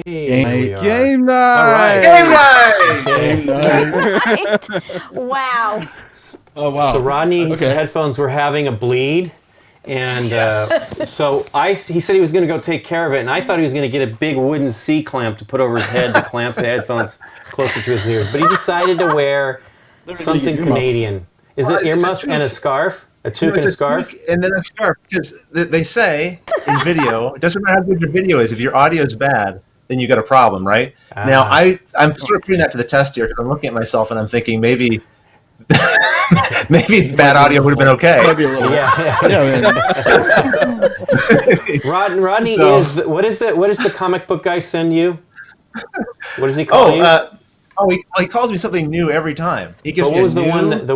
Hey, there we are. Game night! All right. Game night! Right? Wow. Oh, wow. So Rodney's headphones were having a bleed, and so he said he was going to go take care of it, and I thought he was going to get a big wooden C-clamp to put over his head to clamp the headphones closer to his ears, but he decided to wear something Canadian. Is it earmuffs and a scarf? A toque and a scarf? And then a scarf, because they say in video, it doesn't matter how good your video is, if your audio is bad, then you got a problem, right? Now, I'm sort of putting that to the test here, because I'm looking at myself and I'm thinking maybe bad audio would have been okay. Maybe a little. Rodney what is the comic book guy send you? What does he call you? He calls me something new every time. He gives me what was the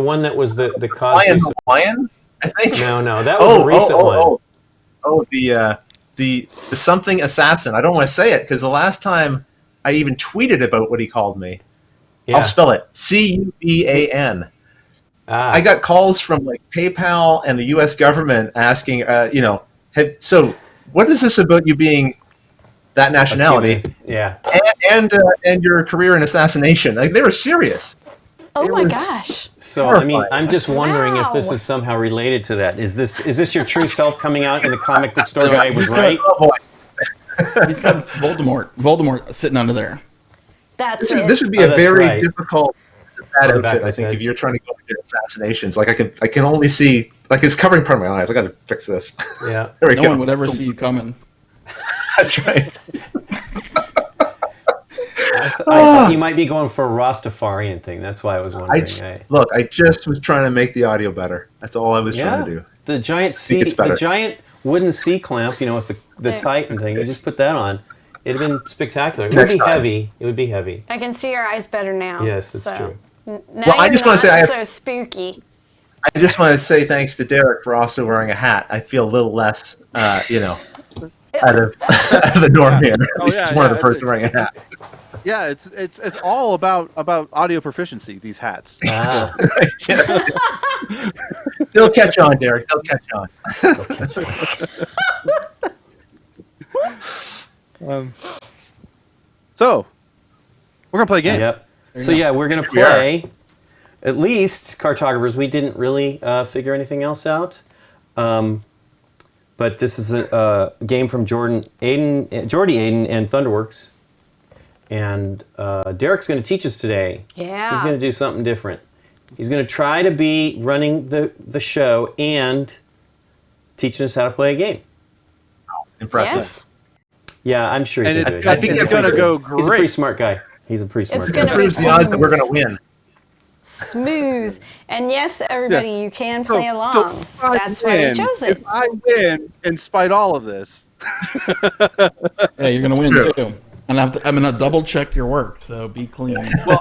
one that was the Hawaiian, I think. No, that was a recent one. The something assassin. I don't want to say it because the last time I even tweeted about what he called me. Yeah. I'll spell it. Cuban. I got calls from like PayPal and the U.S. government asking, so what is this about you being that nationality? Yeah. And your career in assassination. Like, they were serious. Oh my gosh. So horrifying. I'm just wondering if this is somehow related to that. Is this your true self coming out in the comic book store guy was right? He's got Voldemort sitting under there. This would be a very difficult outfit, I think, if you're trying to go into assassinations. Like I can only see, like, it's covering part of my eyes. I got to fix this. Yeah. There we go. No one would ever see you coming. That's right. I thought you might be going for a Rastafarian thing. That's why I was wondering. I just was trying to make the audio better. That's all I was trying to do. The giant wooden C clamp, with the Titan thing. You just put that on. It'd have been spectacular. It would be heavy. It would be heavy. I can see your eyes better now. Yes, that's true. Now I just want to say so spooky. I just want to say thanks to Derek for also wearing a hat. I feel a little less, out of the norm here. At least it's one of the person wearing a hat. Yeah, it's all about audio proficiency. These hats. Right, yeah. They'll catch on, Derek. They'll catch on. So we're gonna play a game. Yep. So we're gonna play. At least Cartographers. We didn't really figure anything else out. But this is a game from Jordy Adan and Thunderworks. And Derek's going to teach us today. Yeah. He's going to do something different. He's going to try to be running the show and teaching us how to play a game. Impressive. Yes. Yeah, I'm sure he can do it. I think it's going to go great. He's a pretty smart guy. He's a pretty smart guy. It proves the odds that we're going to win. Smooth. And yes, everybody, you can play along. That's why we chose it. If I win, in spite all of this. Yeah, you're going to win too. And I'm going to double check your work, so be clean. Well,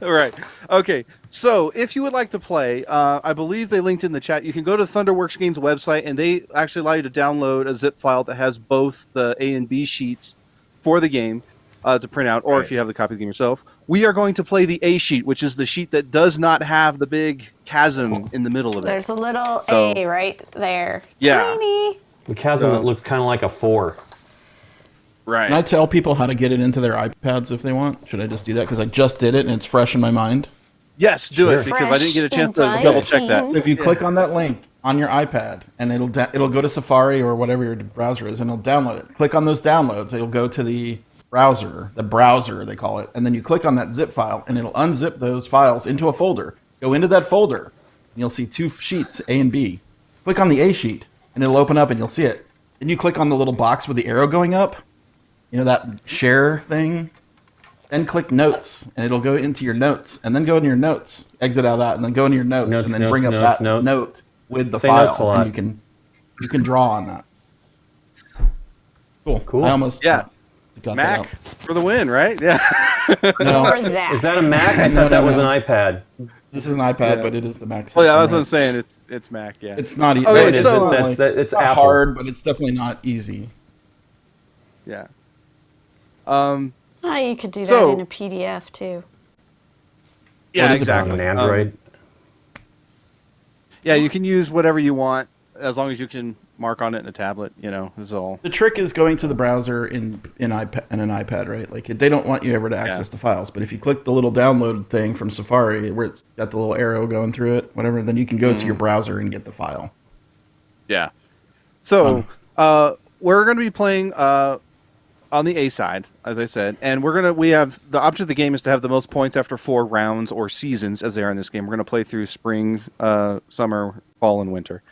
right. Okay, so if you would like to play, I believe they linked in the chat. You can go to Thunderworks Games website, and they actually allow you to download a zip file that has both the A and B sheets for the game to print out, or if you have the copy of the game yourself. We are going to play the A sheet, which is the sheet that does not have the big chasm in the middle of it. There's a little A right there. Yeah. Tiny. The chasm that looks kind of like a 4. Right. Can I tell people how to get it into their iPads if they want? Should I just do that? Because I just did it and it's fresh in my mind. Yes, do it, because I didn't get a chance to double check that. So if you click on that link on your iPad, and it'll go to Safari or whatever your browser is, and it'll download it. Click on those downloads. It'll go to the browser they call it, and then you click on that zip file, and it'll unzip those files into a folder. Go into that folder, and you'll see 2 sheets, A and B. Click on the A sheet, and it'll open up, and you'll see it. Then you click on the little box with the arrow going up, that share thing. Then click Notes, and it'll go into your notes, and then go into your notes. Exit out of that, and then go into your notes, and then bring up that note with the file, and you can draw on that. Cool. I almost got Mac for the win, right? Yeah. No. Is that a Mac? I thought that was an iPad. This is an iPad, but it is the Mac system. Oh yeah, that's what I'm saying. It's Mac. Yeah. It's not easy. Okay, it's not Apple. hard, but it's definitely not easy. Yeah. You could do that in a PDF too. Yeah, exactly. On an Android. Yeah, you can use whatever you want as long as you can mark on it in a tablet. Is all. The trick is going to the browser in iPad and an iPad, right? Like they don't want you ever to access the files, but if you click the little download thing from Safari, where it's got the little arrow going through it, whatever, then you can go to your browser and get the file. Yeah. So we're going to be playing on the A side, as I said, and we have the object of the game is to have the most points after 4 rounds or seasons, as they are in this game. We're going to play through spring, summer, fall, and winter.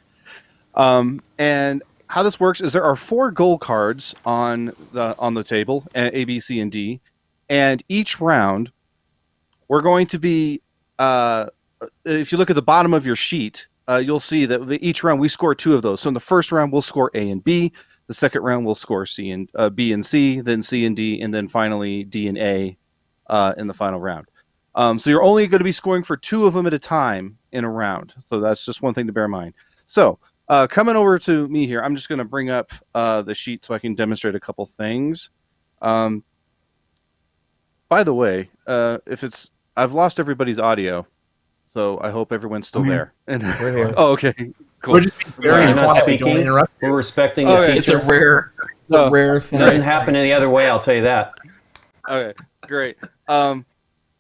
And how this works is there are 4 goal cards on the table, A, B, C, and D, and each round we're going to be. If you look at the bottom of your sheet, you'll see that each round we score 2 of those. So in the first round we'll score A and B. The second round we'll score B and C, then C and D, and then finally D and A in the final round. So you're only going to be scoring for 2 of them at a time in a round. So that's just one thing to bear in mind. So coming over to me here, I'm just going to bring up the sheet so I can demonstrate a couple things. By the way, I've lost everybody's audio, so I hope everyone's still there. And We're here. Oh, okay. Cool. We're just very You're not quiet. speaking. We're respecting the Okay. It's a feature. rare thing. It doesn't happen any other way, I'll tell you that. Okay, great. All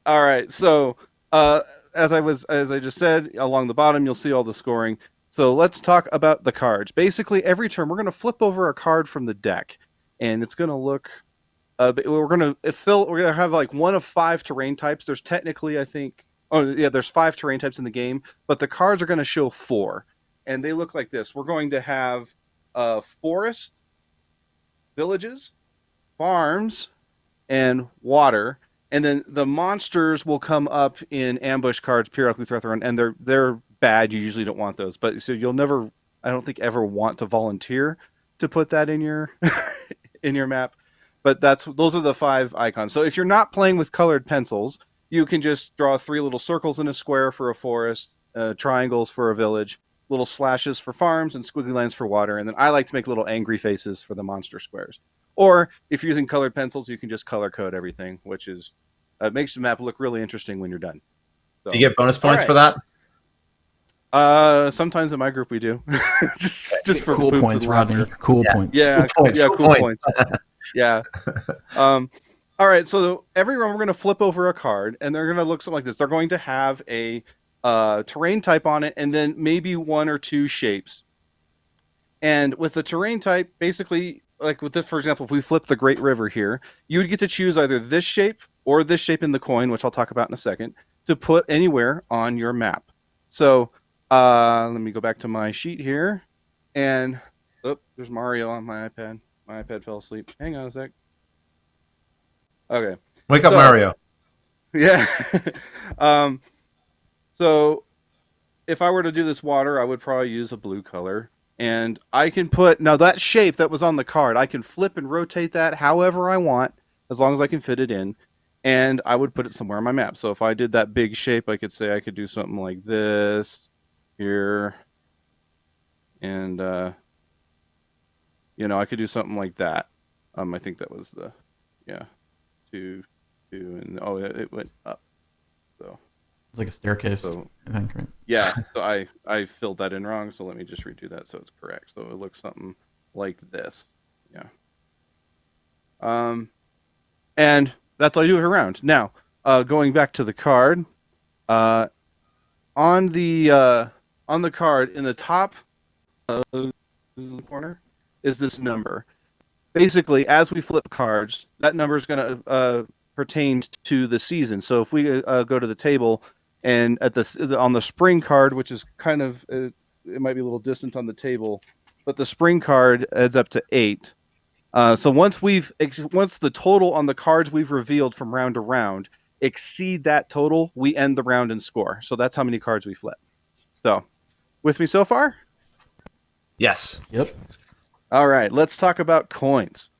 right. So, as I just said, along the bottom you'll see all the scoring. So let's talk about the cards. Basically, every turn we're going to flip over a card from the deck, and it's going to look. We're going to have like one of 5 terrain types. There's technically, I think. Oh yeah, there's 5 terrain types in the game, but the cards are going to show 4, and they look like this. We're going to have forest, villages, farms, and water, and then the monsters will come up in ambush cards periodically throughout the run, and they're bad. You usually don't want those, but so you'll never, I don't think, ever want to volunteer to put that in your in your map. But those are the 5 icons. So if you're not playing with colored pencils, you can just draw 3 little circles in a square for a forest, triangles for a village, little slashes for farms, and squiggly lines for water. And then I like to make little angry faces for the monster squares. Or if you're using colored pencils, you can just color code everything, which is makes the map look really interesting when you're done. So, Do you get bonus points for that? Sometimes in my group we do. just for cool poops points, and Rodney. laughter. Cool points. Yeah, Cool cool points. points. Yeah. All right, so every round we're going to flip over a card, and they're going to look something like this. They're going to have a terrain type on it, and then maybe 1 or 2 shapes. And with the terrain type, basically, like with this, for example, if we flip the Great River here, you would get to choose either this shape or this shape in the coin, which I'll talk about in a second, to put anywhere on your map. So let me go back to my sheet here, and there's Mario on my iPad. My iPad fell asleep. Hang on a sec. Okay. Wake up, Mario. Yeah. So if I were to do this water, I would probably use a blue color. And I can now that shape that was on the card, I can flip and rotate that however I want, as long as I can fit it in. And I would put it somewhere on my map. So if I did that big shape, I could say I could do something like this here. And, I could do something like that. I think that was 2, and it went up. So It's like a staircase, So- I think, right? yeah, so I filled that in wrong. So let me just redo that so it's correct. So it looks something like this. Yeah. And that's all you do every round. Now, going back to the card, on the card in the top corner is this number. Basically, as we flip cards, that number is going to pertain to the season. So if we go to the table and on the spring card, which is kind of it might be a little distant on the table, but the spring card adds up to 8. So once the total on the cards we've revealed from round to round exceed that total, we end the round and score. So that's how many cards we flip. So, with me so far? Yes. Yep. All right, let's talk about coins.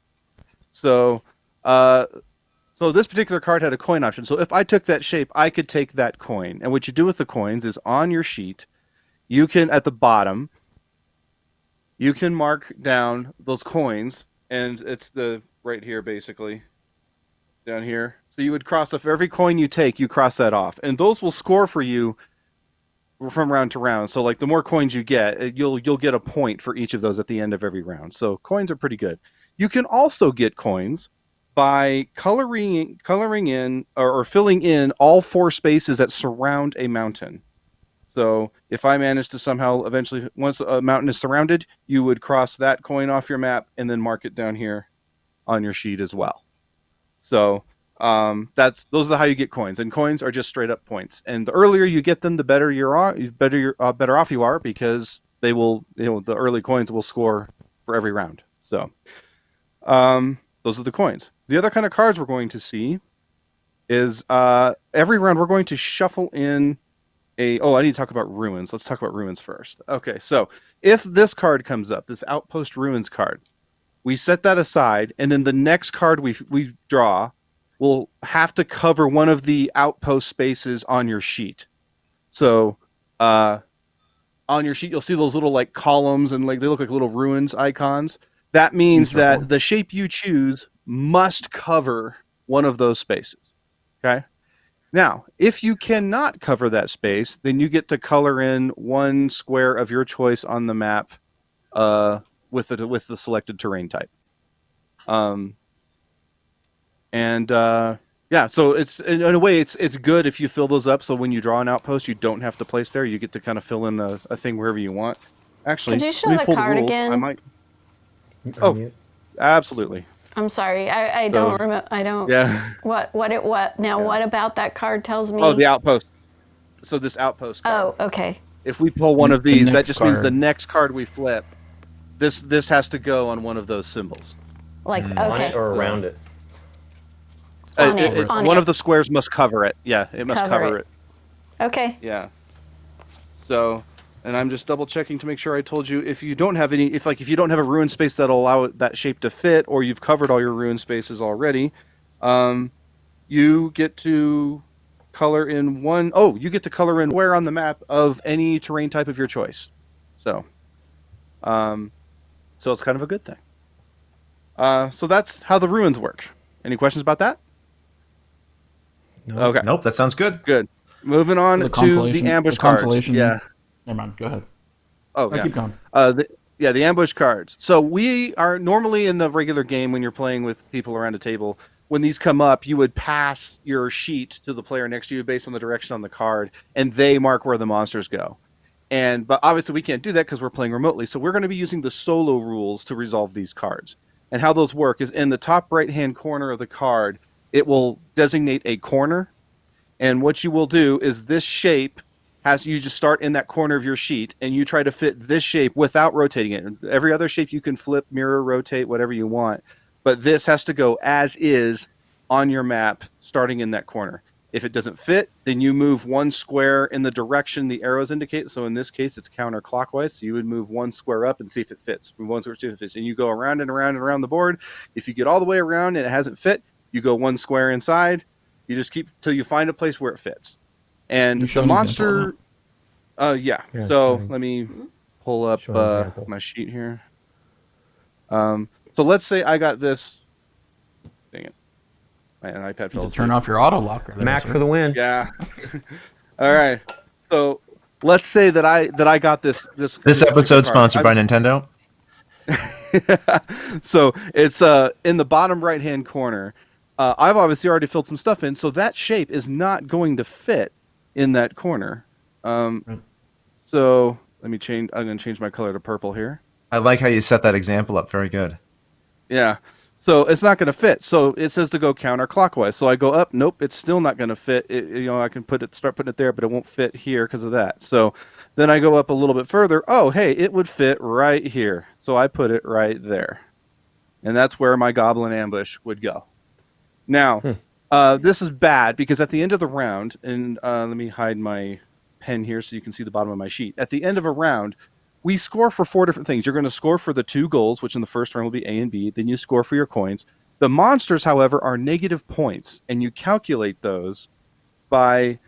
So this particular card had a coin option. So if I took that shape, I could take that coin. And what you do with the coins is on your sheet, you can, at the bottom, you can mark down those coins, and it's right here, basically, down here. So you would cross off every coin you take, you cross that off. And those will score for you from round to round. So like the more coins you get, you'll get a point for each of those at the end of every round. So coins are pretty good. You can also get coins by coloring in or filling in all 4 spaces that surround a mountain. So if I manage to somehow eventually, once a mountain is surrounded, you would cross that coin off your map and then mark it down here on your sheet as well. So those are how you get coins, and coins are just straight up points. And the earlier you get them, the better better off you are, because they will, the early coins will score for every round. So those are the coins. The other kind of cards we're going to see is every round we're going to shuffle in I need to talk about ruins. Let's talk about ruins first. Okay, so if this card comes up, this Outpost Ruins card, we set that aside, and then the next card we draw will have to cover one of the outpost spaces on your sheet. So on your sheet, you'll see those little like columns, and like they look like little ruins icons. That means that the shape you choose must cover one of those spaces. Okay? Now, if you cannot cover that space, then you get to color in one square of your choice on the map with the selected terrain type. So it's in a way it's good if you fill those up. So when you draw an outpost, you don't have to place there. You get to kind of fill in a thing wherever you want. Actually, could you show the card again? I might. Oh, absolutely. I'm sorry. I don't remember. I don't. Yeah. What now? Yeah. What about that card tells me? Oh, the outpost. So this outpost card. Oh, okay. If we pull one of these, that just means the next card we flip, this has to go on one of those symbols. Like okay. On it or around it. One of the squares must cover it. Yeah, it must cover it. Okay. Yeah. So. And I'm just double checking to make sure I told you, if you don't have if you don't have a ruin space that'll allow that shape to fit, or you've covered all your ruin spaces already, you get to color in you get to color in where on the map of any terrain type of your choice. So it's kind of a good thing. So that's how the ruins work. Any questions about that? No. Okay. Nope, that sounds good. Good. Moving on to the ambush cards. Yeah. Never mind. Go ahead. Oh, yeah. Keep going. The ambush cards. So we are normally in the regular game when you're playing with people around a table. When these come up, you would pass your sheet to the player next to you based on the direction on the card, and they mark where the monsters go. But obviously we can't do that because we're playing remotely. So we're going to be using the solo rules to resolve these cards. And how those work is in the top right-hand corner of the card, it will designate a corner. And what you will do is this shape you just start in that corner of your sheet, and you try to fit this shape without rotating it. Every other shape you can flip, mirror, rotate, whatever you want. But this has to go as is on your map, starting in that corner. If it doesn't fit, then you move one square in the direction the arrows indicate. So in this case, it's counterclockwise. So you would move one square up and see if it fits. Move one square, see if it fits. And you go around and around and around the board. If you get all the way around and it hasn't fit, you go one square inside. You just keep till you find a place where it fits. And the monster, yeah. So let me pull up my sheet here. So let's say I got this. Dang it, my iPad fell asleep. Turn off your auto locker. Mac for the win. Yeah. All right. So let's say that I got this. This episode sponsored by Nintendo. So it's in the bottom right hand corner. I've obviously already filled some stuff in, so that shape is not going to fit in that corner. So let me change. I'm going to change my color to purple here. I like how you set that example up. Very good. Yeah. So it's not going to fit. So it says to go counterclockwise. So I go up. Nope, it's still not going to fit. I can start putting it there, but it won't fit here because of that. So then I go up a little bit further. Oh, hey, it would fit right here. So I put it right there. And that's where my goblin ambush would go. Now, this is bad because at the end of the round, and let me hide my pen here so you can see the bottom of my sheet. At the end of a round, we score for 4 different things. You're going to score for the 2 goals, which in the first round will be A and B. Then you score for your coins. The monsters, however, are negative points, and you calculate those by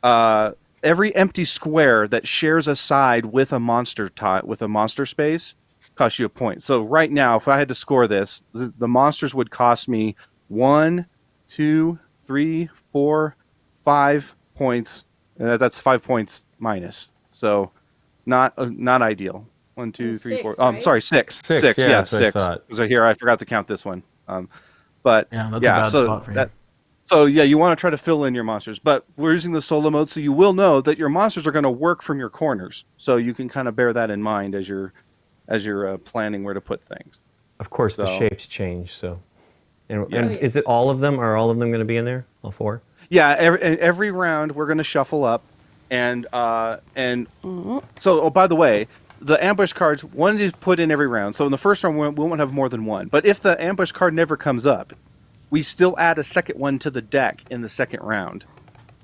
every empty square that shares a side with a monster with a monster space costs you a point. So right now, if I had to score this, the monsters would cost me 1, 2, 3, 4, 5 points. That's 5 points minus. So not ideal. 1, 2, 3, 4. Six, right? Sorry, six. Six, yeah, that's what I six. thought. Because I forgot to count this one. But Yeah, that's a bad spot for you. So yeah, you want to try to fill in your monsters, but we're using the solo mode, so you will know that your monsters are going to work from your corners. So you can kind of bear that in mind as you're planning where to put things. Of course, the So- shapes change. So, and is it all of them? Are all of them going to be in there? All 4? Yeah, every round we're going to shuffle up, and so by the way, the ambush cards one is put in every round. So in the first round we won't have more than one, but if the ambush card never comes up, we still add a second one to the deck in the second round,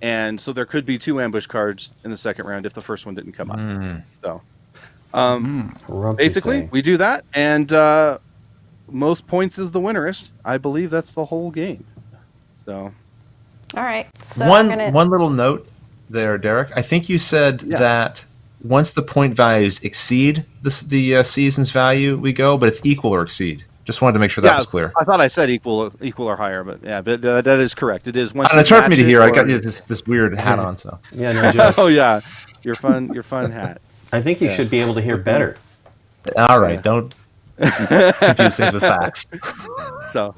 and so there could be 2 ambush cards in the second round if the first one didn't come up. So basically we do that, and most points is the winnerist. I believe that's the whole game. So. All right. So one little note there, Derek. I think you said that once the point values exceed the season's value, we go, but it's equal or exceed. Just wanted to make sure that was clear. I thought I said equal or higher, but that is correct. It is. Once it's hard for me to hear. I got this weird hat on, so. Yeah, no joke. Oh yeah, your fun hat. I think you should be able to hear better. All right, don't confuse things with facts. So,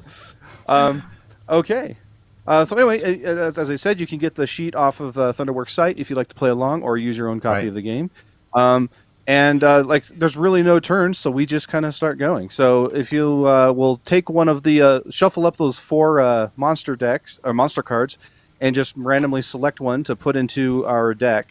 okay. So anyway, as I said, you can get the sheet off of Thunderworks site if you'd like to play along or use your own copy of the game. And there's really no turns, so we just kind of start going. So if you will take one of the shuffle up those 4 monster decks or monster cards, and just randomly select one to put into our deck.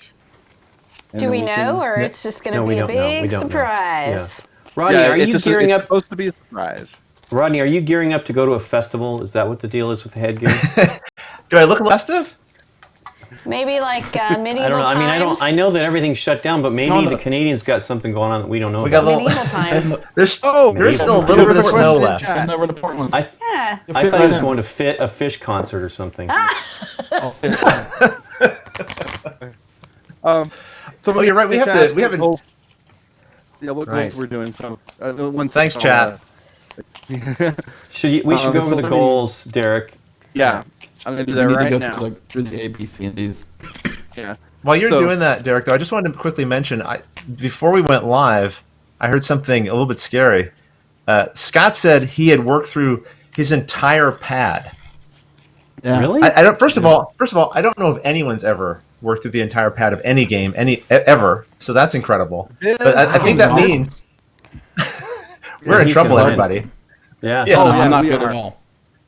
Do we know, or it's just going to be a big surprise? Yeah. Rodney, are you gearing up? It's supposed to be a surprise. Rodney, are you gearing up to go to a festival? Is that what the deal is with the headgear? Do I look festive? Maybe like medieval I don't know. times. I mean, I know that everything's shut down, but maybe the Canadians got something going on that we don't know about. Medieval times. There's still a little bit of snow left. Over to Portland. I thought he was going to a fish concert or something. So you're right. We haven't. Goals. Yeah, what goals we're doing? So thanks, chat. We should go over the goals, Derek. Yeah, I'm gonna do that right now. Through the A, B, C, and D's. Yeah. While you're doing that, Derek, though, I just wanted to quickly mention, before we went live, I heard something a little bit scary. Scott said he had worked through his entire pad. Yeah. Really? I don't. First of all, I don't know if anyone's ever worked through the entire pad of any game, ever. So that's incredible. But I think that means we're in trouble, everybody. Yeah. Oh, I'm not good at all.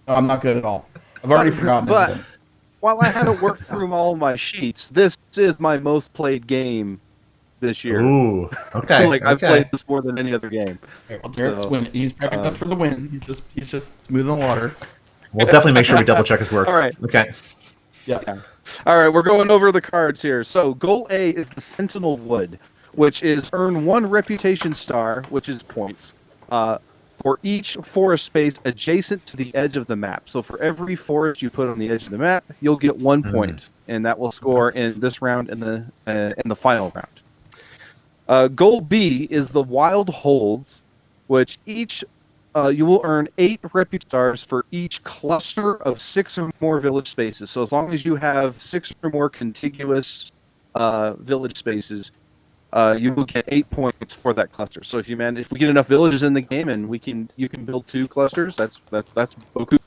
No, I'm not good at all. I've already forgotten. But while I haven't worked through all my sheets, this is my most played game this year. Ooh. Okay. I've played this more than any other game. Okay, well, Derek's winning. He's prepping us for the win. He's just smooth on water. We'll definitely make sure we double check his work. All right. Okay. Yeah. All right, we're going over the cards here. So goal A is the Sentinel Wood, which is earn 1 reputation star, which is points, for each forest space adjacent to the edge of the map. So for every forest you put on the edge of the map, you'll get 1 point, and that will score in this round and the final round. Goal B is the Wild Holds, which each you will earn 8 reputation stars for each cluster of 6 or more village spaces. So as long as you have 6 or more contiguous village spaces, you will get 8 points for that cluster. So if we get enough villages in the game and you can build 2 clusters, that's beaucoup.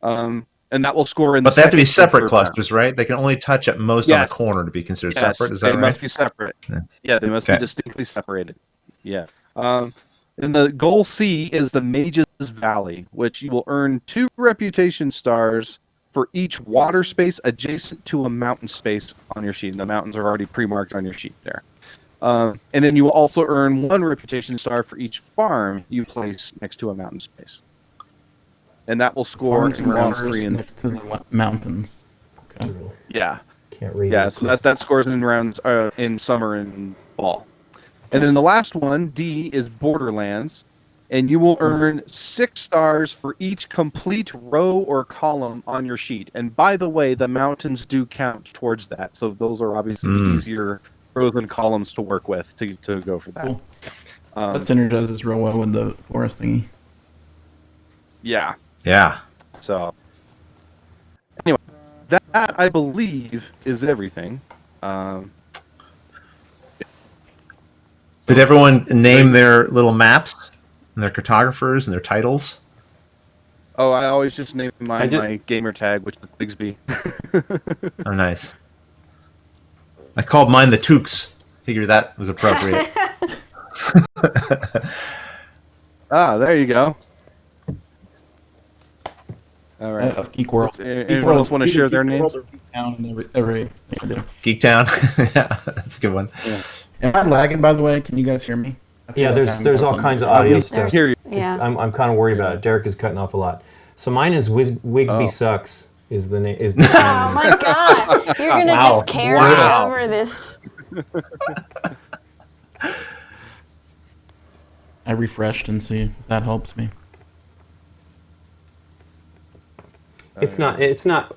And that will score in. But they have to be separate clusters, right? They can only touch at most on a corner to be considered separate. Is that right? They must be separate. Yeah, they must be distinctly separated. Yeah. And the goal C is the Mage's Valley, which you will earn 2 reputation stars for each water space adjacent to a mountain space on your sheet. And the mountains are already pre-marked on your sheet there. And then you will also earn 1 reputation star for each farm you place next to a mountain space. And that will score in rounds 3 and next to the mountains. Okay. Yeah. Can't read. Yeah, so that scores in rounds in summer and fall. And then the last one, D, is Borderlands, and you will earn 6 stars for each complete row or column on your sheet. And by the way, the mountains do count towards that, so those are obviously easier rows and columns to work with to go for that. Cool. That synergizes real well with the forest thingy. Yeah. Yeah. So, anyway, that I believe is everything. Did everyone name their little maps and their cartographers and their titles? Oh, I always just name my gamer tag, which is Bigsby. Oh, nice. I called mine the Tukes. Figured that was appropriate. There you go. All right. Geek World. Anyone else want to share their names? Geek Town. Yeah, that's a good one. Yeah. Am I lagging, by the way? Can you guys hear me? Yeah, there's all kinds of audio stuff. Hear you. Yeah. I'm kind of worried about it. Derek is cutting off a lot. So mine is Wigsby Sucks is the name. Oh my God! You're gonna just carry over this. I refreshed and see if that helps me. It's not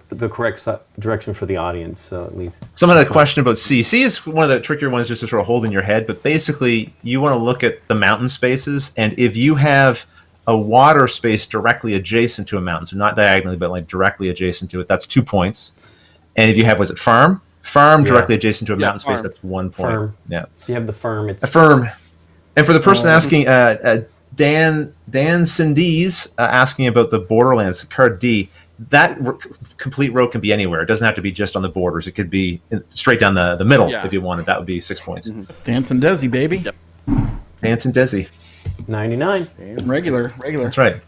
the correct direction for the audience, so at least. Someone had a question about C. C is one of the trickier ones just to sort of hold in your head, but basically you want to look at the mountain spaces, and if you have a water space directly adjacent to a mountain, so not diagonally, but like directly adjacent to it, that's 2 points. And if you have, was it farm? Farm directly adjacent to a mountain space, that's 1 point. Firm. Yeah. If you have the firm, it's a firm. And for the person asking, Dan Cindy's asking about the Borderlands, card D, that complete row can be anywhere. It doesn't have to be just on the borders. It could be straight down the middle if you wanted. That would be 6 points. It's Dance and Desi, baby. Yep. Dance and Desi. 99. Regular. That's right.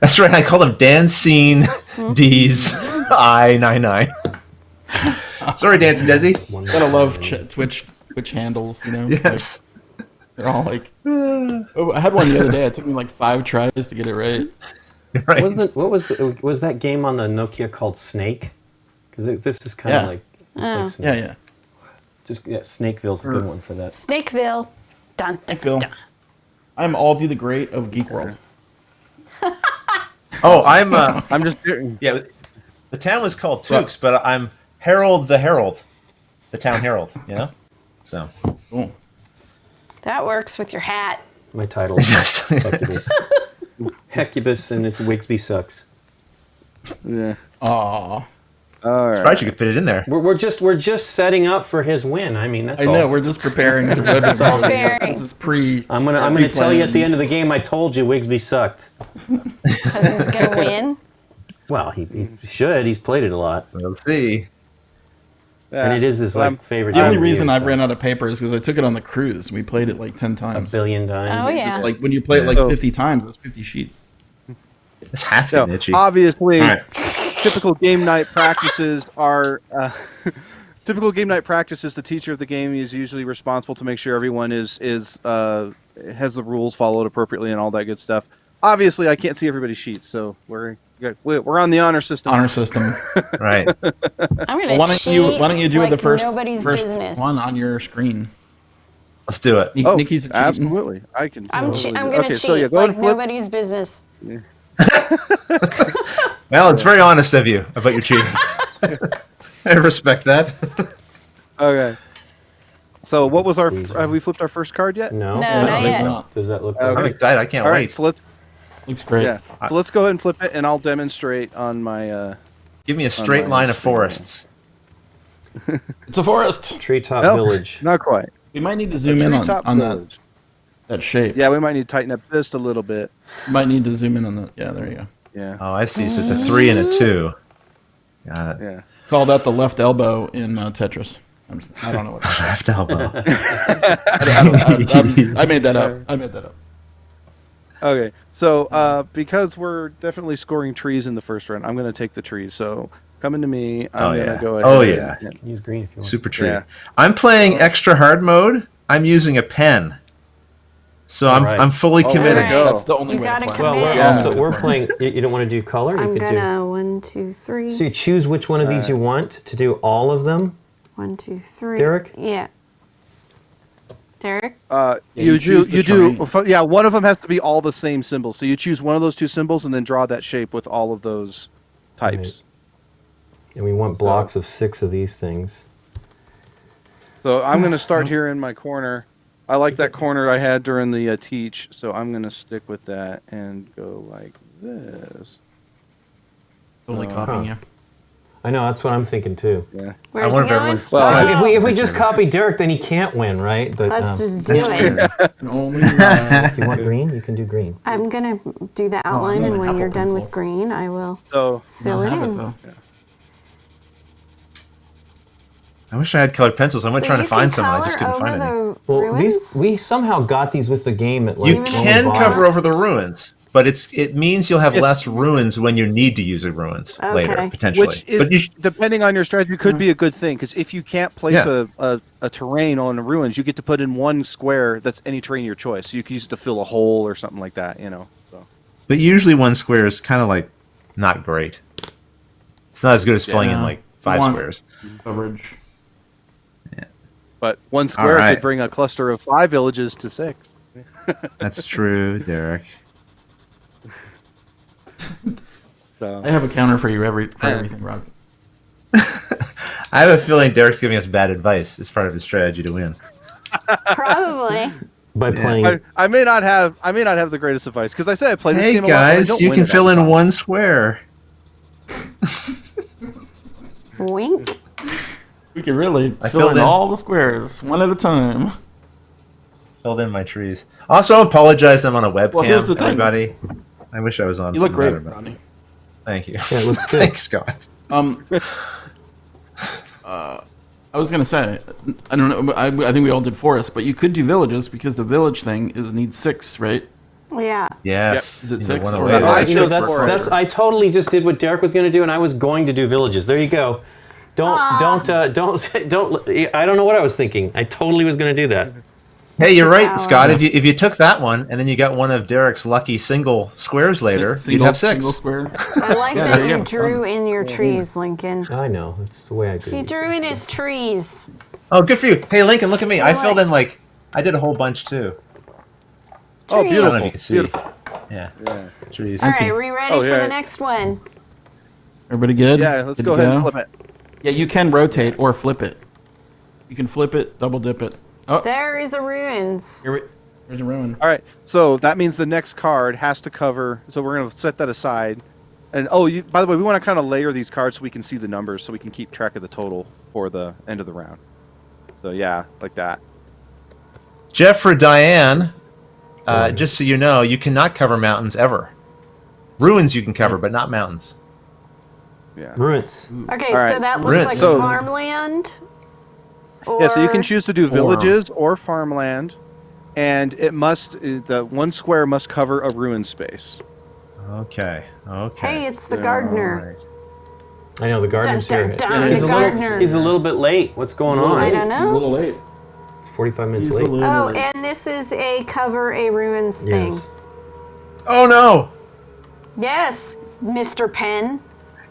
That's right. I call him Dan Scene D's I99. Sorry, Dance and Desi. Gotta love Twitch handles, you know? Yes. Like, they're all like... Oh, I had one the other day. It took me like 5 tries to get it right. Right. Was that game on the Nokia called Snake? Because this is kind of like, Yeah. Snakeville's a good one for that. Snakeville. Dun, dun, Phil. dun. I'm Aldi the Great of Geek World. Oh, I'm just yeah. The town was called Tukes, but I'm Harold the Herald, the town herald. You know, so Cool. That works with your hat. My title is Hecubus. Hecubus, and it's Wigsby Sucks. Yeah. Aww. All right. surprised you could fit it in there. We're just setting up for his win. I mean, that's I all. know, we're just preparing to win. This is pre... I'm gonna tell you at the end of the game. I told you Wigsby sucked. Because he's gonna win. Well, he should. He's played it a lot, We'll see. and it is his favorite. The game only of the reason year, I've ran out of paper is because I took it on the cruise. We played it like 10 a times. billion times. Oh yeah. Like when you play it like 50 times, it's 50 sheets. This hat's So, getting itchy. obviously, All right. typical game night practices are typical game night practices. The teacher of the game is usually responsible to make sure everyone has the rules followed appropriately and all that good stuff. Obviously, I can't see everybody's sheets, so we're on the honor system. Honor system. Right. I'm gonna Why cheat don't you do like the first nobody's business. one on your screen? Let's do it. Nikki's cheating. Absolutely. I can. I'm totally gonna do it. Okay, cheat so yeah, go like ahead and flip. nobody's business. Well, it's very honest of you about your cheating. I respect that. Okay. So what was our? Have we flipped our first card yet? No, No, not yet. Does that look? Okay. I'm excited. I can't All wait. right. So let's Looks great. so let's go ahead and flip it, and I'll demonstrate on my. Give me a straight line of forests. It's a forest. Treetop No, Village. Not quite. We might need to zoom in Treetop on that, Village. that shape. Yeah, we might need to tighten up just a little bit. Might need to zoom in on that. Yeah, there you go. Yeah. Oh, I see. So it's a 3 and a 2. Got it. Yeah. Call that the left elbow in Tetris. I don't know what. Left elbow. I made that up. Okay. So because we're definitely scoring trees in the first round, I'm going to take the trees. So coming to me, I'm going to go ahead. Oh, yeah. Use green if you want. Super tree. Yeah. I'm playing extra hard mode. I'm using a pen. So Alright. I'm fully committed. Alright. go. That's the only You way. gotta to play. Well, commit. we're Yeah. also we're playing. You don't want to do color. I'm You could gonna 1, 2, 3. do. So you choose which one of these you want to do all of them. 1, 2, 3. Derek? Yeah. Derek? You choose the do. triangle. Yeah, one of them has to be all the same symbols. So you choose one of those two symbols and then draw that shape with all of those types. Right. And we want blocks of 6 of these things. So I'm going to start here in my corner. I like that corner I had during the teach, so I'm going to stick with that and go like this. Totally copying you. I know, that's what I'm thinking too. Yeah. Where's wonder he if going? everyone's- Well, if we just copy Derek, then he can't win, right? But Let's just do it. Only if you want green, you can do green. I'm gonna do the outline, need and an when Apple you're done pencil. with green, I will So fill it in. I wish I had colored pencils. I went So trying to you find can some, and I color just couldn't over find any. the Well, ruins? we somehow got these with the game at like You when we can bought cover it. over the ruins, but it means you'll have Yes. less ruins when you need to use the ruins later, Okay. potentially. which is, but you depending on your strategy, could be a good thing because if you can't place Yeah. a terrain on the ruins, you get to put in one square that's any terrain of your choice. So you can use it to fill a hole or something like that. So. but usually one square is kind of like not great. It's not as good as filling in Yeah. like 5 One. squares. coverage. But one square right. could bring a cluster of 5 villages to 6. That's true, Derek. So I have a counter for you for everything, Rob. I have a feeling Derek's giving us bad advice as part of his strategy to win. Probably. by playing. I may not have the greatest advice because I said I play this Hey game a lot. and I guys, don't you win can it fill all the in time. one square. Wink. We can really I fill filled in in. all the squares, one at a time. Filled in my trees. Also, I apologize I'm on a webcam, Well, here's the thing. everybody. I wish I was on You look something great, better, but- Ronnie. Thank you. Yeah, it looks good. Thanks, Scott. I was gonna say, I don't know. I think we all did forests, but you could do villages because the village thing needs 6, right? Yeah. Yes. Is it You know, 6 one or- away. I You know, chose forest. that's I totally just did what Derek was going to do, and I was going to do villages. There you go. Don't. I don't know what I was thinking. I totally was going to do that. Hey, you're right, Power. Scott. If you took that one and then you got one of Derek's lucky single squares later, you'd have 6. Single square. I like Yeah, that there you you go. drew in your trees, Lincoln. I know. It's the way I do. He these drew things. in his trees. Oh, good for you. Hey, Lincoln, look at me. So I filled like- in like I did a whole bunch too. Oh, Trees. I don't know if beautiful. you can see. Beautiful. Yeah. Yeah. Trees. All right, are we ready Oh, for yeah. the next one? Everybody good? Yeah, let's Good go to ahead and flip it. Yeah, you can rotate or flip it. You can flip it, double dip it. Oh, There is a ruins. here's a ruin. All right, so that means the next card has to cover. So we're going to set that aside. And by the way, we want to kind of layer these cards so we can see the numbers, so we can keep track of the total for the end of the round. So yeah, like that. Jeff for Diane, just so you know, you cannot cover mountains ever. Ruins you can cover, but not mountains. Yeah. Ruins. Okay, All right, so that looks Ruins. like So- farmland. Yeah, so you can or- choose to do villages or farmland, and it must the one square must cover a ruin space. Okay. Okay. Hey, it's the Yeah, gardener. I know the gardener's Dun, here. dun, dun, he's, the a little, gardener. he's a little bit late. What's going on? I don't He's a know. little late. 45 minutes He's a late. little Oh, late. and this is a cover a ruins thing. Yes. Oh no! Yes, Mr. Penn.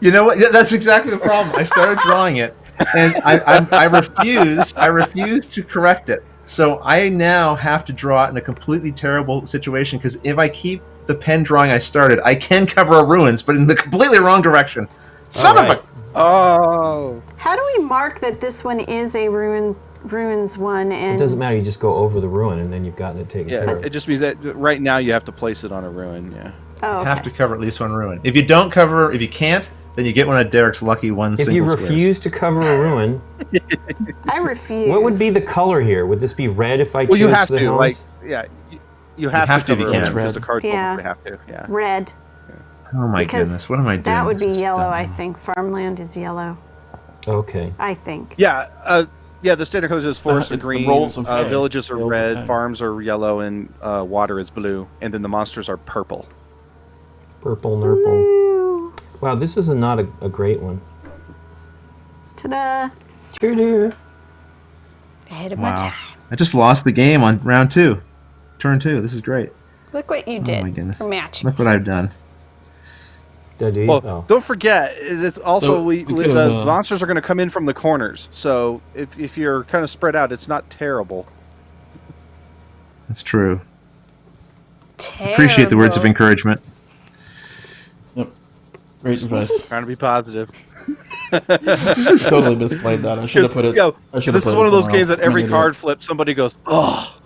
You know what? Yeah, that's exactly the problem. I started drawing it, and I refuse. I refuse to correct it. So I now have to draw it in a completely terrible situation because if I keep the pen drawing I started, I can cover a ruins, but in the completely wrong direction. Son All right. of a! Oh, How do we mark that this one is a ruins one? And It doesn't matter. You just go over the ruin, and then you've gotten it taken yeah. care of. It just means that right now you have to place it on a ruin. Yeah. Oh, You have okay. to cover at least one ruin. If you don't cover, if you can't, then you get one of Derek's lucky one. If you single squares. refuse to cover a ruin, I refuse. what would be the color here? Would this be red if I Well, chose you have the to house? like you have have to to if you cover can. it because the Red. card Yeah. they have to. Yeah. red? Oh my Because goodness! What am I doing? That would be This is yellow, dumb. I think. Farmland is yellow, Okay. I think. Yeah. Yeah. The standard code is forests are it's the green, rolls of hay. villages are Rolls of red, hay. farms are yellow, and water is blue, and then the monsters are purple. Purple nurple. Ooh, Wow, this is not a great one. ta-da! Cheer. Ahead of my Wow! time. I just lost the game on round 2, turn 2. This is great. Look what you did. Oh my goodness! For match. Look what I've done. Did you? Well, Oh. don't forget, it's also So, we could've, the monsters are going to come in from the corners. So if you're kind of spread out, it's not terrible. That's true. Appreciate the words of Terrible. encouragement. Yep. Great advice. Trying to be positive. Totally misplayed that. I should have put it. Yo, I should have this put is it one of those somewhere games else. that every I'm an card flip, somebody goes, "Oh,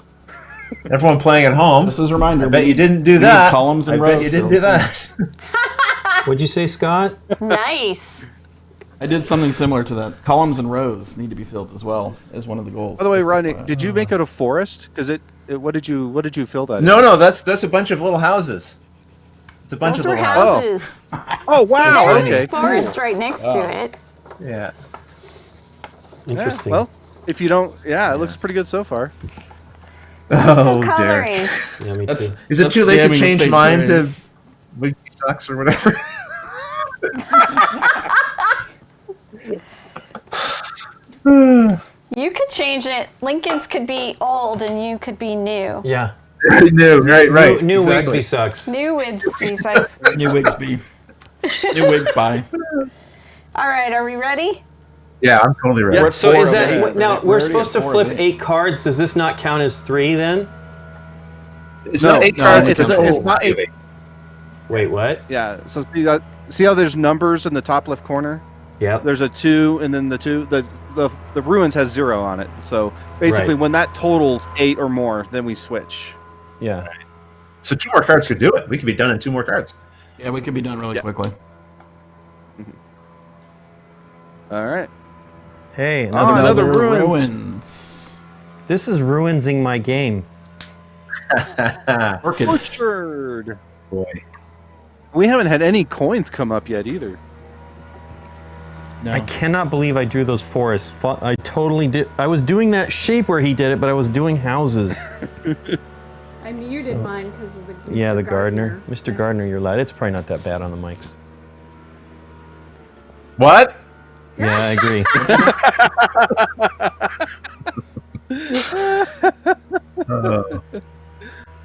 Everyone playing at home. This is a reminder. I bet we- you didn't do we need that. columns and I bet rows you didn't filled. do that. What'd you say, Scott? Nice. I did something similar to that. Columns and rows need to be filled as well as one of the goals. By the way, Rodney, did you make it a forest? Because what did you fill that? No, that's a bunch of little houses. It's a bunch Those of were little houses. houses. Oh wow! See, there's Okay. forest right next to it. Yeah. Interesting. Yeah, well, if you don't, it looks pretty good so far. I'm still Oh, coloring. Yeah, me That's- too. Is it That's too late to scamming with change fake mine to praise. Wiggy Sucks or whatever? You could change it. Lincoln's could be old and you could be new. Yeah. No, right. New exactly. Wigsby sucks. New Wigsby sites. New Wigsby. New Wigs by. All right, are we ready? Yeah, I'm totally ready. Yeah. So Four is over that here. now We're we're already supposed to at four, flip I think. 8 cards? Does this not count as 3 then? It's not 8 cards. it's not 8. Wait, what? Yeah. So see how there's numbers in the top left corner? Yep. There's a 2, and then the ruins has 0 on it. So basically, Right. when that totals 8 or more, then we switch. Yeah. So 2 more cards could do it. We could be done in 2 more cards. Yeah, we could be done really quickly. All right. Hey, another ruin. ruins. This is ruining my game. Orchid. Orchard. Boy. We haven't had any coins come up yet either. No. I cannot believe I drew those forests. I totally did. I was doing that shape where he did it, but I was doing houses. I muted mine because of the Yeah, Mr. the gardener. Mr. Gardner, you're loud. It's probably not that bad on the mics. What? Yeah, I agree.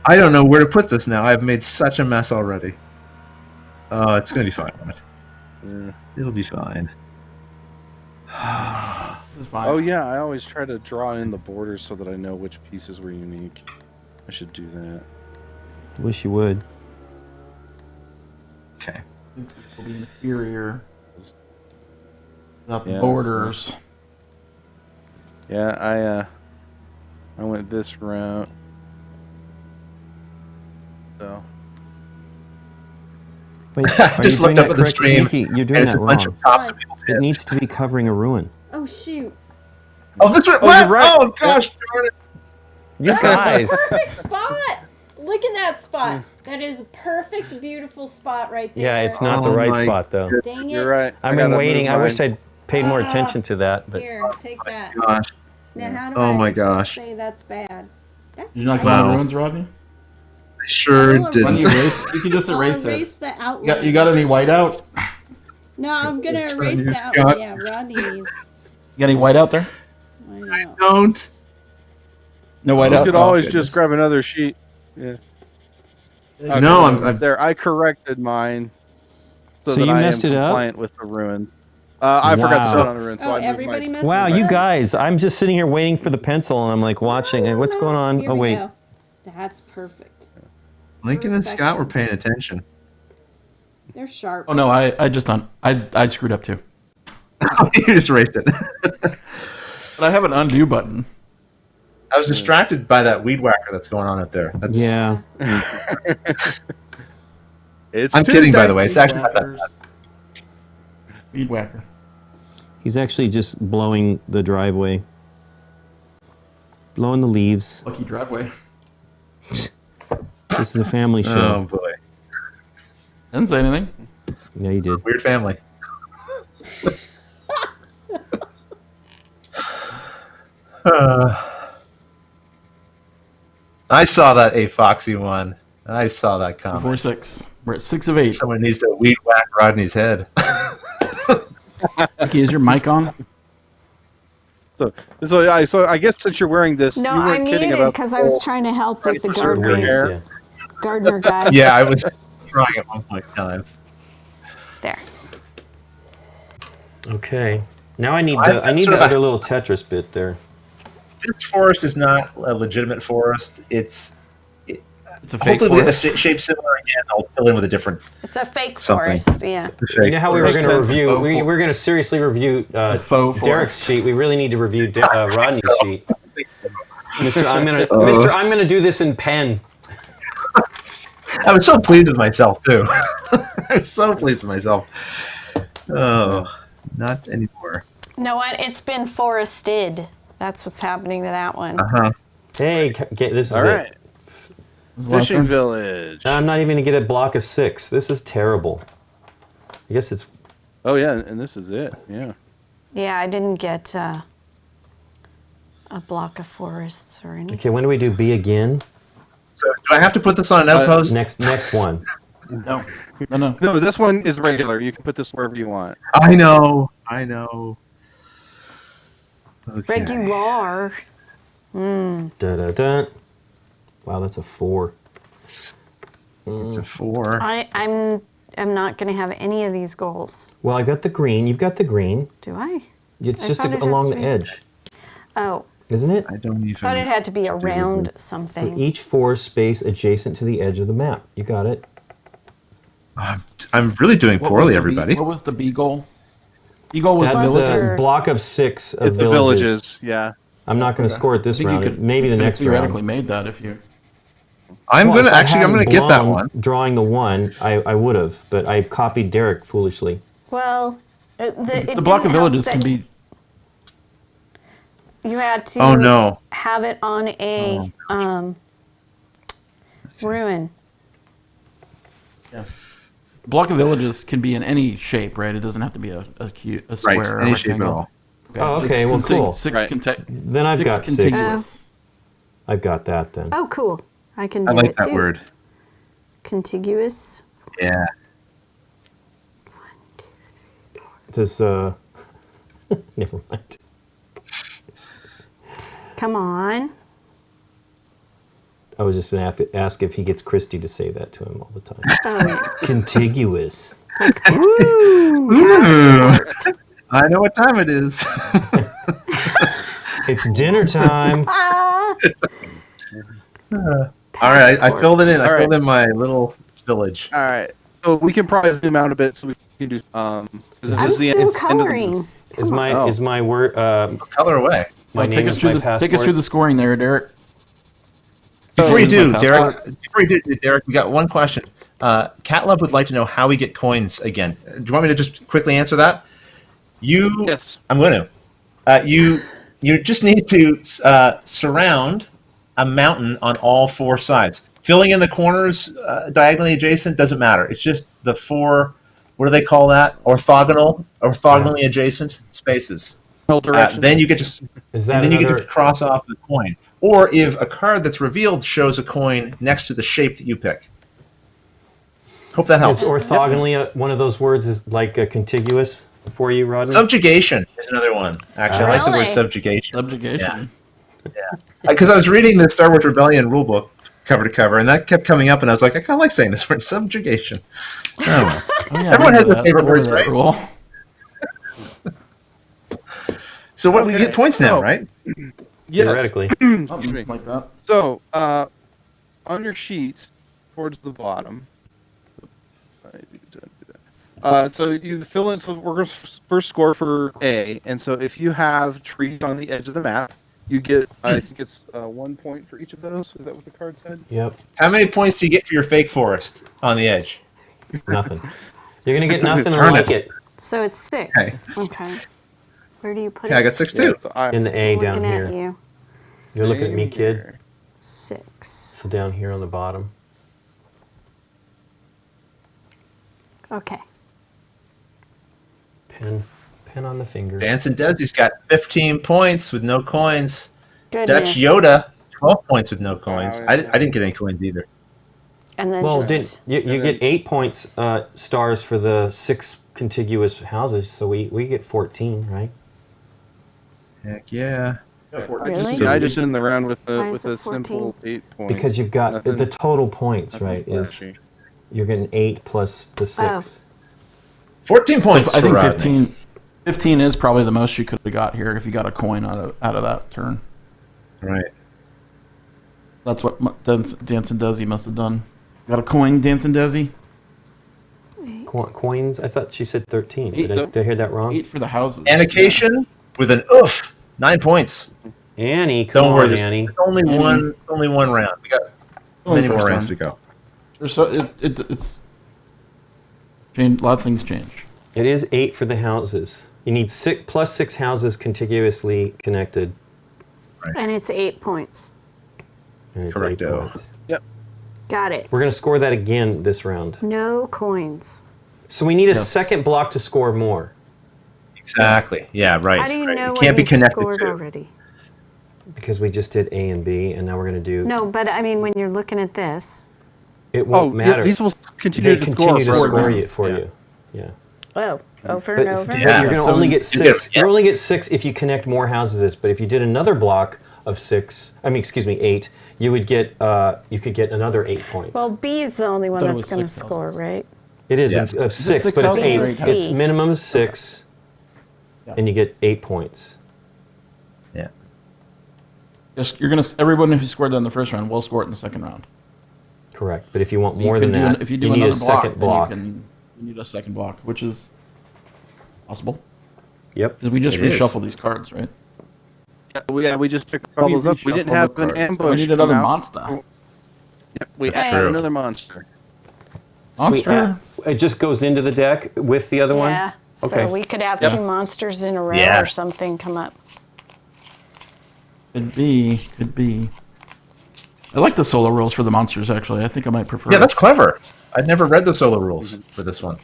I don't know where to put this now. I've made such a mess already. Oh, it's going to be fine. It'll be fine. This is fine. Oh yeah, I always try to draw in the borders so that I know which pieces were unique. I should do that. Wish you would. Okay. This will be inferior. Without the Yeah, borders. Yeah, I went this route. So Wait, I just looked up at the stream, Nikki, you're and doing it's that a bunch wrong. of tops of people's It heads. needs to be covering a ruin. Oh shoot! Oh, that's right. Oh, What? you're right. Oh, gosh darn it. You guys. Perfect spot. Look at that spot. That is a perfect, beautiful spot right there. Yeah, it's not the Oh right my spot though. Dang it! you're right. I've I been gotta waiting. move I wish mine. I'd paid more attention to that, but Here, take that. Gosh. Now, how do Oh I my gosh. say that's bad? That's Did you not bad. go on Wow. ruins, Rodney? I sure I'll Why don't didn't. you erase? You can just I'll erase erase it. the outline. You got any whiteout? No, I'm gonna It's erase on the you, outline. Scott. Yeah, Rodney needs. You got any whiteout there? I know. Don't. No You whiteout. could Oh, always goodness. just grab another sheet. Yeah. No, I'm there. I corrected mine. So that you I messed am it up? compliant with the ruins. I forgot to Wow. set it on the ruins. So Oh, I moved everybody mine. messed wow, it you up? guys! I'm just sitting here waiting for the pencil, and I'm like watching. And what's going on? Here Oh we wait, go. That's perfect. Lincoln and Scott were paying attention. They're sharp. Oh no, I screwed up too. You just erased it. But I have an undo button. I was distracted by that weed whacker that's going on up there. That's, yeah. It's I'm kidding, by Tuesday. the way. It's actually not that bad. Weed whacker. He's actually just blowing the driveway, blowing the leaves. Lucky driveway. This is a family Oh show. boy, Didn't say anything. Yeah, you did. weird family. I saw that A Foxy one. I saw that comment. 4-6. We're at 6 of 8. Someone needs to weed whack Rodney's head. Lucky, is your mic on? So I guess since you're wearing this, No, you I weren't kidding muted about because the I was whole- trying to help with the to preserve your gardener, hair. Yeah. gardener guy. Yeah, I was trying at one point in time. There. Okay. Now I need I- the I need sort the of a- other little Tetris bit there. This forest is not a legitimate forest. It's It's a fake hopefully a forest. shape similar again. I'll fill in with a different It's a fake Something. forest. Yeah. You know how we were Makes going to sense. review? Faux We for- were going to seriously review faux Derek's forest. sheet. We really need to review Rodney's sheet. Mister, I'm gonna do this in pen. I was so pleased with myself too. I was so pleased with myself. Oh, Not anymore. You know what? It's been forested. That's what's happening to that one. Uh-huh. Hey, this is All right. it. Fishing Village. I'm not even going to get a block of 6. This is terrible. I guess it's... Oh, yeah, and this is it. Yeah. Yeah, I didn't get a block of forests or anything. Okay, when do we do B again? So do I have to put this on an outpost? Next one. No. No, this one is regular. You can put this wherever you want. I know. Okay. Regular. Da-da-da. Wow, that's a 4. It's a 4. I'm not going to have any of these goals. Well, I got the green. You've got the green. Do I? It's I just thought it has along to the be- edge, Oh, isn't it? I don't even. thought it had to be around For something. each 4 space adjacent to the edge of the map. You got it. I'm really doing What was poorly, the everybody. What was the B goal? B goal was That's the the village. Villagers. block of 6 of It's the villages. Yeah. I'm not going to score it this round. Maybe the next theoretically round. made that if you. I'm Well, if I gonna hadn't get that blown one. Drawing the 1, I would have, but I copied Derek foolishly. Well, it The block didn't of villages help can that be. You had to Oh no. have it on a ruin. Yeah. Block of villages can be in any shape, right? It doesn't have to be a square. Right. or Any a shape at rectangle. all. Oh, okay, well, cool. Six Right. Then I've got 6. contiguous. I've got that then. Oh, cool. I can I do like it that too. word. Contiguous. Yeah. This, never mind. Come on. I was just going to ask if he gets Christy to say that to him all the time. Oh, Contiguous. passport. I know what time it is. It's dinner time. All right, I filled it in. I All filled right. in my little village. All right. So we can probably zoom out a bit so we can do. I'm This is the still end of the- coloring. Is my word Color away. my Take name us is my through the passport? scoring there, Derek. Before you do, my Derek, we got one question. Cat Love would like to know how we get coins again. Do you want me to just quickly answer that? Yes. I'm going to. You just need to surround a mountain on all 4 sides. Filling in the corners diagonally adjacent doesn't matter. It's just the 4. What do they call that? Orthogonally adjacent spaces. Then you get to. Is that And then you get another- to cross off the coin. Or if a card that's revealed shows a coin next to the shape that you pick. Hope that helps. Is orthogonally one of those words is like a contiguous for you, Rodney? Subjugation is another one. Actually, I like the word Really? subjugation. Subjugation. Because I was reading the Star Wars Rebellion rulebook cover to cover, and that kept coming up, and I was like, I kind of like saying this word, subjugation. Oh, well. Oh, yeah, Everyone I has remember their favorite I remember words, that right? rule. So what we get points now, So- right? Yes. Theoretically. Something like that. So, on your sheet, towards the bottom. So you fill in. So we're going to first score for A, and so if you have trees on the edge of the map, you get. I think it's 1 point for each of those. Is that what the card said? Yep. How many points do you get for your fake forest on the edge? Nothing. You're going to get nothing Turn like it. it So it's 6. Okay. Where do you put Yeah, I it? got 6 too. So I, in the A I'm down looking here. at you. You're looking at me, kid. 6. So down here on the bottom. Okay. Pen on the finger. Dancing Desi's got 15 points with no coins. Goodness. Dutch Yoda, 12 points with no coins. Oh, I yeah. didn't get any coins either. And then Well, just you get 8 points stars for the 6 contiguous houses, so we get 14, right? Heck yeah. Really? I just ended the round with Why a is it simple 8 points. Because you've got Nothing- the total points, nothing right? Is flashy. you're getting 8 plus the 6. 14 points I for think Rodney. 15 is probably the most you could have got here if you got a coin out of that turn. Right. That's what Dancing Desi must have done. Got a coin, Dancing Desi? Coins? I thought she said 13. Eight, Did I hear that wrong? 8 for the houses. Annocation with an oof. 9 points. Annie, come Don't on, worry. There's Annie. only one round. We got Only many more first rounds to round. go. There's so, it's changed, a lot of things change. It is 8 for the houses. You need plus 6 houses contiguously connected. And it's 8 points. And it's Correcto. 8 points. Yep. Got it. We're going to score that again this round. No coins. So we need a second block to score more. Exactly. Yeah, right. How do you right. know It what can't be you connected scored to. already? Because we just did A and B, and now we're going to do... No, but I mean, when you're looking at this. It won't matter. These will continue They to continue to score score you. it for you. Yeah. Oh, over But, and over. but Yeah. you're going to So only get you 6. get- You only get 6 if you connect more houses to this. But if you did another block of 8, you would get you could get another 8 points. Well, B is the only one thought it that's was going to 6 score, houses. right? it is Yeah. of 6, 6 but it's houses or 8. eight houses? It's minimum 6, Yeah. and you get 8 points. Yeah. Everyone who scored that in the first round will score it in the second round. Correct. But if you want You more can than that, if you do need a another second block. then you need a second block, which is possible Yep. because we just It is. reshuffle these cards, right? We just picked all those up. We didn't have an ambush. We need come another out. monster. Yep, we That's added true. another monster. Monster. It just goes into the deck with the other one? Yeah. So Okay. we could have Yeah. 2 monsters in a row Yeah. or something come up. Could be. I like the solo rules for the monsters. Actually, I think I might prefer. Yeah, that's clever. I'd never read the solo rules for this one.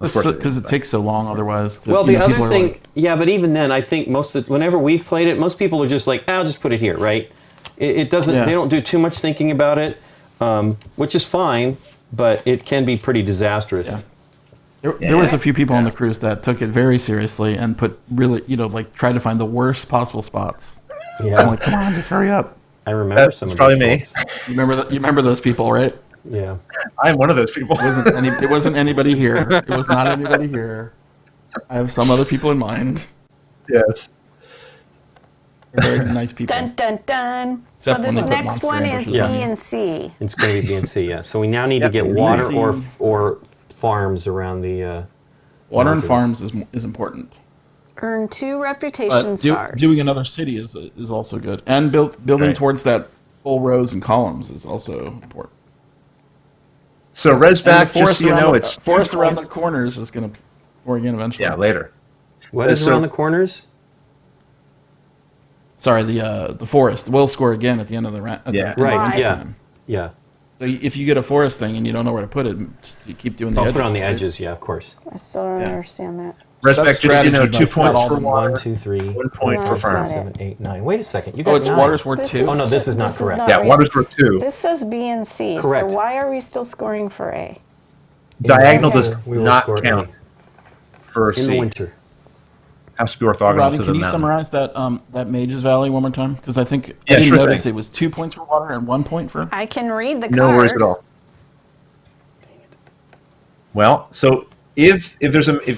Of course because is, it takes so long otherwise. Well, the people other are thing, like, yeah, but even then, I think whenever we've played it, most people are just like, I'll just put it here, right? It doesn't, Yeah. they don't do too much thinking about it, which is fine, but it can be pretty disastrous. Yeah. There was a few people on the cruise that took it very seriously and put really, like tried to find the worst possible spots. Yeah. I'm like, come on, just hurry up. I remember That's some of probably those me. folks. You remember those people, right? Yeah. I'm one of those people. It wasn't anybody here. It was not anybody here. I have some other people in mind. Yes. They're very nice people. Dun, dun, dun. So Except when this they put next monster one is ambushes B on you. and C. It's going to be B and C, yeah. So we now need to Yep, get B and water C. or farms around the Water and mountains. farms is important. Earn 2 reputation But stars. doing another city is also good, and building Right. towards that full rows and columns is also important. So And Resback, the just so you know, it's forest around the corners is going to score again eventually. yeah later. What is So- around the corners? Sorry, the forest will score again at the end of the round. Yeah. Right, Why? yeah. Yeah. So if you get a forest thing and you don't know where to put it, just you keep doing the I'll edges. put it on the right? edges, yeah, of course. I still don't Yeah. understand that. Resback, That's just so you know, strategy, 2 but it's not points all for the water, 1, 2, 3, 1 point No, for it's not farm. it. 7, 8, 9. Wait a second. You Oh, guys it's know. water's worth This 2. is- Oh, no, this is not this is correct. not Yeah, right. water's worth 2. This says B and C. Correct. So why are we still scoring for A? Diagonal Okay. does We will not score count A. for In the C. winter. Has to be orthogonal Rodney, to can the you mountain. summarize that Mage's Valley one more time? Because I think Yeah, I didn't sure notice thing. it was 2 points for water and 1 point for. I can read the No card. worries at all. Well, so if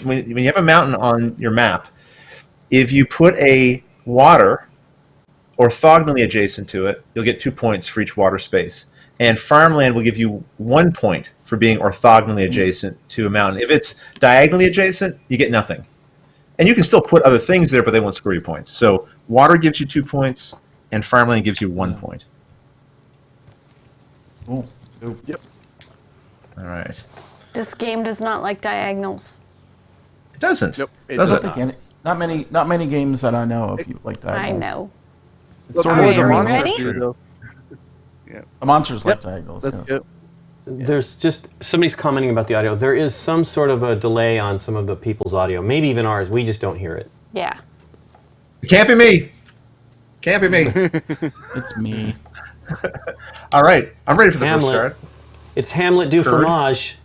when you have a mountain on your map, if you put a water orthogonally adjacent to it, you'll get 2 points for each water space. And farmland will give you 1 point for being orthogonally adjacent to a mountain. If it's diagonally adjacent, you get nothing. And you can still put other things there, but they won't score you points. So water gives you 2 points, and farmland gives you 1 point. Cool. Yep. All right. This game does not like diagonals. It doesn't. Nope, it does I it? don't think not many games that I know of you like diagonals. I know. It's sort All of right, the are we monsters. ready? do, though. The monsters like Yep. diagonals. Let's yes. go. There's just somebody's commenting about the audio. There is some sort of a delay on some of the people's audio, maybe even ours. We just don't hear it. Yeah. It can't be me. Can't be me. It's me. All right. I'm ready for the Hamlet. first card. It's Hamlet du Third. Fromage.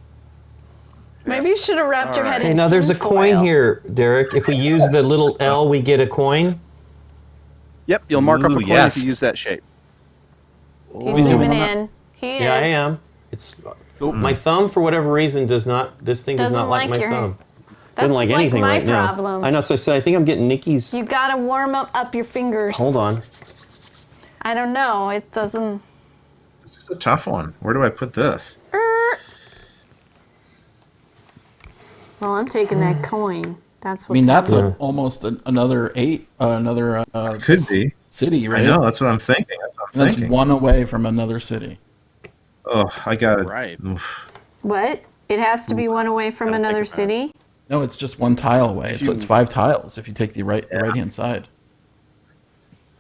Maybe you should have wrapped your head Hey, in now there's a tinfoil. coin here, Derek. If we use the little L, we get a coin. Yep, you'll mark off a Ooh, coin yes. if you use that shape. He's Ooh. zooming in. He is. Yeah, I am. It's my thumb for whatever reason does not. This thing does Doesn't not like like my your- thumb. That's Doesn't like anything my right problem. now. I know. So I said I think I'm getting Nikki's. You gotta warm up your fingers. Hold on. I don't know. It doesn't. This is a tough one. Where do I put this? Well, I'm taking that coin. That's I what's mean, that's happening. almost another 8, another Could be. city, right? I know. That's what I'm thinking. That's what And I'm that's thinking. one away from another city. Oh, I got it. Right. Oof. What? It has to be one away from Gotta another think about city? No, it's just one tile away. So it's 5 tiles if you take the right-hand side.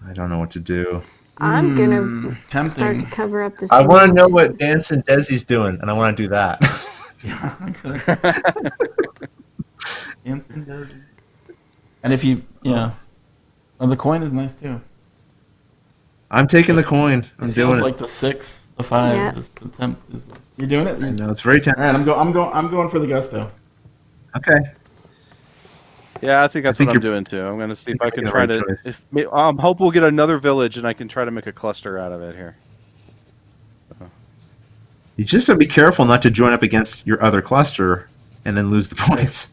I don't know what to do. I'm gonna Tempting. start to cover up this. I want to know what Dancing Desi's doing, and I want to do that. And if you, well, the coin is nice too. I'm taking the coin. I'm doing it. Like the 6, the 5. Yeah. The temp. You're doing it. I know it's very tempting. All right, I'm going for the gusto. Okay. Yeah, I think that's think what I'm you're- doing too. I'm going to see if I you're can making try the to. right choice. Hope we'll get another village and I can try to make a cluster out of it here. You just have to be careful not to join up against your other cluster and then lose the points.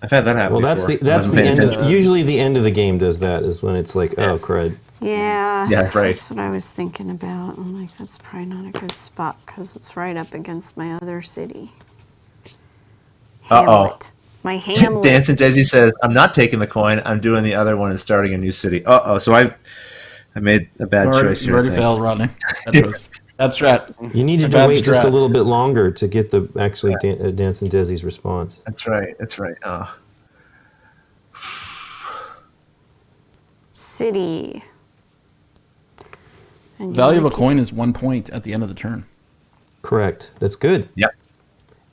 I've had that happen. Well, that's before. the I wasn't end. paying attention. Usually, the end of the game does that. Is when it's like, oh crud. Yeah, Yeah, right. That's what I was thinking about. I'm like, that's probably not a good spot because it's right up against my other city. Uh-oh. Hamlet. My Hamlet. Dancing Desi says, "I'm not taking the coin. I'm doing the other one and starting a new city." So I made a bad choice You here. I already think. failed, Rodney. That's right. You needed to Bad wait just a strat. little bit longer to get the actually Dancing Desi's response. That's right. That's right. Oh. City. And Value of you a coin is 1 point at the end of the turn. Correct. That's good. Yep.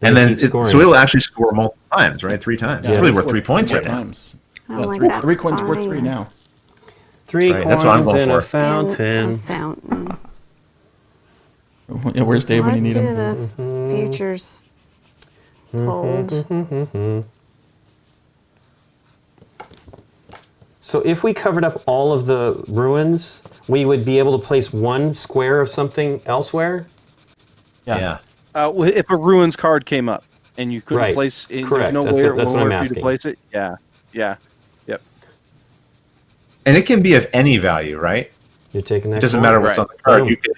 Then And then keep scoring. so it'll actually score multiple times, right? 3 times. Yeah, it's really it's worth 3 points right now. times. I'm like, Three that's coins worth 3 fine. now. 3 That's right. That's what I'm coins going in a for. In a fountain. fountain. Yeah, where's Dave when you need What him? do the futures hold? So if we covered up all of the ruins, we would be able to place 1 square of something elsewhere? Yeah. If a ruins card came up and you couldn't Right. place it, Correct. there's no That's way what- that's what nowhere I'm for you to asking. place it. Yeah. Yep. And it can be of any value, right? You're taking that It doesn't coin? matter what's Right. on the card. Boom. You can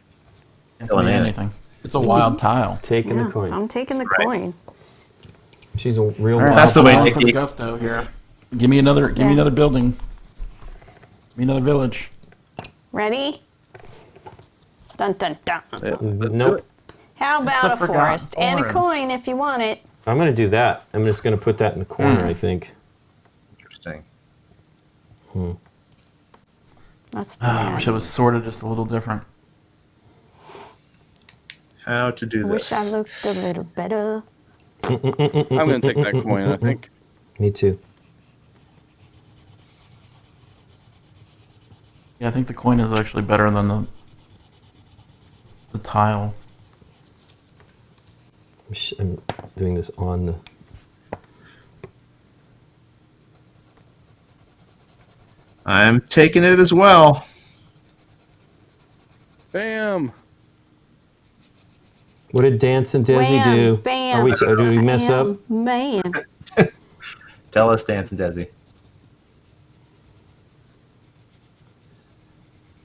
Can't Fill be in. anything. It's a wild tile. Taking Yeah, the coin. I'm taking the Right. coin. She's a real All right, wild That's the I'll way, go for the Nikki. gusto here. Give me another building. Give me another village. Ready? Dun dun dun. Nope. How about It's a a forgotten forest and a forest. coin if you want it? I'm going to do that. I'm just going to put that in the corner, I think. Interesting. That's I bad. wish it was sorted just a little different. How to do Wish this? I looked a little better. I'm going to take that coin, I think. Me too. Yeah, I think the coin is actually better than the tile. I'm doing this on the... I'm taking it as well. Bam. What did Dance and Desi Wham, do? bam, Did we mess up? Man. Tell us, Dancing Desi.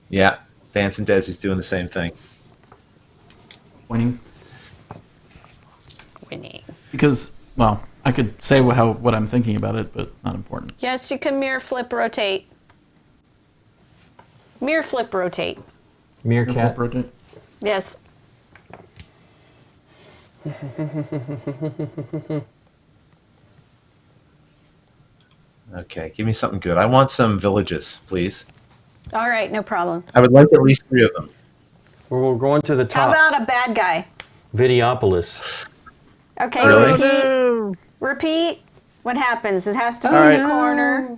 Yeah, Dancing Desi's doing the same thing. Winning. Winning. Because, well, I could say what I'm thinking about it, but not important. Yes, you can mirror flip rotate. Mirror flip rotate. Meerkat. Rotate. Yes. Okay, give me something good. I want some villages, please. All right, no problem. I would like at least 3 of them. We're going to the How top. about a bad guy? Videopolis. Okay, Really? repeat. Repeat. What happens? It has to be All in the right. corner.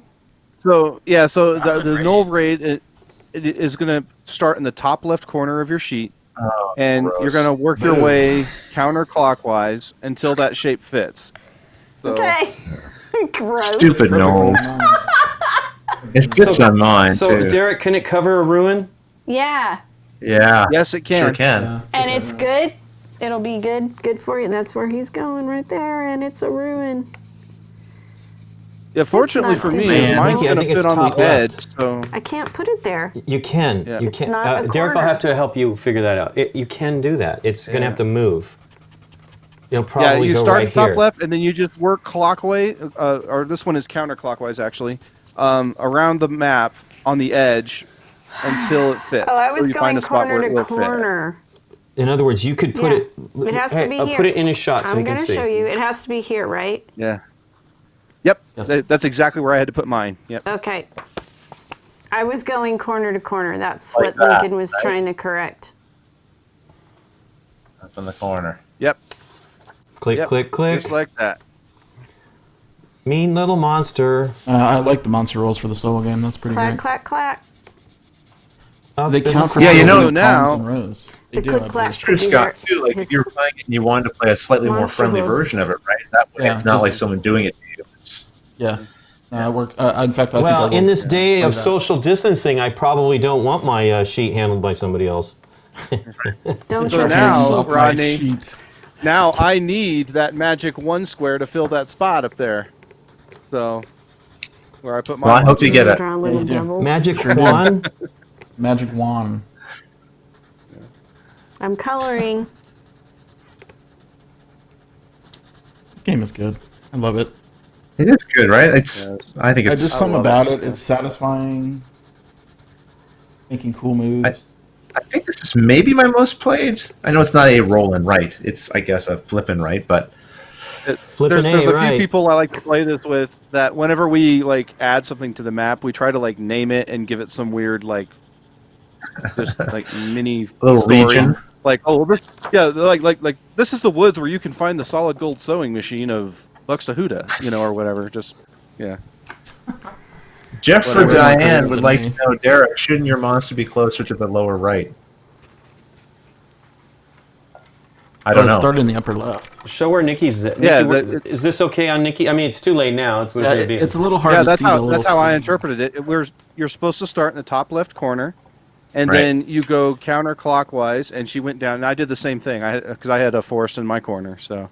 So the null raid it is going to start in the top left corner of your sheet, Oh, and gross. you're going to work your way counterclockwise until that shape fits. So, Okay. Gross. Stupid gnolls. It fits on mine, So, too. Derek, can it cover a ruin? Yeah. Yeah. Yes, it can. Sure can. Yeah. And it's good. It'll be good for you. That's where he's going right there, and it's a ruin. Yeah, fortunately not for too me, bad. mine's I going to think it's fit on top the edge. left. So I can't put it there. You can. Yeah. You It's can. not a Derek, I'll corner. have to help you figure that out. You can do that. It's going to have to move. It'll yeah, probably you go start right at top here. left, and then you just work clockwise, or this one is counterclockwise actually, around the map on the edge until it fits. Oh, I was So you find going a spot corner where it to will fit. corner. In other words, you could put it. It has to be I'll here. put it in a shot so I'm you can going to see. show you. It has to be here, right? Yeah. Yep. Yes. That's exactly where I had to put mine. Yep. Okay. I was going corner to corner. That's Like what that, Lincoln was right? trying to correct. Up in the corner. Yep. Click, Yep. click, click. Just like that. Mean little monster. I like the monster rolls for the solo game. That's pretty Clack, great. clack, clack. They count for Yeah, you know, columns now- and rows. They The do, click, I clack. believe. True, Scott, too. Like, if you were playing it and you wanted to play a slightly more Monster friendly Wolves. version of it, right? That way, Yeah, it's not like just- someone doing it to you. It's, Yeah. I work. In fact, I think I Well, will, in this day play of that. social distancing, I probably don't want my sheet handled by somebody else. Don't So judge now- me. Self-side Rodney. sheet. Now I need that magic 1 square to fill that spot up there. So, where I put my. well, I hope you get it. Draw little you do. devils. Magic wand. Magic wand. I'm coloring. This game is good. I love it. It is good, right? It's. Yes. I think I it's. just something about it. It's satisfying. Making cool moves. I think this is maybe my most played. I know it's not a roll and write. It's, I guess, a flip and write, but Flipping There's a right. few people I like to play this with that whenever we like add something to the map, we try to like name it and give it some weird like just like mini Little story. region. Like this, yeah, like this is the woods where you can find the solid gold sewing machine of Buxtehude, or whatever. Just yeah. Jeff for Whatever. Diane would like Me. to know, Derek, shouldn't your monster be closer to the lower right? I don't It know. started in the upper left. Show where Nikki's. Nikki, Yeah, is this okay on Nikki? I mean, it's too late now. It's what Yeah, it would be. it's a little hard Yeah, to that's see the how little that's how I screen. interpreted it. You're supposed to start in the top left corner, and Right. then you go counterclockwise. And she went down, and I did the same thing. Because I had a forest in my corner, so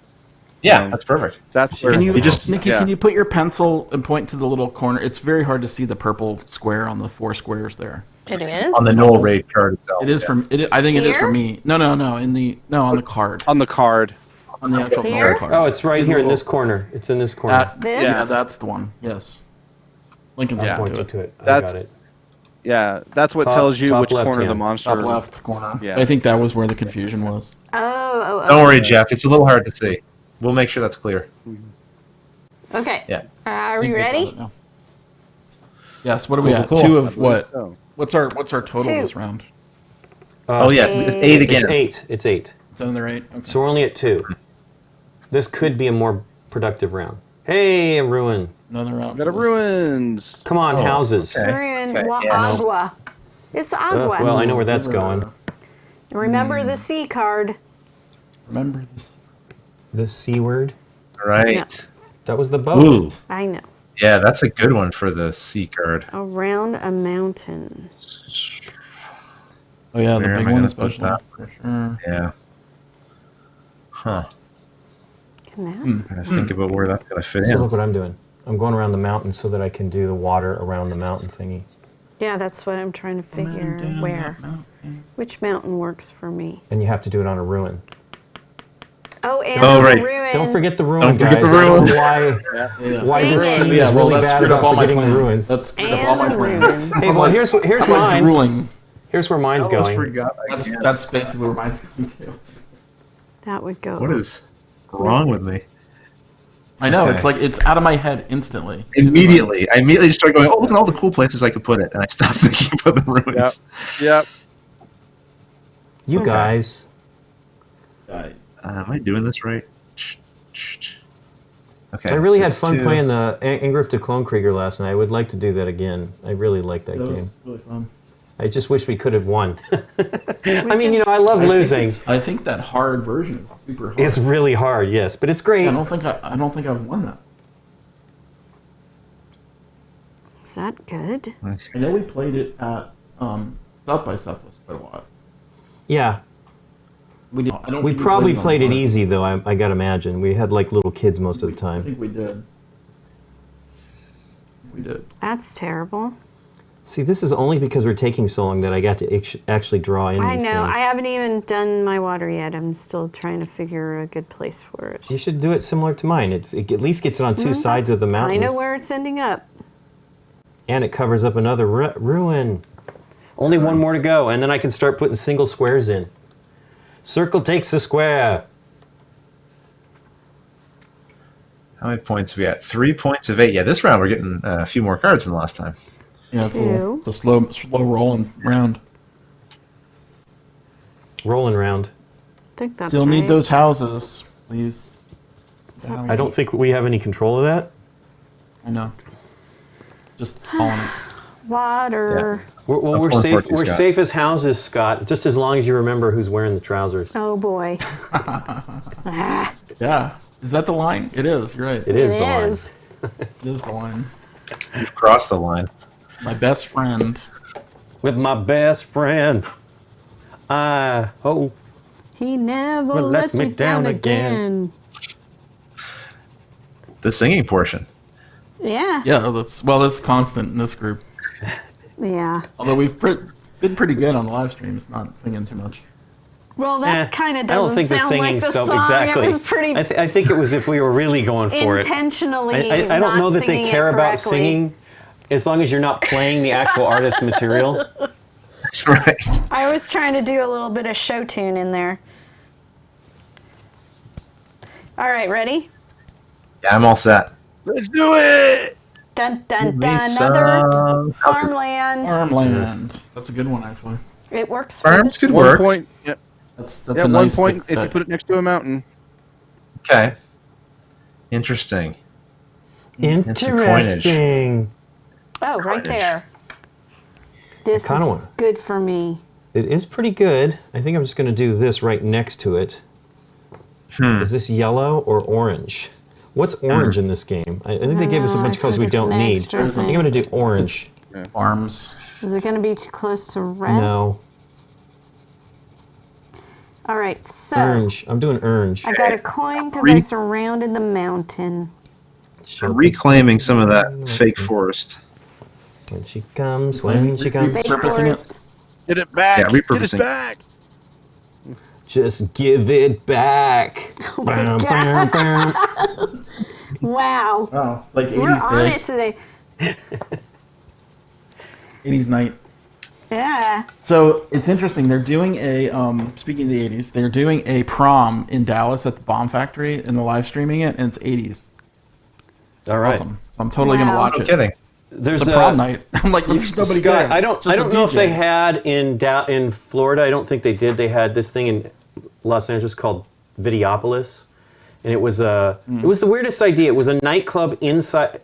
Yeah, that's perfect. that's where Can you, just- Nikki? yeah. Can you put your pencil and point to the little corner? It's very hard to see the purple square on the 4 squares there. It is. On the Knoll raid card itself. It is yeah. for. I think it is for Here? me. No. On the card. on the card. On the actual Here? card. Oh, it's right a here in little- this corner. It's in this corner. This? Yeah, that's the one. Yes. Lincoln's Yeah. I'm pointing pointing to it. to it. I That's- got it. Yeah, that's what Top- tells you top which corner the left-hand. monster. Top left corner. Yeah. I think that was where the confusion was. Oh. Don't worry, Jeff. It's a little hard to see. We'll make sure that's clear. Okay. Yeah. Are we ready? Yes. What are we Cool, at? cool. 2 of what? Oh. What's our total 2. this round? Oh, yes. It's 8 again. It's 8. It's 8. It's another 8. Okay. So we're only at 2. This could be a more productive round. Hey, a ruin. Another round. Got a ruins. Come on, houses. okay. Ruin Okay, wa yeah, no. agua. It's agua. Well, I know where that's going. Remember the C card. Remember this. The C word. Right. Yeah. That was the boat. Ooh. I know. Yeah, that's a good one for the C card. Around a mountain. Oh yeah, the Where big am I one gonna put especially. that? For sure. Yeah. Huh. Can that? I'm trying to think about where that's going to fit So in. look what I'm doing. I'm going around the mountain so that I can do the water around the mountain thingy. Yeah, that's what I'm trying to figure. Where? Which mountain works for me? And you have to do it on a ruin. Oh, and Oh, the right. ruin. Don't forget the ruin, Don't forget guys. the I don't ruin. know why Dang this it. team Yeah, is well, really that bad screwed up about all my forgetting the plans. ruins. That screwed up all And my the plans. ruin. Hey, well, here's I'm like mine. drooling. Here's where mine's going. forgot. That's basically where mine's going to. That would go. What is wrong with me? I know, Okay. it's like it's out of my head instantly. Immediately. I immediately just started going, oh, look at all the cool places I could put it. And I stopped thinking about the ruins. Yep. You guys. Am I doing this right? Okay. I really so had it's fun 2. playing the Angriff to Clone Krieger last night. I would like to do that again. I really liked that That was game. really fun. I just wish we could have won. I mean, I love losing. I think that hard version is super hard. It's really hard, yes, but it's great. I don't think I've won that. Is that good? I know we played it at South by Southwest quite a lot. Yeah, We did. I don't. we think probably on played it hard. easy though. I gotta imagine we had like little kids most of the I time. think we did. We did. That's terrible. See, this is only because we're taking so long that I got to actually draw in I these know. things. I haven't even done my water yet. I'm still trying to figure a good place for it. You should do it similar to mine. It at least gets it on two sides of the mountains, I know where it's ending up. and it covers up another ruin. Only one more to go, and then I can start putting single squares in. Circle takes the square. How many points are we at? 3 points of 8. Yeah, this round we're getting a few more cards than last time. Yeah, it's a slow rolling round. Rolling round. I think that's Still right. need those houses, please. I don't think we have any control of that. I know. Just calling it. Water. We're safe. We're safe as houses, Scott. Just as long as you remember who's wearing the trousers. Oh boy. Yeah. Is that the line? It is. You're right. It is the is. It is the line. You've crossed the line. My best friend. With my best friend. He never Well, lets me down again. The singing portion. Yeah. Yeah, that's constant in this group. Yeah. Although we've been pretty good on the live streams, not singing too much. Well, that kind of I don't doesn't think the sound singing like the so song. exactly. It was pretty I think it was if we were really going for it. intentionally. I don't know that they not care singing it about correctly. singing, as long as you're not playing the actual artist's material. Right. I was trying to do a little bit of show tune in there. All right, ready? Yeah, I'm all set. Let's do it. Dun dun dun. Lisa. Another farmland. Farmland. That's a good one, actually. It works for Farms this could one. work. 1 point. Yep. That's Yeah, a 1 nice point stick if you pick. put it next to a mountain. Okay. Interesting. Interesting. Oh, right there. This kinda is want- good for me. It is pretty good. I think I'm just going to do this right next to it. Is this yellow or orange? What's orange in this game? I think they gave us a bunch of colors we don't need. I Extra think I'm thing. going to do orange. Farms. Is it going to be too close to red? No, All right, so orange. I'm doing orange. I got a coin because I surrounded the mountain. I'm reclaiming some of that fake forest. When she comes, when she comes. Fake Repurposing it. forest. Get it back. Yeah, Get repurposing. it back. Just give it back. Oh my Bam, God. bam, bam. Wow. Oh, like 80s We're on day. it today. 80s night. Yeah. So it's interesting. They're doing a speaking of the 80s, they're doing a prom in Dallas at the Bomb Factory, and they're live streaming it, and it's 80s. All right. Awesome. So I'm totally gonna Wow. watch No it. kidding. There's It's a prom night. I'm like, there's nobody Scott, there. I don't It's just a know if DJ. they had in Florida. I don't think they did. They had this thing in Los Angeles called Videopolis, and it was it was the weirdest idea. It was a nightclub inside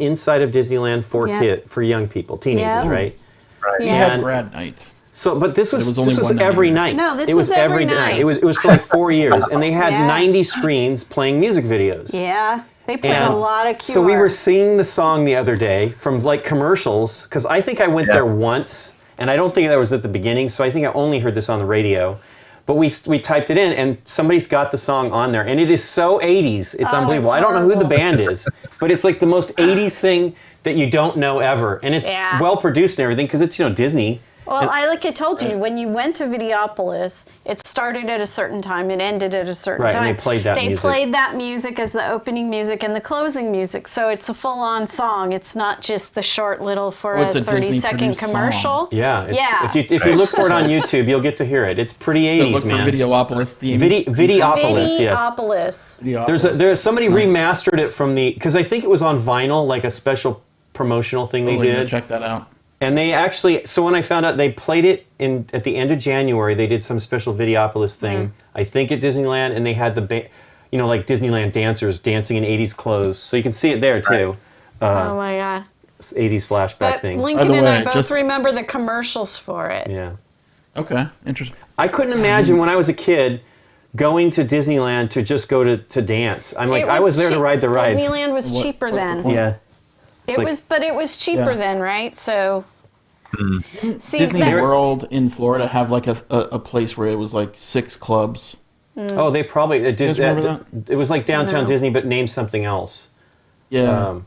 of Disneyland for Yeah. for young people, teenagers, Yeah. right? Right. We Yeah. had grad night. So, but this was was only one night every a year. night. No, this it was every night. It was for like 4 years, and they had Yeah. 90 screens playing music videos. Yeah. They played And a lot of QR. so we were singing the song the other day from like commercials, because I think I went Yeah. there once, and I don't think that was at the beginning, so I think I only heard this on the radio. But we typed it in, and somebody's got the song on there, and it is so 80s. It's unbelievable. it's I don't know who the horrible. band is, but it's like the most 80s thing that you don't know ever. And it's Yeah. well produced and everything, because it's, Disney. Well, like I told you, when you went to Videopolis, it started at a certain time, it ended at a certain Right, time. and they played that music. They played that music as the opening music and the closing music, so it's a full-on song. It's not just the short little for Well, it's a a 30-second Disney-produced commercial. song. Yeah. Yeah. If you look for it on YouTube, you'll get to hear it. It's pretty So 80s, look man. for Videopolis theme. Videopolis, yes. Videopolis. Videopolis. There's somebody Nice. remastered it from because I think it was on vinyl, like a special promotional thing Totally they gonna did. check that out. And they actually, so when I found out they played it at the end of January, they did some special Videopolis thing, I think at Disneyland, and they had like Disneyland dancers dancing in 80s clothes. So you can see it there too. Oh my God. 80s flashback But thing. Lincoln By the and I way, both just- remember the commercials for it. Yeah. Okay, interesting. I couldn't imagine when I was a kid going to Disneyland to just go to dance. I'm like, It I was there to cheap- ride the rides. Disneyland was cheaper what's the then. point? Yeah. But it was cheaper Yeah. then, right? So, see, Disney that- World in Florida have like a place where it was like 6 clubs. Oh, they probably guys remember it was like downtown No. Disney, but named something else. Yeah,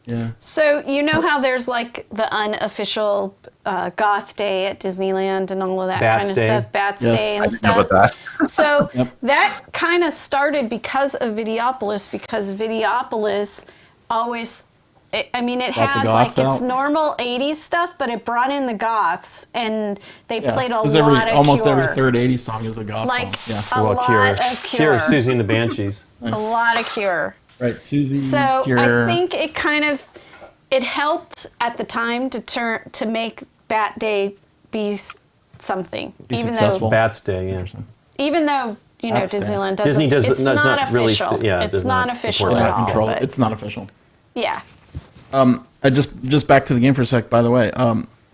yeah. So you know how there's like the unofficial goth day at Disneyland and all of that Bats kind of Day. stuff, Bats Yes. Day I and didn't know stuff. about that. So Yep. that kind of started because of Videopolis, because Videopolis always it the had goths like its out? normal 80s stuff, but it brought in the goths, and they played a 'cause lot of almost Cure. every third 80s song is a goth Like song. Yeah. a lot of Cure. Susie and the Banshees. A lot of Cure. Right, Susie, So Cure. I think it helped at the time to make Bat Day be something, Be even successful. Bats Day, yeah. though Bats Day. Disneyland doesn't. Disney does it's not not really official. it It's does not not official support at that. all. Control. But It's not official. yeah. I just back to the game for a sec. By the way,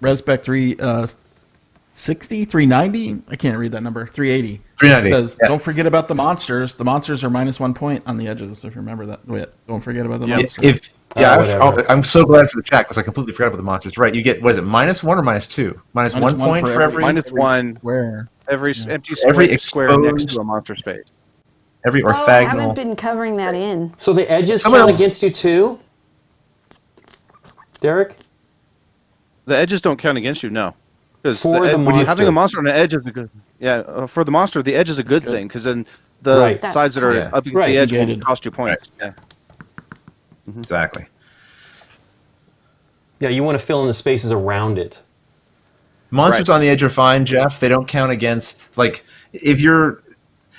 Respec 360, 390. I can't read that number. 380. 390. Says, Yeah. don't forget about the monsters. The monsters are -1 point on the edges. If you remember that. Wait, don't forget about the monsters. Whatever. I'm so glad for the chat because I completely forgot about the monsters. Right, you get was it -1 or -2? -1 -1 point for every -1 Where? every empty Every square next exposed- to a monster space. every Oh, I orthogonal. haven't been covering that in. So the edges Someone count else- against you too? Derek? The edges don't count against you, no. Because For the having monster. a monster on the edge is a good. Yeah, for the monster, the edge is a good thing because then the Right. sides that are That's up against Right. the edge will Negated. cost you points. Yeah. Exactly. Yeah, you want to fill in the spaces around it. Monsters Right. on the edge are fine, Jeff. They don't count against if you're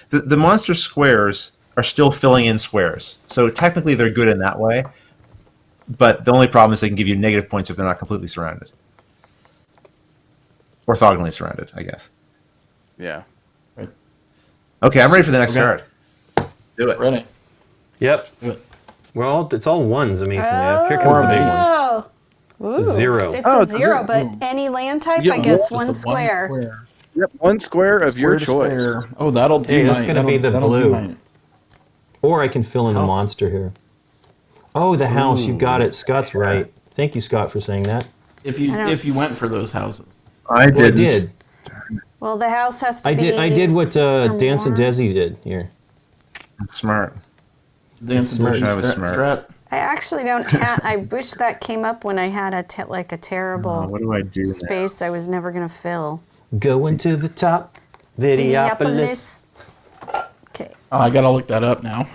the monster squares are still filling in squares. So technically they're good in that way. But the only problem is they can give you negative points if they're not completely surrounded. Orthogonally surrounded, I guess. Yeah. Okay, I'm ready for the next Okay. card. Do it. Ready? Yep. Do it. Well, it's all ones, amazingly enough. Here comes the big one. Oh. Ooh. Zero. It's Oh, a it's a zero, zero. but Ooh. any land type, Yeah, I guess Just one the square. Yep. One square of your Square to choice. square. Oh, that'll do. Hey, that's mine. gonna be the That'll do blue. mine. Or I can fill in the House. monster here. Oh, the house. You got it. Scott's right. Thank you, Scott, for saying that. If I don't- you went for those houses. I Well, I didn't. did. Well, the house has to I be. did what 6 or Dance and more. Desi did here. That's smart. Dance and smart. Dizzy I was smart. Strat. I actually don't have. I wish that came up when I had a terrible What do I do now? space I was never gonna fill. Going to the top. Videopolis. Okay. Oh, I gotta look that up now.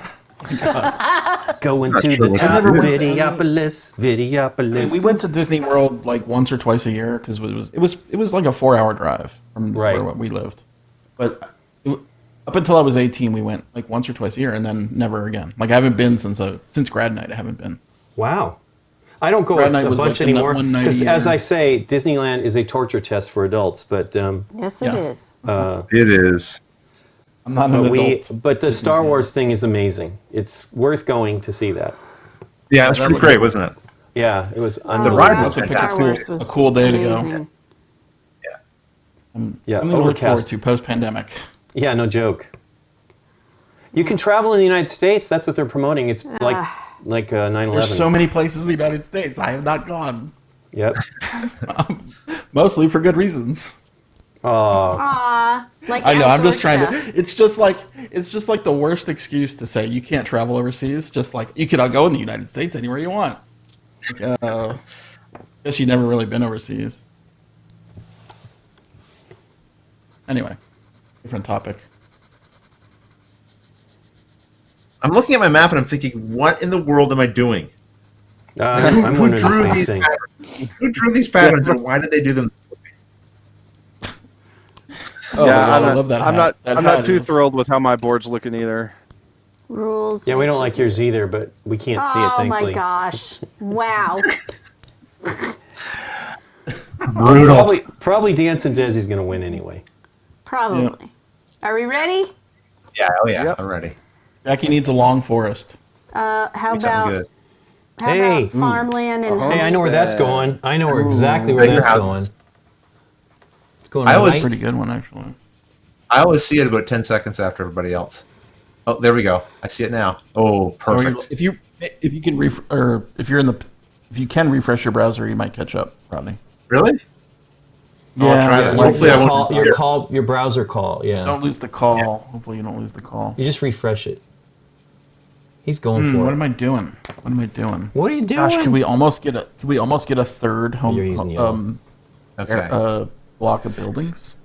Going Not to sure the what top. that is. Videopolis. Videopolis. We went to Disney World like once or twice a year because it was like a 4-hour drive from Right. where we lived. But up until I was 18, we went like once or twice a year, and then never again. Like I haven't been since grad night. I haven't been. Wow. I don't go Grad a night was bunch like in that anymore one night a because, as year. I say, Disneyland is a torture test for adults. But Yes, it Yeah. is. It is. I'm not an adult. but the Star Wars thing is amazing. It's worth going to see that. Yeah, it was that pretty was- great, wasn't it? Yeah, it was Oh, ride unbelievable. was yeah, fantastic. Star Wars was A cool day to go. amazing. Yeah, Something to look forward overcast. to post-pandemic. Yeah, no joke. You can travel in the United States. That's what they're promoting. It's like 9/11. There's so many places in the United States I have not gone, Yep. mostly for good reasons. Oh, Aw, like I know. I'm outdoor just trying stuff. to. It's just like the worst excuse to say you can't travel overseas. Just like you can go in the United States anywhere you want. Guess you've never really been overseas. Anyway, different topic. I'm looking at my map and I'm thinking, what in the world am I doing? I'm Who wondering the drew same these thing. patterns? Who drew these patterns and why did they do them? Oh, yeah, God, I'm I not, love that I'm hat. not. That I'm not hat too is- thrilled with how my board's looking either. Rules. Yeah, we make don't you like do- yours either, but we can't see it, Oh thankfully. my gosh! Wow. Brutal. Probably Dance and Desi's going to win anyway. Probably. Are we ready? Yeah, oh yeah, Yep. I'm ready. Jackie needs a long forest. How Something about good. Hey. farmland and Hey, I know where that's going. I know exactly where Bigger that's houses. going. It's going I always- right. Pretty good one actually. I always see it about 10 seconds after everybody else. Oh, there we go. I see it now. Oh, perfect. If you can if you can refresh your browser, you might catch up. Probably. Really? Oh, I'll try Yeah, that. like Hopefully I your won't call- Your browser call, yeah. Don't lose the call. Hopefully you don't lose the call. You just refresh it. He's going for What it. am I doing? What am I doing? What are you doing? Gosh, could we almost get a third home You're using yellow. Okay. block of buildings?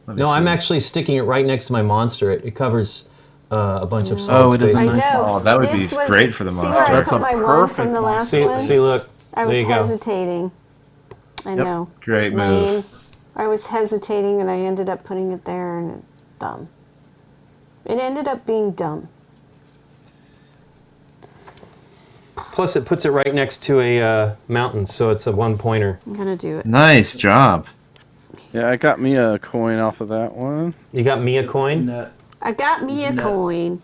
Let me No, I'm see. actually sticking it right next to my monster. It covers a bunch of Oh, solid it is a spaces. I nice know. Oh, that would This be was- great for the See monster. where I That's put a my one perfect from the last See, one? see, look. I was there you go. hesitating. I know. Great Lame. move. I was hesitating and I ended up putting it there and dumb. It ended up being dumb. Plus, it puts it right next to a mountain, so it's a one-pointer. I'm gonna do it. Nice job. Yeah, I got me a coin off of that one. You got me a coin? Net. I got me a No. coin.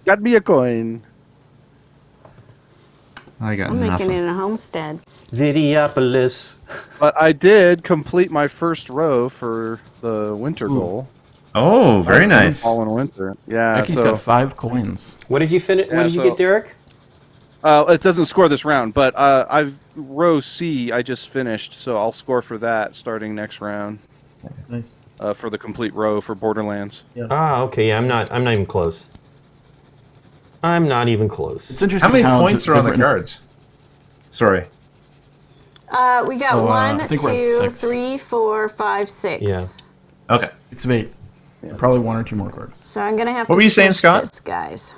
Got me a coin. I got I'm making nothing. it a homestead. Videopolis. But I did complete my first row for the winter goal. Oh, very nice. Fall and winter. Yeah, Becky's so got 5 coins. What did you finish? Yeah, What did you so- get, Derek? it doesn't score this round, but I've row C I just finished, so I'll score for that starting next round Nice. for the complete row for Borderlands. Ah, okay. Yeah, I'm not even close. I'm not even close. It's interesting How many how points are on the different- cards? Sorry. We got Oh, I 1, think we're at 2, 6. 3, 4, 5, 6. Okay. 6 of 8. Probably 1 or 2 more cards. So I'm gonna have What to were you saying, switch Scott? this, guys.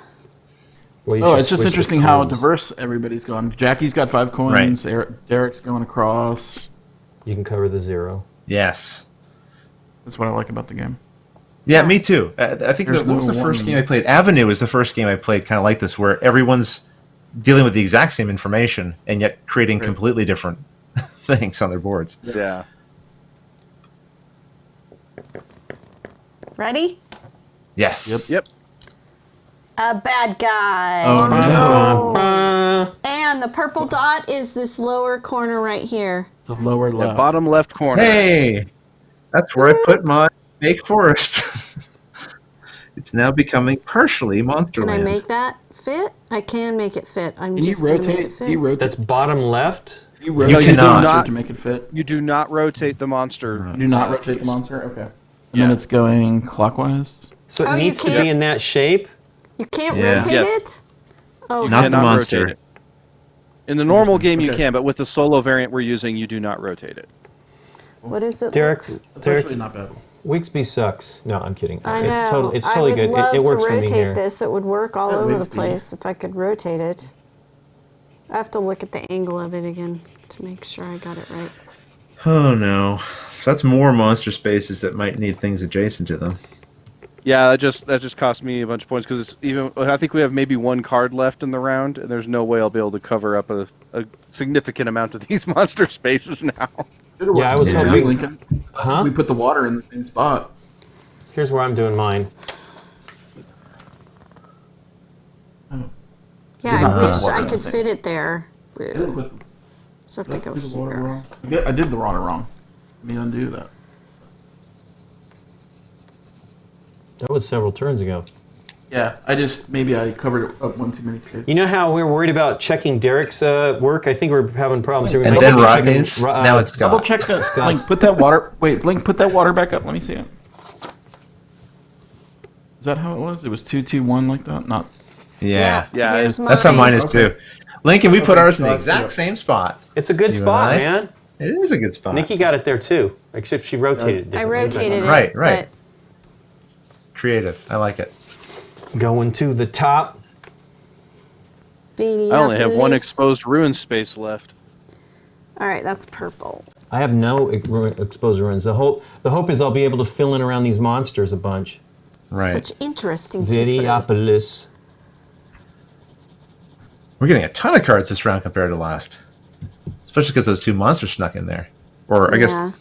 Well, you Oh, should it's just switch interesting the how coins. diverse everybody's gone. Jackie's got 5 coins. Derek's going across. You can cover the 0. Yes. That's what I like about the game. Yeah, me too. I think There's what was no the first warning. game I played? Avenue was the first game I played kind of like this, where everyone's dealing with the exact same information and yet creating completely different things on their boards. Yeah. Ready? Yes. Yep. A bad guy. Oh, no. And the purple dot is this lower corner right here. It's a lower Yeah, left. bottom left corner. Hey, that's where I put my fake forest. It's now becoming partially Monsterland. Can I make that fit? I can make it fit. I'm Can you just gonna make it rotate? fit. Do you rotate? That's bottom left. You rotate cannot. the monster to make it fit. You do not rotate the monster. You do not rotate the monster? Okay. And Yeah. then it's going clockwise? So it Oh, you needs to can't- be in that shape. You can't Yeah. rotate Yes. it? Oh, Not the Cannot monster. rotate it. In the normal game, you Okay. can, but with the solo variant we're using, you do not rotate it. what is it? Derek, That's Derek, actually not bad. Wigsby sucks. No, I'm kidding. I know. It's totally I good. would love It works to for me rotate here. this. It would work all Yeah, over the Wigsby. place if I could rotate it. I have to look at the angle of it again to make sure I got it right. Oh no, so that's more monster spaces that might need things adjacent to them. Yeah, that just cost me a bunch of points because it's even. I think we have maybe 1 card left in the round, and there's no way I'll be able to cover up a significant amount of these monster spaces now. Yeah, I was Yeah. hoping. Lincoln. Huh? We put the water in the same spot. Here's where I'm doing mine. Yeah, I Uh, wish I water, could I think. fit it there. I did put- So I have to go did the water here. wrong. I did the water wrong. Let me undo that. That was several turns ago. Yeah, maybe I covered it up 1 too many spaces. You know how we're worried about checking Derek's work? I think we're having problems here. We And might then be checking Rodney's. Now it's Double Scott. check that. Scott. Link, put that water. Wait, Link, put that water back up. Let me see it. Is that how it was? It was 2-2-1 like that. Not. Yeah. Yeah, Here's That's how mine is Okay. too. Lincoln, we put Okay, ours in the so exact yeah. same spot. It's a good You and spot, I? man. It is a good spot. Nikki got it there too, except she rotated it I differently. rotated it. Right, right. Creative. I like it. Going to the top. But I only have 1 Videopolis. exposed ruin space left. All right, that's purple. I have no exposed ruins. The hope is I'll be able to fill in around these monsters a bunch. Right. Such interesting people. Videopolis. We're getting a ton of cards this round compared to last. Especially because those 2 monsters snuck in there. Or I guess, Yeah.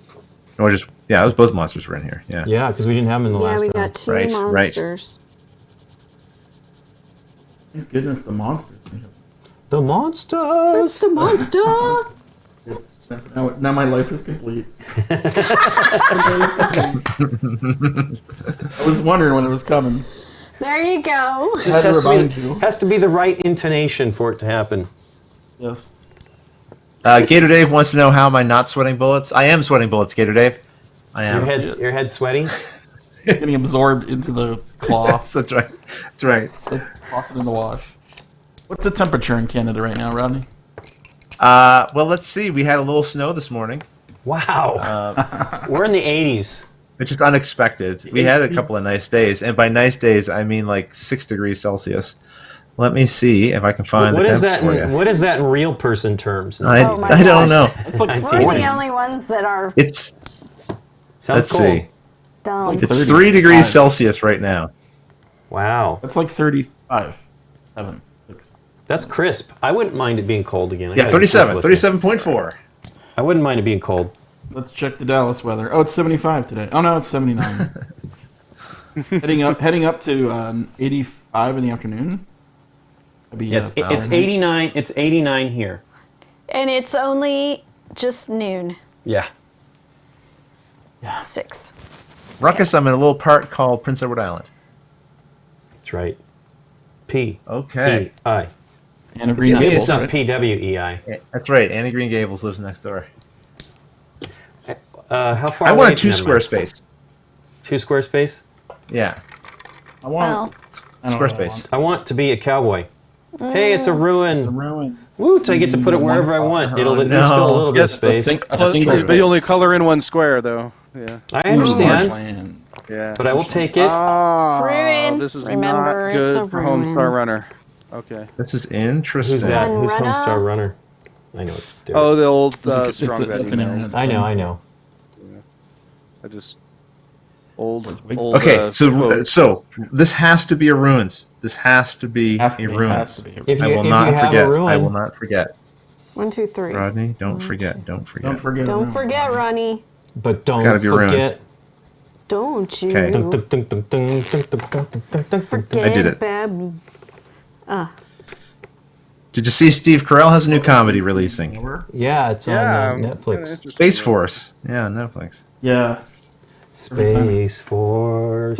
or just, yeah, it was both monsters were in here. Yeah. Yeah, because we didn't have them in the Yeah, last we round. got 2 Right, right. monsters. Thank goodness the monsters. The monsters. That's the monster. Now my life is complete. I was wondering when it was coming. There you go. Just Had to remind you. has to be the right intonation for it to happen. Yes. Gator Dave wants to know how am I not sweating bullets? I am sweating bullets, Gator Dave. I am. Your head sweaty. Getting absorbed into the claw. Yes, that's right. That's right. Toss it in the wash. What's the temperature in Canada right now, Rodney? Well, let's see. We had a little snow this morning. Wow. We're in the 80s. It's just unexpected. We had a couple of nice days, and by nice days, I mean like 6 degrees Celsius. Let me see if I can find What the is temps that? for you. What is that in real person terms? I Oh my don't gosh. know. It's like We're 40. the only ones that are It's Sounds let's cool. see. dumb. It's It's 30. 3 degrees Celsius right now. Wow, That's like 35. 7. 6. that's crisp. I wouldn't mind it being cold again. I Yeah, gotta be 37, careful with it. 37.4. I wouldn't mind it being cold. Let's check the Dallas weather. Oh, it's 75 today. Oh no, it's 79. heading up to 85 in the afternoon. That'd be, Yeah, it's 89. It's 89 here. And it's only just noon. Yeah. 6. Ruckus, I'm in a little part called Prince Edward Island. That's right. P. Okay. E. I. And a Green It's Gables. not Right? P-W-E-I. That's right. Annie Green Gables lives next door. How far I away? want a 2 Never square mind. space. 2 square space? Yeah. I want Well, I don't Square know what I space. I want to be a cowboy. Hey, it's a ruin. want. A ruin. Woot, I get to put it wherever I want. It'll at least no. fill a little bit of Yes, space. A single But you only color in one square, though. Yeah. I understand, Marshland. Yeah. but I will take it. Ah, Ruin. this is Remember, not it's good a for ruin. Homestar Runner. Okay. This is interesting. Who's that? One Who's runner? Homestar Runner? I know it's different. Oh, the old It's strong it's an internet. I know. I just old. Okay, so quote. so this has to be a ruins. This has to be Has to a be, ruins. has to be. If I you, will if you not have forget. a ruin, I will not forget. 1, 2, 3. Rodney, don't forget. Don't forget. Don't forget. a Don't ruin. forget, Ronnie. but don't Gotta be ruined. forget. Don't you Okay. Dun, dun, dun, dun, dun, dun, dun, dun, dun, dun. forget I did it. about me. Did you see Steve Carell has a new comedy releasing? Yeah, it's Yeah, on Netflix. Space Force. Yeah, Netflix. Yeah. Space Force.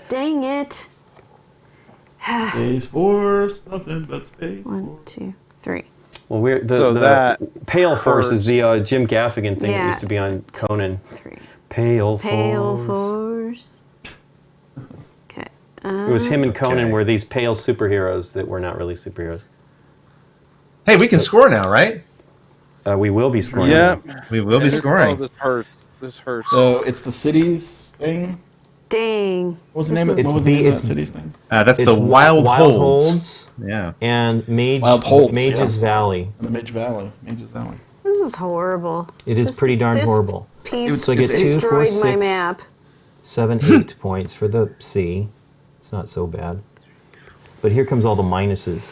Dang it. Space Force, nothing but Space 1, 2, 3. Well, we're So the that Pale Force is hurts. the Jim Gaffigan thing that Yeah. used to be on Conan. 3. Pale Pale Force. Force. Okay. It was him and Conan Okay. were these pale superheroes that were not really superheroes. Hey, we can score now, right? We will be scoring. Yeah. We will be This- scoring. oh, this hurts. This hurts. So it's the cities thing. Dang. What was the This name of is- what was the name of it's- that cities thing? That's It's the Wild Holds. Holds Yeah. and Wild Holds, Mage's yeah. Valley. In the Mages Valley. Mages Valley. This is horrible. It is This- pretty darn this horrible. Piece So I get 2, 4, destroyed my 6, map. 7, 8 points for the C. It's not so bad. But here comes all the minuses.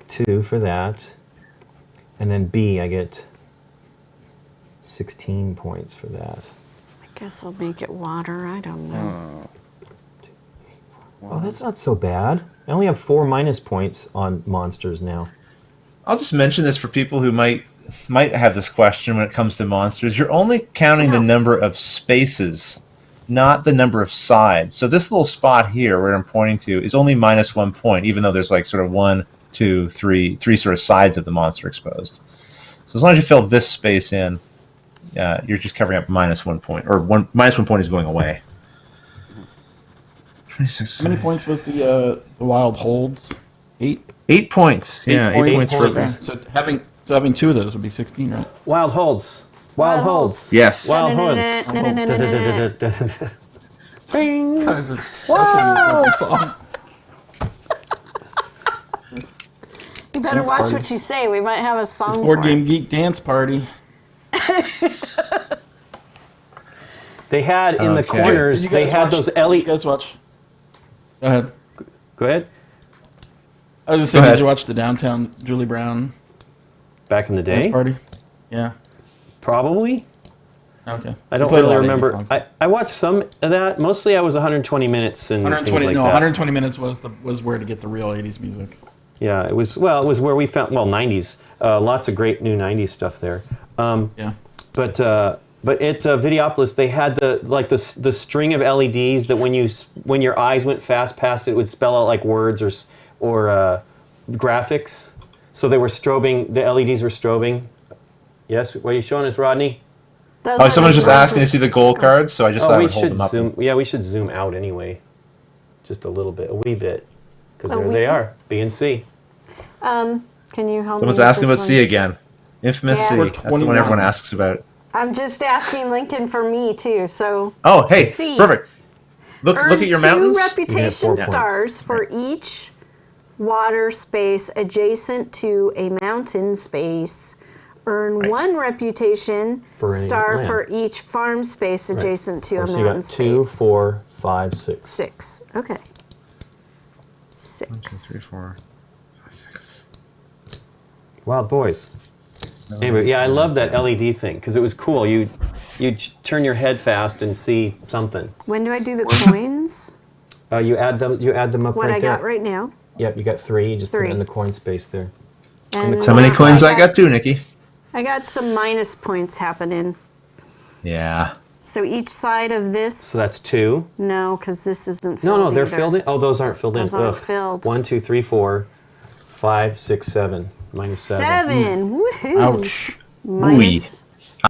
2 for that. And then B, I get 16 points for that. I guess I'll make it water. I don't know. Oh, that's not so bad. I only have 4 minus points on monsters now. I'll just mention this for people who might have this question when it comes to monsters. You're only counting the number of spaces, not the number of sides. So this little spot here where I'm pointing to is only minus 1 point, even though there's like sort of 1, 2, 3 sort of sides of the monster exposed. So as long as you fill this space in, you're just covering up minus 1 point, or minus 1 point is going away. 26. How many points was the Wild Holds? 8. 8 points. Yeah, 8 points for. points. So having 2 of those would be 16, right? Wild Holds. Wild Holds. Yes. Wild Holds. Bing. You better Dance watch party. what you say. We might have a song It's Board for Game it. Geek Dance Party. They had in the Okay. corners, Did you they guys had watch- those Did you LED. guys watch? Go ahead. Go ahead. I was just Go saying, ahead. did you watch the Downtown Julie Brown Back in the Dance day, Party? Yeah. probably. Okay. I You don't played a really lot of remember. 80s songs. I watched some of that. Mostly, I was 120 minutes and 120. things like No, that. 120 minutes was where to get the real 80s music. Yeah, it was. Well, it was where we found 90s. Lots of great new 90s stuff there. Yeah. But at Videopolis, they had the string of LEDs that when your eyes went fast past it would spell out like words or graphics. So they were strobing. The LEDs were strobing. Yes, what are you showing us, Rodney? Those Oh, are someone's the just asking to see the gold cards, so I just thought I we would hold should them up. zoom. Yeah, we should zoom out anyway, just a little bit, a wee bit, because A there wee they bit? are, B and C. Can you help Someone's me with asking this about one? C again. Infamous Yeah. C. We're That's the one 21. everyone asks about. I'm just asking Lincoln for me too. So Oh, hey, C. perfect. Look at your mountains. 2 reputation 4 points. stars for each water space adjacent to a mountain space. Earn 1 reputation For any star land. for each farm space adjacent to a So you mountain got 2, space. 4, 5, 6. 6. Okay. 6. 1, 2, 3, 4. Wild boys. Anyway, yeah, I love that LED thing because it was cool. You turn your head fast and see something. When do I do the coins? You add them. You add them up What right I there. got right now. Yep, you got 3. You just put 3. it in the coin space there. And the How many Yeah. coins I got too, Nikki? I got some minus points happening. Yeah. So each side of this. So that's 2. No, because this isn't filled. No, they're either. filled in. Oh, those aren't filled Those in. aren't Ugh. filled. 1, 2, 3, 4, 5, 6, 7. Minus 7. 7. Woohoo. Ouch. Minus.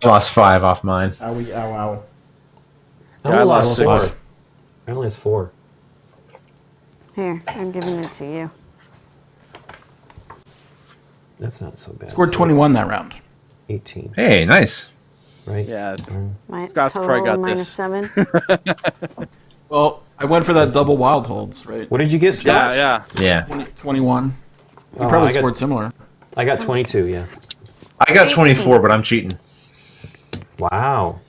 I lost 5 off mine. Owie, ow, ow. I Yeah, only I lost lost 4. 6. I only lost 4. Here, I'm giving it to you. That's not so bad. Scored So it's 21 that round. 18, Hey, nice. right? Yeah. My Scott's total probably got minus this. 7. Well, I went for that double wild holds, right? What did you get, Scott? Yeah. Yeah. 21. You Oh, probably I got- scored similar. I got 22, yeah. I got 18. 24, but I'm cheating. Wow.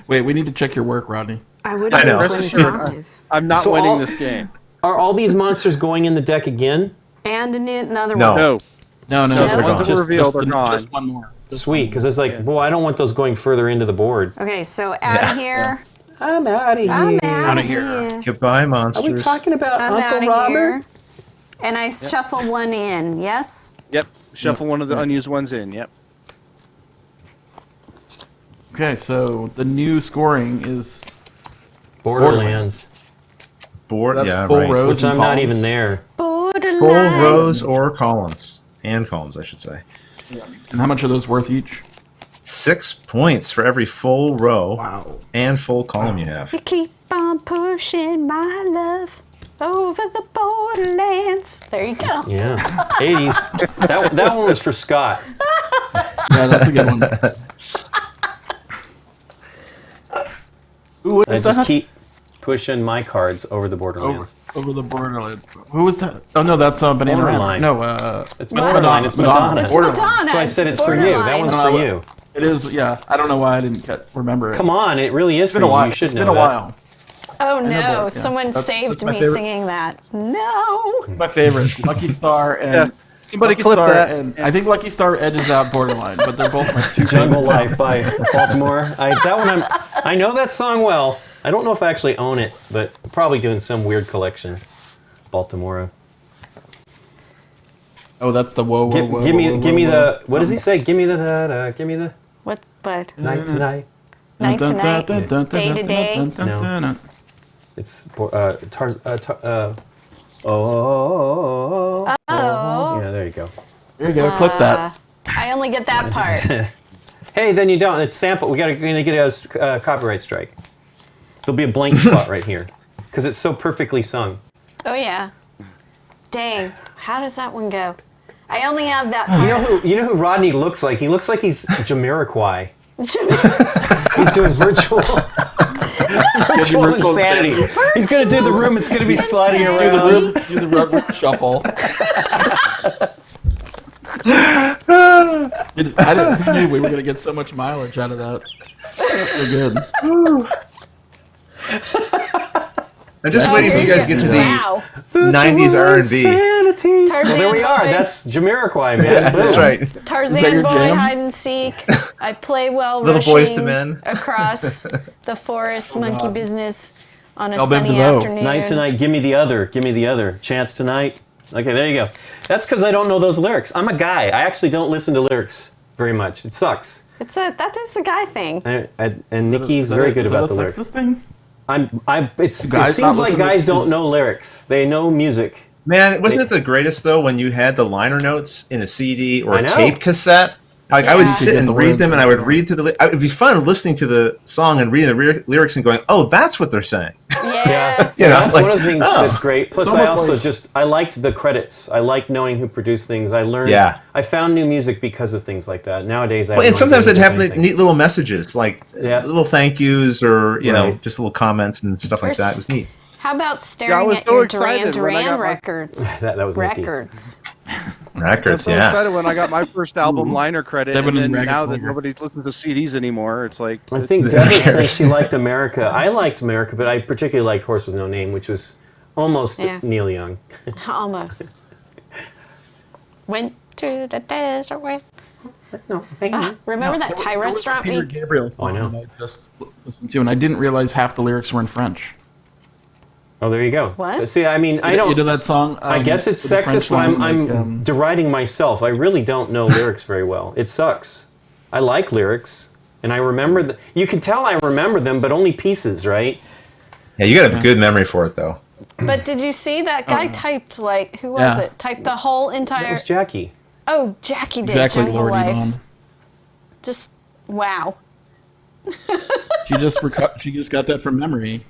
Wait, we need to check your work, Rodney. I would I have know. been Rest assured, 25. I'm not So winning all- this game. Are all these monsters going in the deck again? And another No. one. No. No. Just The they're ones gone. that were revealed are gone. Just one more. Sweet, because it's like, boy, I don't want those going further into the board. Okay, so out of here. I'm out of here. I'm out Outta of here. here. Goodbye, Are monsters. we talking about I'm out Uncle of Robert? here. And I shuffle 1 in, yes? Yep. Shuffle one of the unused ones in. Yep. Okay, so the new scoring is Borderlands, Board? that's Yeah, full right. rows which and I'm not columns. even there. Borderline. Full rows or columns. And columns, I should say. And how much are those worth each? 6 points for every full row Wow. and full column you have. You keep on pushing my love over the borderlands. There you go. Yeah, 80s. That one was for Scott. Yeah, that's a good one. Who was I just that? keep pushing my cards over the Borderlands. Over the borderlands. Who was that? Oh no, that's Banana Borderline. Hammer. No, It's What? Borderline. It's Madonna. It's Borderline. Madonna. That's why I said it's for you. That one's for you. it is. Yeah, I don't know why I didn't remember it. Come on, it really is It's been for a while. you. You should It's know been a that. while. Oh know, no, but, yeah, someone that's saved my me favorite. singing that. No. My favorite, Lucky Star and Yeah. Somebody Lucky clip Star that. and I think Lucky Star edges out Borderline, but they're both my two Jungle favorite Life by Baltimore. I know that song well. I don't know if I actually own it, but I'm probably doing some weird collection. Baltimore. Oh, that's the whoa, whoa, Give, whoa, give me, whoa, give whoa, me whoa. the. What does he say? Give me the da da. Give me the What? But night tonight. night to night, Dun, dun, dun, day to dun, day. dun, dun, No. dun, dun. It's oh. Yeah, there you go. There you go. Click that. I only get that part. Hey, then you don't. It's sample. We're gonna get a copyright strike. There'll be a blank spot right here because it's so perfectly sung. Oh yeah. Dang. How does that one go? I only have that part. You know who Rodney looks like? He looks like he's Jamiroquai. He's doing virtual insanity. He's gonna do the room. It's gonna be sliding Do around. the rubber shuffle. I knew we were gonna get so much mileage out of that. We're good. I'm just waiting for you guys to get to the Wow. 90s R&B. Insanity. Tarzan Well, there we are. boy. That's Jamiroquai, man. Yeah, that's Boom. right. Is that Tarzan your boy, jam? hide and seek. I play well Little rushing Boys to Men. across the forest, monkey business on a Bell Bim sunny DeVoe. afternoon. Night tonight. Give me the other. Give me the other. Chance tonight. Okay, there you go. That's because I don't know those lyrics. I'm a guy. I actually don't listen to lyrics very much. It sucks. That is a guy thing. And Nikki's very good about the lyrics. Is that a sexist thing? It guys seems not like listen to guys this? don't know lyrics. They know music. Man, wasn't it the greatest though when you had the liner notes in a CD or I a know. tape cassette? Like I would Yeah. sit Get and the read words them, and I would right. read to the. It would be fun listening to the song and reading the lyrics and going, "Oh, that's what they're saying." Yeah. Yeah. You know, That's like, one of the things that's great. Plus, It's I almost also like- I liked the credits. I like knowing who produced things. I learned. Yeah. I found new music because of things like that. Nowadays, I Well, have and no sometimes idea they'd have anything. neat little messages, like Yeah. little thank yous or, you know, Right. just little comments and stuff like that. It was neat. How about staring was at so your excited Duran when I Duran got my- records? That was Nikki. Records. I'm Records, so yeah. excited when I got my first album liner credit, Devin and and then Ragged now that Tiger. nobody listens to CDs anymore, it's like I think Deb was saying she liked America. I liked America, but I particularly liked Horse with No Name, which was almost Yeah. Neil Young. Almost. Went to the desert. Remember that Thai There was a restaurant Peter we Gabriel song I know. that I just listened to, and I didn't realize half the lyrics were in French. Oh, there you go. What? See, I mean, I You don't. know that song? I guess it's with the French sexist, but I'm line, like, deriding myself. I really don't know lyrics very well. It sucks. I like lyrics, and I remember. You can tell I remember them, but only pieces, right? Yeah, you got a good memory for it, though. But did you see that guy typed like who was Yeah. it? Typed the whole That entire. was Jackie. Oh, Jackie did exactly, Jungle Lord Life. Yvonne. Just wow. She just got that from memory.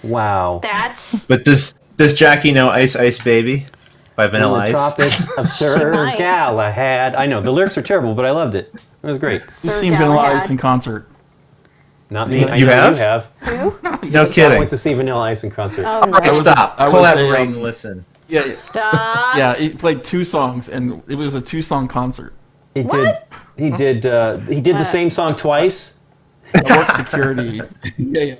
Wow. That's But does Jackie know Ice Ice Baby by Vanilla In the Ice? Tropics of Sir might. Galahad. I know the lyrics are terrible, but I loved it. It was great. You've Sir seen Vanilla Galahad. Ice in concert. Not me. I You know have? You have. No I kidding. went to see Vanilla Ice in concert. oh All right, no. stop. I was Collaborate a, and listen. Yeah, Stop. yeah. He played 2 songs, and it was a 2-song concert. He did. He did. He did the same song twice. I worked security. Yeah.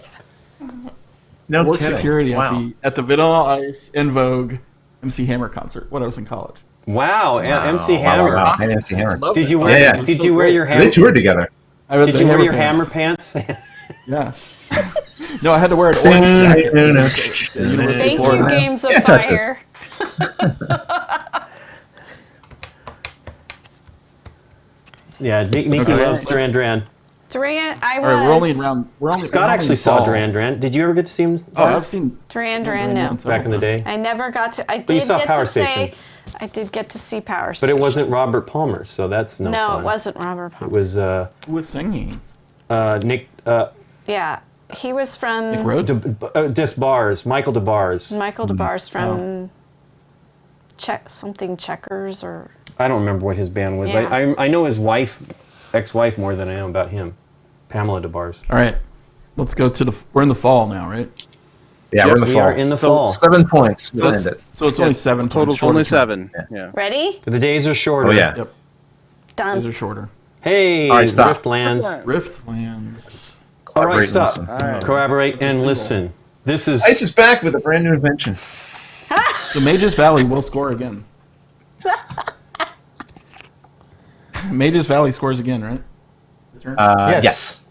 No Worked kidding. security Wow. at the Vanilla Ice In Vogue MC Hammer concert when I was in college. Wow. MC Wow, Hammer. wow, wow. And MC Hammer. Loved Did it. you wear? Yeah, yeah. Did you wear your They hammer? toured together. I had Did the you wear your pants. hammer pants? Yeah. No, I had to wear an orange jacket. University Thank of you, Florida. Games of Yeah, touch this. Fire. Yeah. Nikki Okay. loves Duran Duran. Duran, I All right, we're only was. around. Scott we're only actually in saw fall. Duran Duran. Did you ever get to see him? Oh, I've seen Duran Duran, no. Back in the day. I never got to. I you did saw get Power to Station. say. I did get to see Power But Station. it wasn't Robert Palmer, so that's no No, fun. it wasn't Robert It Palmer. was Who was singing? Nick Yeah, he was from Nick Rhodes. DeBars, Michael DeBars. Michael DeBar's from something Checkers or I don't remember what his band was. Yeah. I know his wife, ex-wife, more than I know about him. Pamela DeBars. All right, let's go to the. We're in the fall now, right? Yeah, we're in the we fall. are in the So fall. 7 points. We'll end it. So it's only 7 total points short only of 7. Yeah. ready? The days are shorter. Oh, yeah. Yep, Done. these are shorter. Hey, All right, stop. Riftlands. Riftlands. All right, Collaborate and stop. listen. All right. Corroborate and listen. This is Ice is back with a brand new invention. So Mages Valley will score again. Mages Valley scores again, right? This turn? Yes. Yes.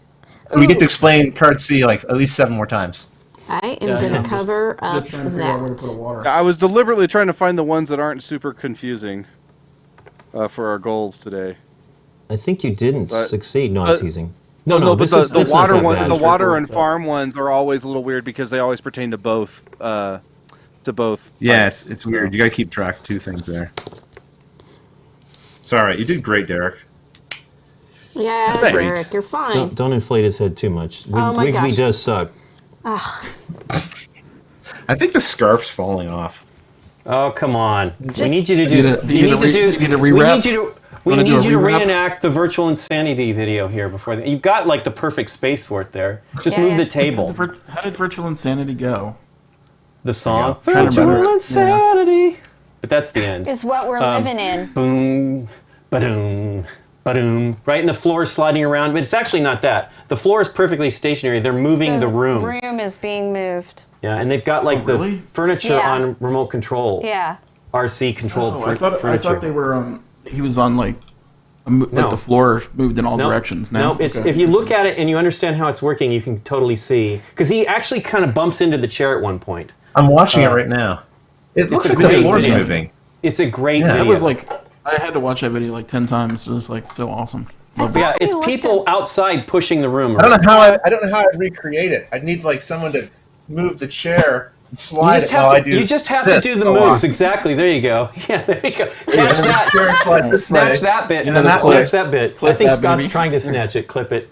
So we get to explain card C like at least 7 more times. I am Yeah, going I'm to cover up just trying to figure out where to put a that. water. I was deliberately trying to find the ones that aren't super confusing for our goals today. I think you didn't But- succeed. No, I'm but- teasing. No, but this the, is the it's not water that one, bad. the water and farm ones are always a little weird because they always pertain to both. Yeah, it's weird. You got to keep track of 2 things there. It's all right. You did great, Derek. Yeah, Thanks. Derek, you're fine. Don't inflate his head too much. Oh my Wigsby gosh. does suck. I think the scarf's falling off. Oh, come on. We Just- need you to do. Do you need to We rewrap? need you to. We Wanna do need a you to rewrap? reenact the virtual insanity video here before. You've got like the perfect space for it there. Just move Yeah. the table. How did Virtual Insanity go? The song Trying to remember virtual it. insanity. But that's the end. Is what we're living in. Boom, ba-doom, ba-doom. Right, and the floor is sliding around, but it's actually not that. The floor is perfectly stationary. They're moving the room. Room is being moved. Yeah, and they've got like really? the furniture Yeah. on remote control. Yeah. RC controlled Oh, I thought furniture. they were. He was on like No. like the floor moved in all No, directions. No, Now it's Okay. if you look at it and you understand how it's working, you can totally see. Because he actually kind of bumps into the chair at one point. I'm watching it right now. It looks a like the great floor's video. moving. It's a great Yeah. video. It was like I had to watch that video like 10 times. It was like so awesome. Loved it. yeah, it's We looked people outside pushing the room. I don't around. know how I don't know how I'd recreate it. I'd need like someone to move the chair and slide You just it while I have do. to. You just have to this. do the Oh, moves. awesome. Exactly. There you go. Yeah. There you go. Yeah, Catch and the chair that. slide this Snatch way. that bit. And then that way. Snatch that bit. I Clip think that, Scott's baby. trying to snatch it. Clip it.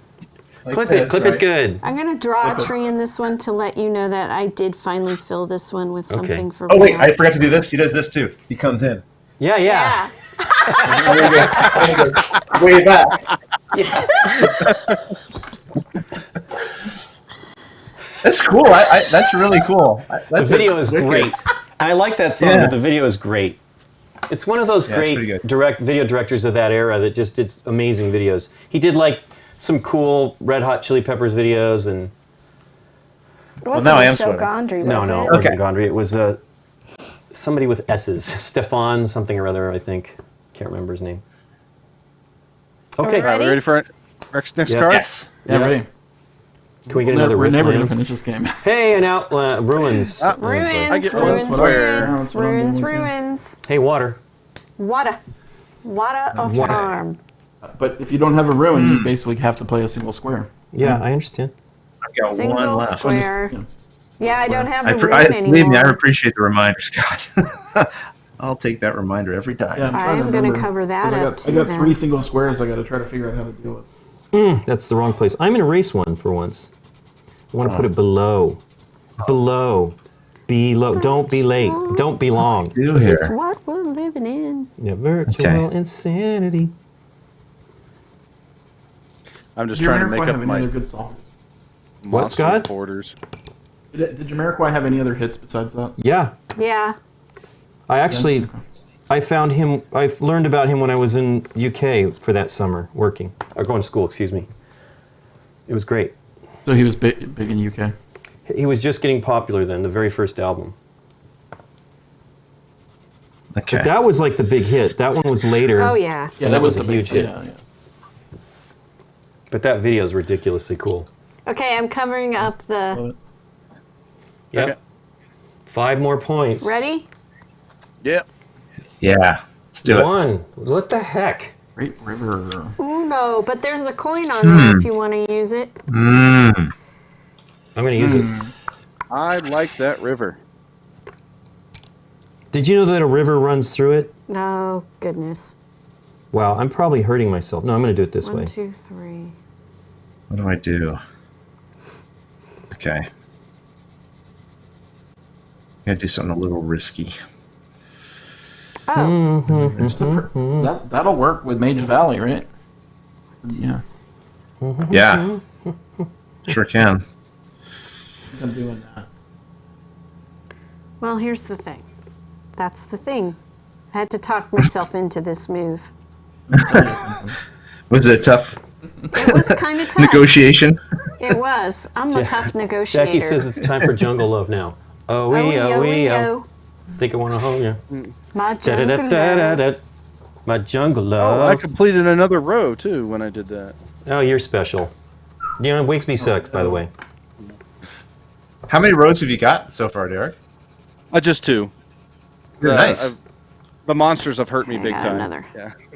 Clip this, it right? good. I'm going to draw a tree in this one to let you know that I did finally fill this one with something for Oh, wait, real. I forgot to do this. He does this too. He comes in. Yeah. Yeah. Way back. That's cool. That's really cool. The video is great. I like that song, but the video is great. It's one of those great video directors of that era that just did amazing videos. He did like some cool Red Hot Chili Peppers videos and. It wasn't now I am Michel sweating. Gondry, No, was it it? wasn't Gondry. It was somebody with S's. Stefan something or other, I think. Can't remember his name. Okay. All right, we ready for it? Next Yeah. card? Yes. Yeah, ready. Can we get another We're riff never going Lance? to finish this game. Hey, and out ruins. I Ruins, get ruins, one square. ruins, That's what I'm ruins, doing with you. ruins. Hey, water. Wada. Wada of Wada. farm. But if you don't have a ruin, you basically have to play a single square. Yeah, I understand. I've got one Single left. square. Yeah. Yeah, I don't have I, a room believe me, I anymore. appreciate the reminder, Scott. I'll take that reminder every time. Yeah, I'm trying I'm to gonna remember, cover that 'cause up, I too, got then. 3 single squares I got to try to figure out how to deal with. That's the wrong place. I'm going to erase one for once. I want to put it below. Below. Below. Don't be late. Don't be long. Do It's here. what we're living in. Yeah, virtual insanity. I'm just Did trying to Jamiroquai make up have any my other good songs? What, Scott? borders. Did Jamiroquai have any other hits besides that? Yeah. Yeah. I actually, I found him, I learned about him when I was in UK for that summer, working. Or going to school, excuse me. It was great. So he was big in UK. He was just getting popular then, the very first album. Okay. But that was like the big hit. That one was later. Oh, yeah. Yeah, that was the a huge hit. Yeah. But that video is ridiculously cool. Okay, I'm covering up the... Love it. Yep. Okay. 5 more points. Ready? Yep. Yeah. Let's do it. 1. What the heck? Great River. Uno, but there's a coin on there if you want to use it. I'm going to use it. I like that river. Did you know that a river runs through it? Oh, goodness. Wow, I'm probably hurting myself. No, I'm going to do it this 1, way. 2, 3. What do I do? Okay. Gotta do something a little risky. Oh, That'll work with Mage Valley, right? Yeah. Yeah. Sure can. I'm doing that. well, here's the thing. That's the thing. I had to talk myself into this move. Was it a tough It was kind of tough. negotiation? It was. I'm a tough negotiator. Jackie says it's time for Jungle Love now. Oh, wee, oh, wee, oh. Think I want to hold you. My jungle love. Da-da-da-da-da-da. My Jungle Oh, I Love. completed another row too when I did that. Oh, you're special. You know, Wigsby sucks, by the way. How many roads have you got so far, Derek? Just 2. Nice. The monsters have hurt me I big got time. another.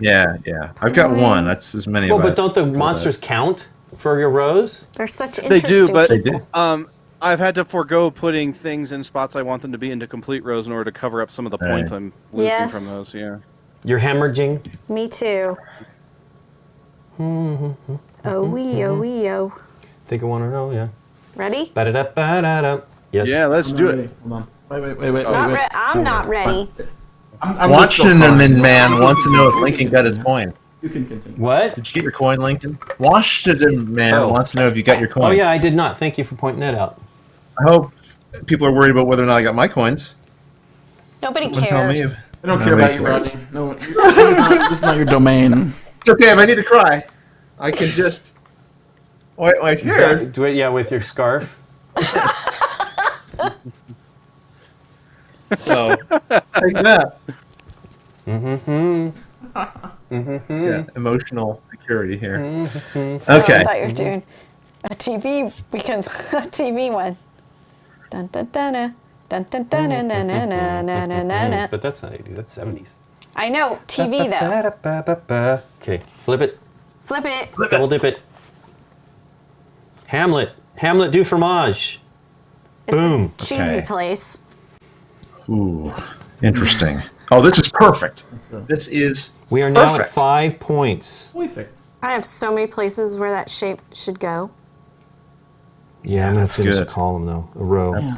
Yeah. Yeah. I've got 1. That's as many. Well, as I- but don't the monsters count for your rows? They're such They interesting do, but people. I've had to forego putting things in spots I want them to be into complete rows in order to cover up some of the points I'm losing Yes. from those. Yeah. You're hemorrhaging? Me too. Oh wee, oh wee, oh. Think I want to know, yeah. Ready? Ba-da-da-ba-da-da. Yes. Yeah, let's do it. Hold on. Wait. Not I'm not ready. I'm just still calling. Washington man wants to know if Lincoln got his coin. You can continue. What? Did you get your coin, Lincoln? Washington man Oh. wants to know if you got your coin. Oh, yeah, I did not. Thank you for pointing that out. I hope people are worried about whether or not I got my coins. Nobody Someone tell me. cares. I don't No, care about wait, you, wait. Rodney. No, this is not your domain. It's okay if I need to cry. I can just wait here. Do it, yeah, with your scarf. So take that. Mm-hmm. Yeah, emotional security here. I Okay. thought you were doing a TV because a TV one. Dun dun dun dun dun dun dun dun dun dun dun dun dun. But that's not 80s, that's 70s. I know TV though. Ba-da-ba-ba-ba. Okay, flip it. Flip it. Double dip it. Hamlet. Hamlet du fromage. Boom. Cheesy Okay. place. Ooh, interesting. Oh, this is perfect. This is We are now at perfect. 5 points. Perfect. I have so many places where that shape should go. Yeah, I'm going to that's finish a good. column, though. A row. That's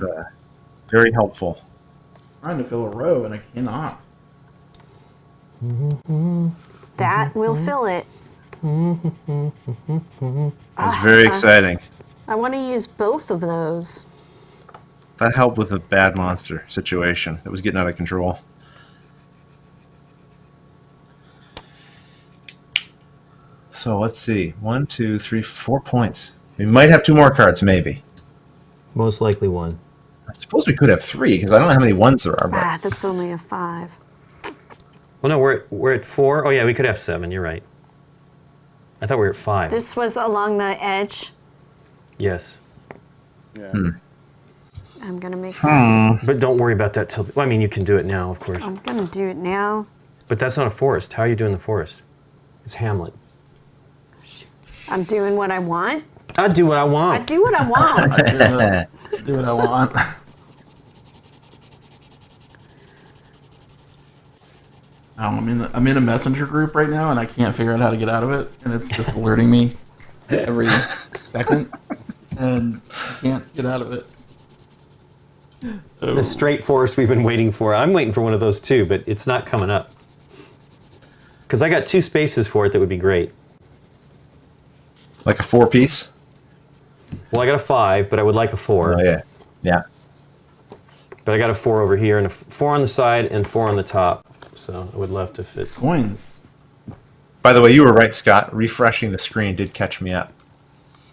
very helpful. I'm trying to fill a row and I cannot. That will fill it. It's very exciting. I want to use both of those. That helped with a bad monster situation that was getting out of control. So let's see. 1, 2, 3, 4 points. We might have 2 more cards, maybe. Most likely 1. I suppose we could have 3 because I don't know how many ones there are. But That's only a 5. Well, no, we're at 4. Oh, yeah, we could have 7. You're right. I thought we were at 5. This was along the edge. Yes. Yeah. I'm going to make But don't worry about that till... Well, I mean, you can do it now, of course. I'm going to do it now. But that's not a forest. How are you doing the forest? It's Hamlet. I'm doing what I want. I do what I I want. do what I want. Do what I want. I'm in a messenger group right now, and I can't figure out how to get out of it, and it's just alerting me every second, and I can't get out of it. The straight forest we've been waiting for. I'm waiting for one of those too, but it's not coming up. Because I got 2 spaces for it that would be great. like a 4-piece? Well, I got a 5, but I would like a 4. Oh, yeah. Yeah. But I got a 4 over here, and a 4 on the side, and 4 on the top. So I would love to fit. Coins. By the way, you were right, Scott. Refreshing the screen did catch me up.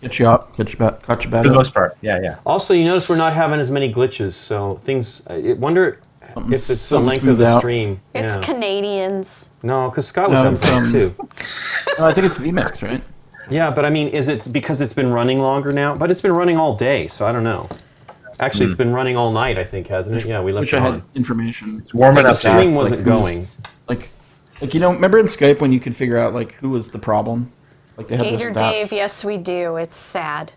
Catch you up. Catch you back. Catch you back For the up. most part. Yeah, yeah. Also, you notice we're not having as many glitches, so things... I wonder if it's the Something length of the smoothed out. stream. It's Yeah. Canadians. No, because Scott was No, having things too. I think it's VMAX, right? Yeah, but I mean, is it because it's been running longer now? But it's been running all day, so I don't know. Actually, it's been running all night, I think, hasn't it? Yeah, we left Wish it I on. had information. It's warm The enough stream now. Like, wasn't who's- going. Like remember in Skype when you could figure out like who was the problem? Like they had Gator those stats. Dave, yes we do. It's sad.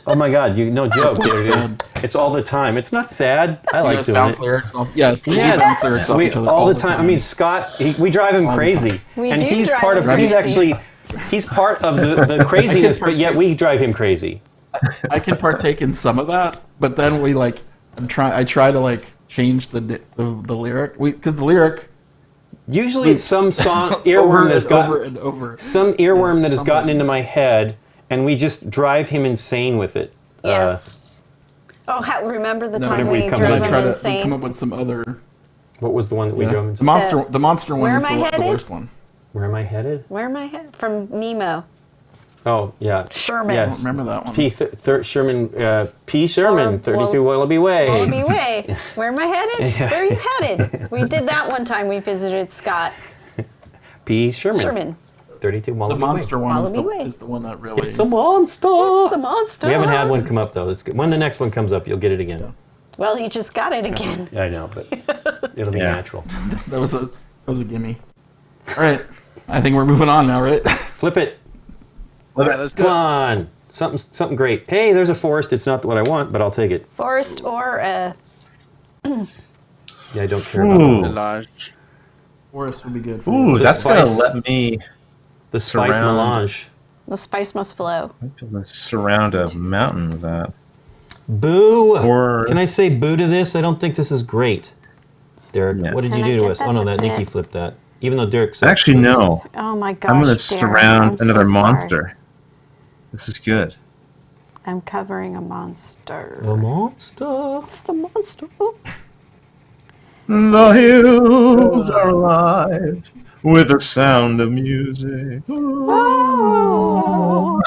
Oh my God, no joke. Dude. It's all the time. It's not sad. I like Yes, doing bounce it. lyrics off. Yes, we Yes, bounce lyrics off we, each other all the time. I mean, Scott, we drive him the crazy, We and do he's drive part him of. He's crazy. actually, he's part of the craziness, but yet we drive him crazy. I can partake in some of that, but then we like I try to like change the lyric because the lyric Usually, it's some song over earworm that's and over got and over. some earworm that has gotten into my head, and we just drive him insane with it. Yes. Remember the time whenever we we come drove back. I him try to insane? come up with some other. What was the one that we drove him? The monster one Where is am I the headed? worst one. Where am I headed? Where am I headed? From Nemo. Oh yeah, Sherman. I don't Yes. remember that one. Sherman, P. Sherman, Or- 32 Wallaby Way. Wallaby Way. Where am I headed? Yeah. Where are you headed? We did that one time we visited Scott. P. Sherman, Sherman. 32 The Wallaby monster Way. one Wallaby Way. is the one that really. It's a monster. It's the monster. We haven't had one come up though. It's good. When the next one comes up, you'll get it again. Well, he just got it again. I know, but it'll be Yeah. natural. that was a gimme. All right, I think we're moving on now, right? Flip it. Okay, let's do Come it. on. Something great. Hey, there's a forest. It's not what I want, but I'll take it. Forest or Yeah, I don't care about Ooh. those. Melange. Forest would be good. For Ooh, The that's going to spice. let me The spice Surround. melange. the spice must flow. surround a mountain with that. Boo! Or- Can I say boo to this? I don't think this is great. Derek, Yeah. what did Can you I do to get us? that Oh no, to that fit? Nikki flipped that. Even though Derek said Actually, no. Oh my gosh, I'm going to Darren, surround I'm so another sorry. monster. This is good. I'm covering a monster. The monster. It's the monster. The hills are alive with the sound of music. Oh.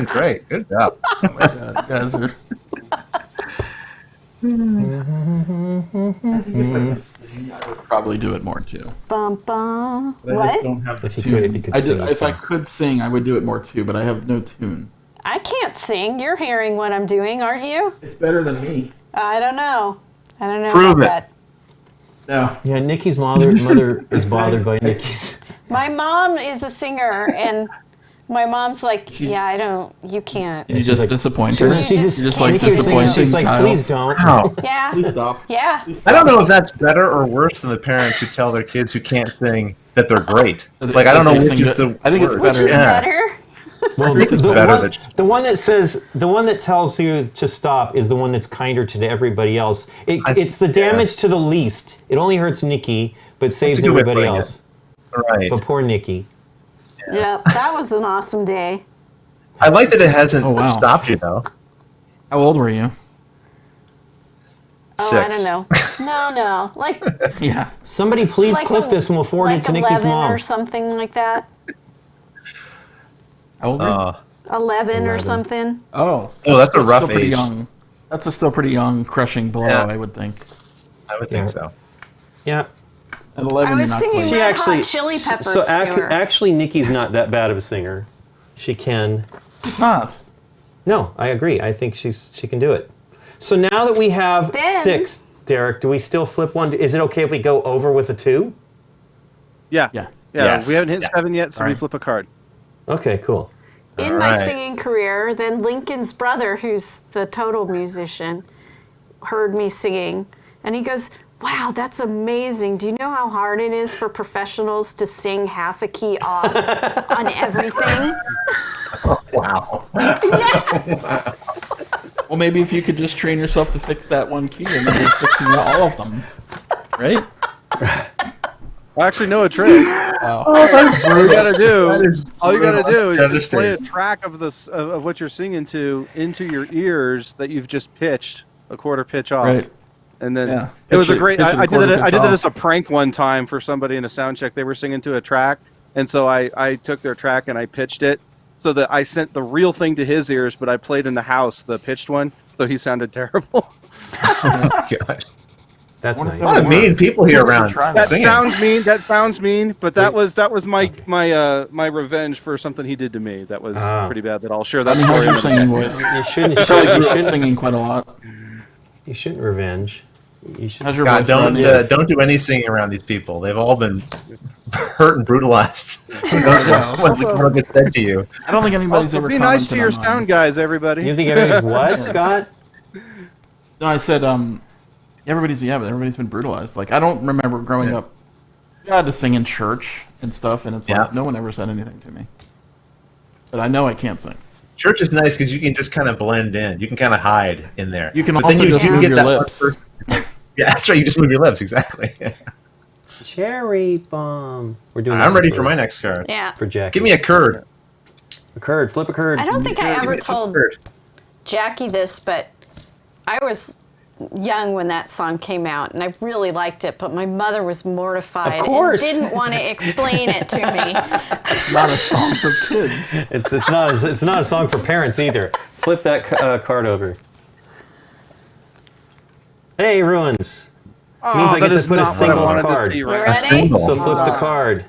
Great, good job. Oh my God, you guys are. I would probably do it more too. Bum, bum. But I just What? don't have the If you tune. could sing a If I song. could sing, I would do it more too, but I have no tune. I can't sing. You're hearing what I'm doing, aren't you? It's better than me. I don't know. I don't know Prove about it. that. No. Yeah, Nikki's mother is bothered by Nikki's. My mom is a singer, and my mom's like, yeah, you can't. You just like, disappoint Sure, her. she just, You're just like Nikki was singing, disappointing she's like, child. please don't. Wow. Yeah, Please stop. yeah. I don't know if that's better or worse than the parents who tell their kids who can't sing that they're great. Like, I don't know They which sing is good. the I think it's worst. Which is better. Yeah. better. Well, Truth is better the one that tells you to stop is the one that's kinder to everybody else. It's the damage to the least. It only hurts Nikki, but saves good way of everybody putting it. else. Right. But poor Nikki. Yeah, that was an awesome day. I like that it hasn't Oh, wow. stopped you though. How old were you? Oh, 6. I don't know. No. Like Yeah. Somebody please like clip this and we'll forward like it to Nikki's 11 mom. or something like that. How old were you? 11 or 11. something. Oh, that's a rough still pretty age. young. That's a still pretty young, crushing blow, Yeah. I would think. I would think so. Yeah. At 11, I you're was not singing quite. She Red actually Hot Chili Peppers so to her. actually Nikki's not that bad of a singer. She can. It's not. No, I agree. I think she can do it. So now that we have Then- 6, Derek, do we still flip one? Is it okay if we go over with a 2? Yeah. Yeah. Yes. We haven't hit Yeah. 7 yet, so we Sorry. flip a card. Okay, cool. In my Alright. singing career, then Lincoln's brother, who's the total musician, heard me singing, and he goes, "Wow, that's amazing. Do you know how hard it is for professionals to sing half a key off on everything?" Wow. Well, maybe if you could just train yourself to fix that one key and then you're fixing all of them. Right? I actually know a trick. Wow. All you gotta do is just play a devastating. track of this of what you're singing to into your ears that you've just pitched a quarter pitch off. Right. And then Yeah. it was a Pitch it- great. pitch it a I did quarter it. I pitch did it off. as a prank one time for somebody in a sound check. They were singing to a track, and so I took their track and I pitched it so that I sent the real thing to his ears, but I played in the house the pitched one, so he sounded terrible. God. That's What if nice. A lot of mean people here around Try That singing. sounds mean. That sounds mean. But that was my my revenge for something he did to me. That was pretty bad. That I'll share that I mean, how's story. your in a singing minute. voice? You shouldn't. I feel like You you grew up shouldn't. singing quite a lot. You shouldn't revenge. You should. How's your God, voice growing? don't do any singing around these people. They've all been hurt and brutalized. Who knows what gets said to you? I don't think anybody's Also, ever be nice to commented your on mine. sound guys, everybody. You think everybody's what, Scott? No, I said everybody's been brutalized. Like I don't remember growing up. I had to sing in church and stuff, and it's Yeah. like no one ever said anything to me. But I know I can't sing. Church is nice because you can just kind of blend in. You can kind of hide in there. You can But also then just you move get your that one lips. person- Yeah, that's right. You just move your lips. Exactly. Cherry bomb. We're doing. I'm that ready for my next card. Yeah. For Jackie. Give me a curd. a curd. Flip a curd. I don't think I Give ever me a told curd. Jackie this, but I was young when that song came out, and I really liked it, but my mother was mortified Of course. and didn't want to explain it to me. It's not a song for kids. It's not a song for parents either. Flip that card over. Hey, ruins. Means I that get to is put a not what I single wanted to card. see You right ready? Single. So flip the card.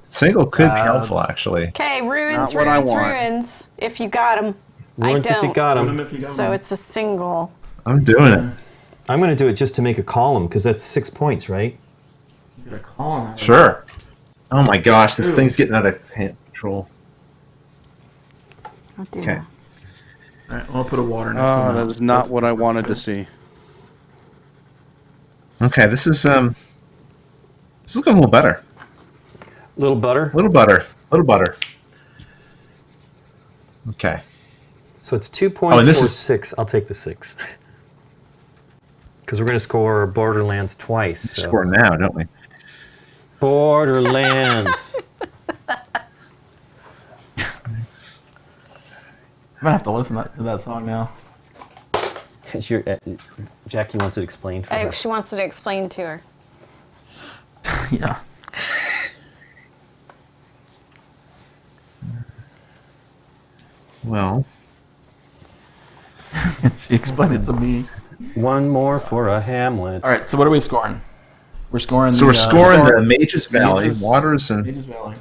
Single could be helpful, actually. Okay, ruins, Not what I ruins, want. ruins. If you got them, Ruins I if you don't. got them. So it's a single. I'm doing it. I'm going to do it just to make a column because that's 6 points, right? Sure. Oh my gosh, this thing's getting out of control. I'll do Okay. that. All right, I'll put a water next to Oh, that. that is not what I wanted to see. Okay, this is going a little better. Little butter. A little butter. A little butter. Okay. So it's 2 points and this or is- 6. I'll take the 6. Because we're going to score Borderlands twice. So. Score now, don't we? Borderlands. I'm gonna have to listen to that song now. Jackie wants it explained for her. She wants to explain to her. Yeah. Well, She explained it to me. One more for a Hamlet. All right, so what are we scoring? We're scoring. so we're scoring the Mages Valley, Mages- Waters and Mages Valley.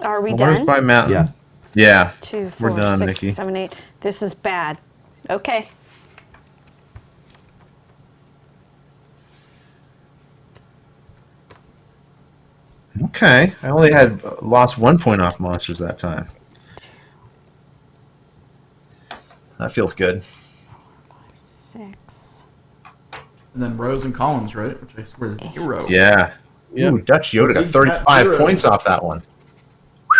Are we Waters done? by Mountain. Yeah. Yeah. 2, We're 4, done, 6, Nikki. 7, 8. This is bad. Okay. Okay. I only had lost 1 point off monsters that time. That feels good. 6. And then rows and columns, right? Which I scored 0. Yeah. Yeah. Ooh, Dutch Yoda got Big 35 Cat Hero. points off that one.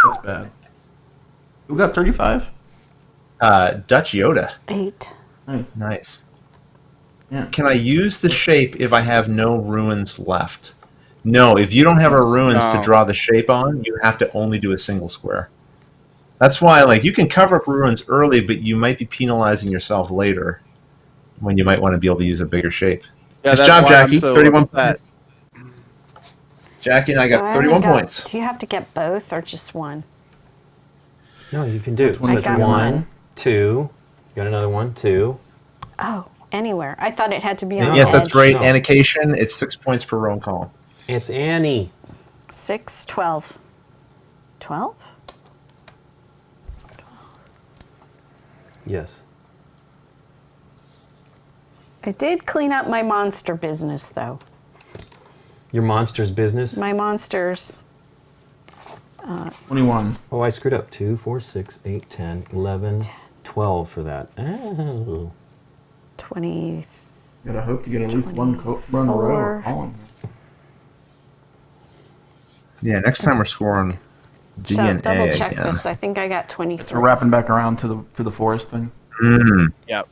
That's bad. Who got 35? Dutch Yoda. 8. Nice. Yeah. Can I use the shape if I have no ruins left? No, if you don't have a ruins to No. draw the shape on, you have to only do a single square. That's why, like, you can cover up ruins early, but you might be penalizing yourself later when you might want to be able to use a bigger shape. Yeah, Nice that's job, why I'm Jackie. so 31 upset. points. Jackie and I got only 31 points. Do you have to get both or just one? No, you can do. one I got one, one. 2. You got another one, 2. Oh, anywhere. I thought it had to be on Yeah, the that's edge. right. No. Annotation, it's 6 points per row and column. It's Annie. 6, 12. 12? Yes. I did clean up my monster business, though. Your monster's business? My monsters. 21. Oh, I screwed up. 2, 4, 6, 8, 10, 11, 12 for that. Oh. 20. You gotta hope to get at least one run a row or 24. column. Yeah, next time we're scoring D So and double A check again. this. I think I got We're 23. wrapping back around to the forest thing. Yep.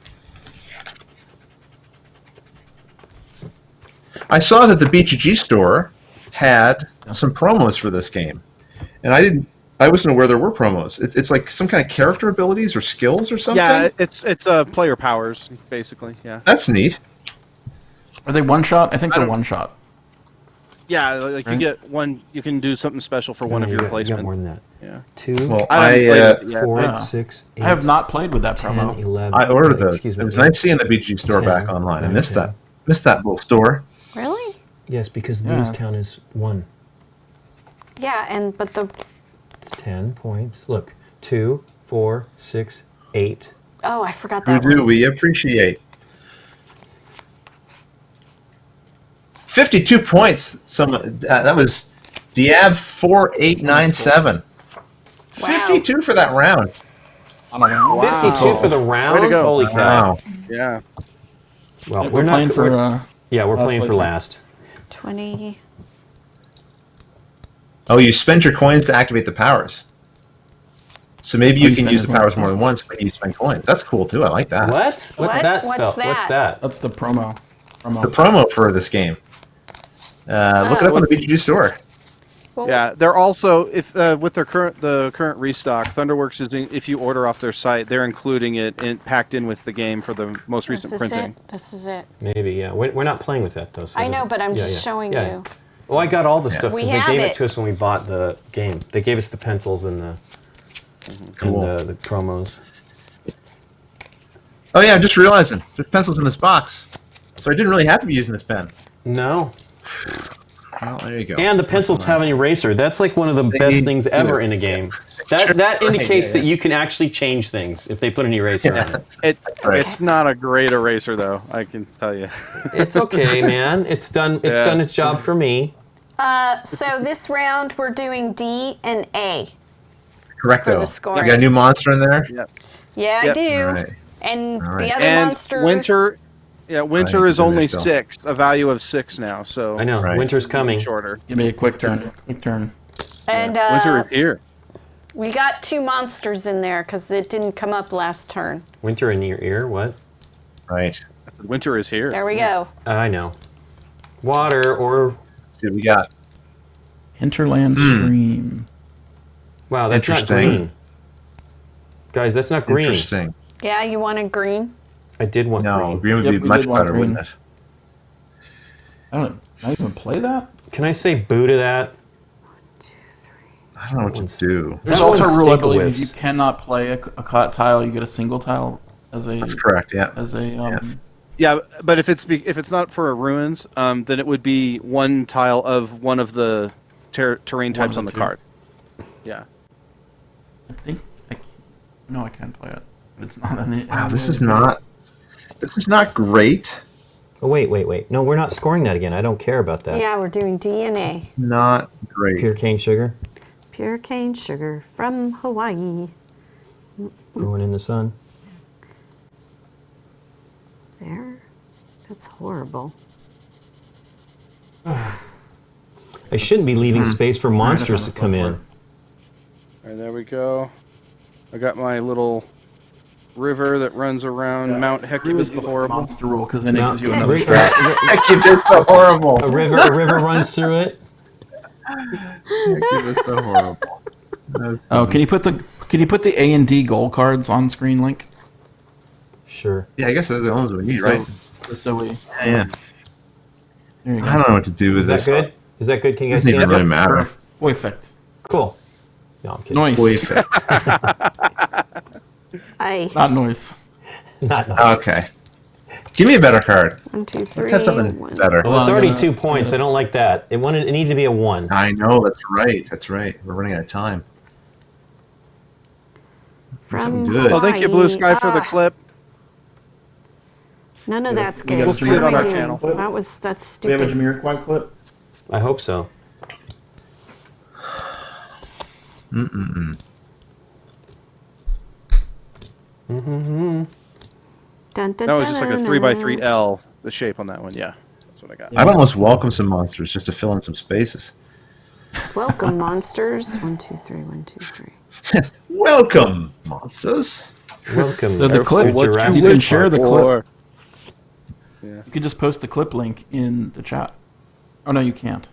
I saw that the BGG store had some promos for this game, and I wasn't aware there were promos. It's like some kind of character abilities or skills or something. Yeah, it's player powers basically. Yeah. That's neat. Are they one shot? I think I they're don't- one shot. Yeah, like you Right. get one. You can do something special for one of your You got more replacements. than that. Yeah. 2, Well, I haven't played with it yet. 4, Yeah. 6, 8, I have not played with that 10, promo. 11. I ordered those. Excuse It me. was nice seeing the BGG store 10, back online. I 9, missed 10. that. Missed that little store. Really? Yes, because Yeah. these count as 1. Yeah, but the. It's 10 points. Look, 2, 4, 6, 8. Oh, I forgot Who that do one. we appreciate? 52 points. That was Diab 4897. 52 for that round. Wow. 52 for the round? Way to go. Holy cow. Wow. Yeah. Well, We're playing for. we're last playing for place. last. 20. Oh, you spend your coins to activate the powers. So maybe you you can spend use your the powers coins. more than once when you spend coins. That's cool too. I like that. What? What's What? that What's spell? that? What's that? That's the promo. The promo for this game. Look it up on the BGG store. Well, Yeah, they're also with their current restock. Thunderworks is if you order off their site, they're including it packed in with the game for the most This recent is printing. it. This is it. Maybe, yeah. We're not playing with that, though. So I it know, doesn't- but I'm yeah, just yeah. showing Yeah. you. Well, I got all the stuff We because they have gave it. it to us when we bought the game. They gave us the pencils and the Cool. and the promos. Oh yeah, I'm just realizing there's pencils in this box, so I didn't really have to be using this pen. No. Well, there you go. And the pencils have an eraser. That's like one of the best things ever in a game. That Right, indicates yeah, that you can actually change things if they put an eraser on it. Right. It's not a great eraser though, I can tell you. It's okay, man. It's done. It's Yeah. done its job for me. So this round we're doing D and A. Correcto. For the scoring. You got a new monster in there. Yep. Yeah, I Yep. do. All right. And All right. the other And monster. winter Right, is in only there still. 6, a value of 6 now. So I know. Right. Winter's coming. shorter. Give me a quick turn. Quick turn. And Winter is here. we got 2 monsters in there because it didn't come up last turn. Winter in your ear? What? Right. Winter is here. There we go. I know. Water or Let's see what we got. Hinterland Stream. wow, that's not Interesting. green. Guys, that's not green. Interesting. Yeah, you wanted green? I did want No, green. green would Yep, be we much did want better, green. wouldn't it? I don't. I even play that. Can I say boo to that? I don't know what to do. There's That also one's a rule, I believe, Stinkowitz. if you cannot play a tile, you get a single tile as a That's correct. Yeah. Yeah, but if it's not for a ruins, then it would be one tile of one of the terrain types of on the two. card. Yeah. I think. No, I can't play it. It's not in the. Wow, this is not. This is not great. Oh, wait. No, we're not scoring that again. I don't care about that. Yeah, we're doing D and A. Not great. Pure cane sugar, Pure cane sugar from Hawaii. growing in the sun. There. That's horrible. I shouldn't be leaving space for monsters to come in. All right, there we go. I got my little river that runs around Mount Hecubus the Horrible. Monster rule, because then it No. gives you another Ri- strat. Hecubus the horrible. A river runs through it. Hecubus the horrible. Oh, can you put the A and D goal cards on screen, Link? Sure. Yeah, I guess those are the only ones we need, right? Just so we. Yeah. There you go. I don't know what to do with Is that this. good? Is that good? Can you guys Doesn't see even it? really matter. Perfect. Cool. No, I'm kidding. Noise. Wait. Not noise. Not nice. Okay. Give me a better card. 1, 2, 3. Let's have something 1. better. Well, it's I'm already gonna- 2 points. I don't like that. It needed to be a 1. I know, that's right. That's right. We're running out of time. From Something good. Oh, thank you, Blue Sky, for the clip. None of that's we good. got We'll see What it am on I our doing? channel. That's We have a stupid. Jamiroquai clip. I hope so. Dun, dun, That was just like a dun, 3x3L, the shape on that one. Yeah, that's what I got. I'd almost welcome some monsters just to fill in some spaces. Welcome, monsters. 1, 2, 3. 1, 2, 3. Yes. Welcome, monsters. Welcome. The clip. to Jurassic You can Park. share the Or- clip. You can just post the clip link in the chat. Oh no, you can't.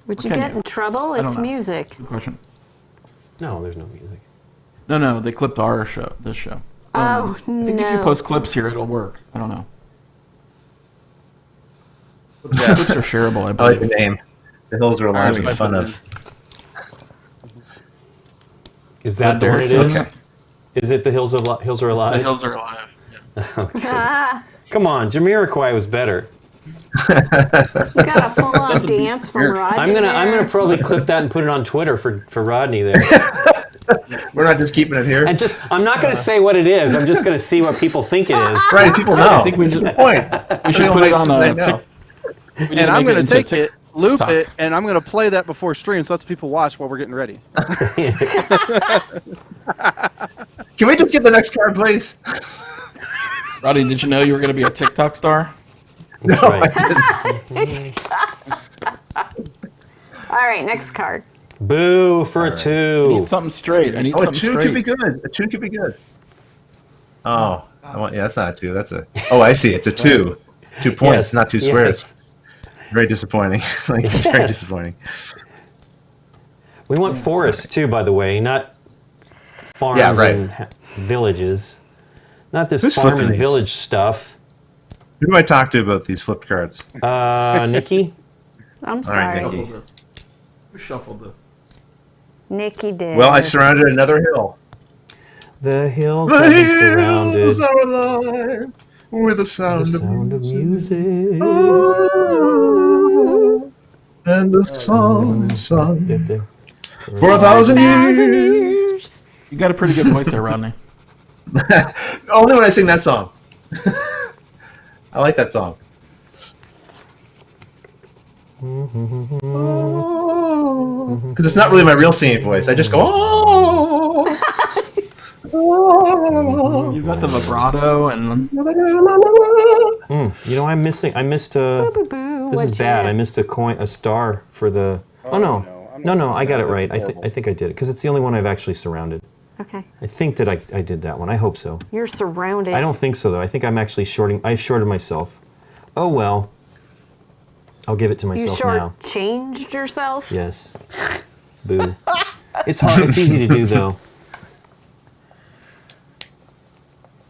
Would you Can get you? in trouble? don't It's know. music. Good question. No, there's no music. No, they clipped our show. This show. Oh, I think if you no. post clips here, it'll work. I don't know. Clips are shareable, I I like the believe. name. The hills are alive Alright, making fun of. Is that the there? one it is? Okay. Is it the Hills are The Alive? hills are alive. Ah, Come on, Jamiroquai was better. you got a full-on dance from Rodney I'm gonna there. probably clip that and put it on Twitter for Rodney there. We're not just keeping it here. And I'm not gonna say what it is. I'm just gonna see what people think it is. Right, people know. I think we should, Point. we should put it on They a know. And I'm going to take it, loop TikTok. it, and I'm going to play that before stream so that's people watch while we're getting ready. Can we just get the next card, please? Roddy, did you know you were going to be a TikTok star? That's No, right. I didn't. All right, next card. Boo for a I 2. need something straight. I need Oh, a something 2 straight. could be good. A 2 could be good. Oh, yeah, that's not a 2. That's a. Oh, I see. It's a 2. 2 points, Yes, not 2 yes. squares. Very disappointing. Like, it's very Yes. disappointing. We want forests too, by the way, not farms Yeah, right. and villages. Not this Who's farm flipping and these? village stuff. Who do I talk to about these flipped cards? Nikki? I'm sorry. Nikki. Shuffle this. Who shuffled this? Nikki did. Well, I surrounded another hill. The hills The have been surrounded. hills are alive with the sound, The sound of music. and the song sung Did for 1,000 1,000 years. years. You got a pretty good voice there, Rodney. Only when I sing that song. I like that song. Because it's not really my real singing voice. I just go, oh. You've got the vibrato and You know, I missed. Boo, boo, boo. This What'd is you bad. I miss? missed a star for the. Oh, no, no, I got it right. I think I did it because it's the only one I've actually surrounded. Okay. I think that I did that one. I hope so. You're surrounded. I don't think so though. I think I'm actually shorting. I shorted myself. Oh well. I'll give it to You myself now. short-changed yourself? Yes. Boo. It's hard. It's easy to do though.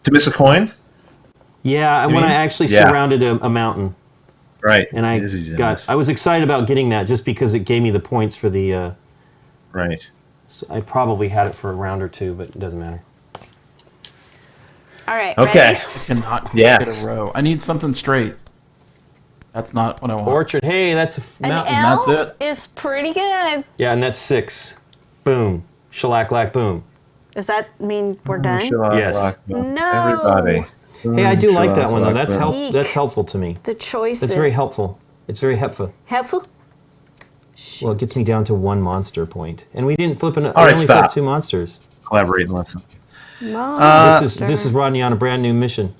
To miss a coin? Yeah, when mean? I actually Yeah. surrounded a mountain, Right. and It is easy to miss. I was excited about getting that just because it gave me the points for the. Right. So I probably had it for a round or two, but it doesn't matter. All right, Okay. ready? I cannot Yes. get a row. I need something straight. That's not what I want. Orchard. Hey, that's a An mountain. L That's is pretty good. Yeah, and that's 6. Boom. Shellac lack boom. Does that mean we're done? Yes. No. Everybody. Hey, I do like that one though. That's Eek. That's helpful to me. The choices. That's very helpful. It's very helpful. Helpful? Well, it gets me down to 1 monster point, and we didn't flip. We right, only stop. flipped 2 monsters. Collaborate and listen. This is Rodney on a brand new mission.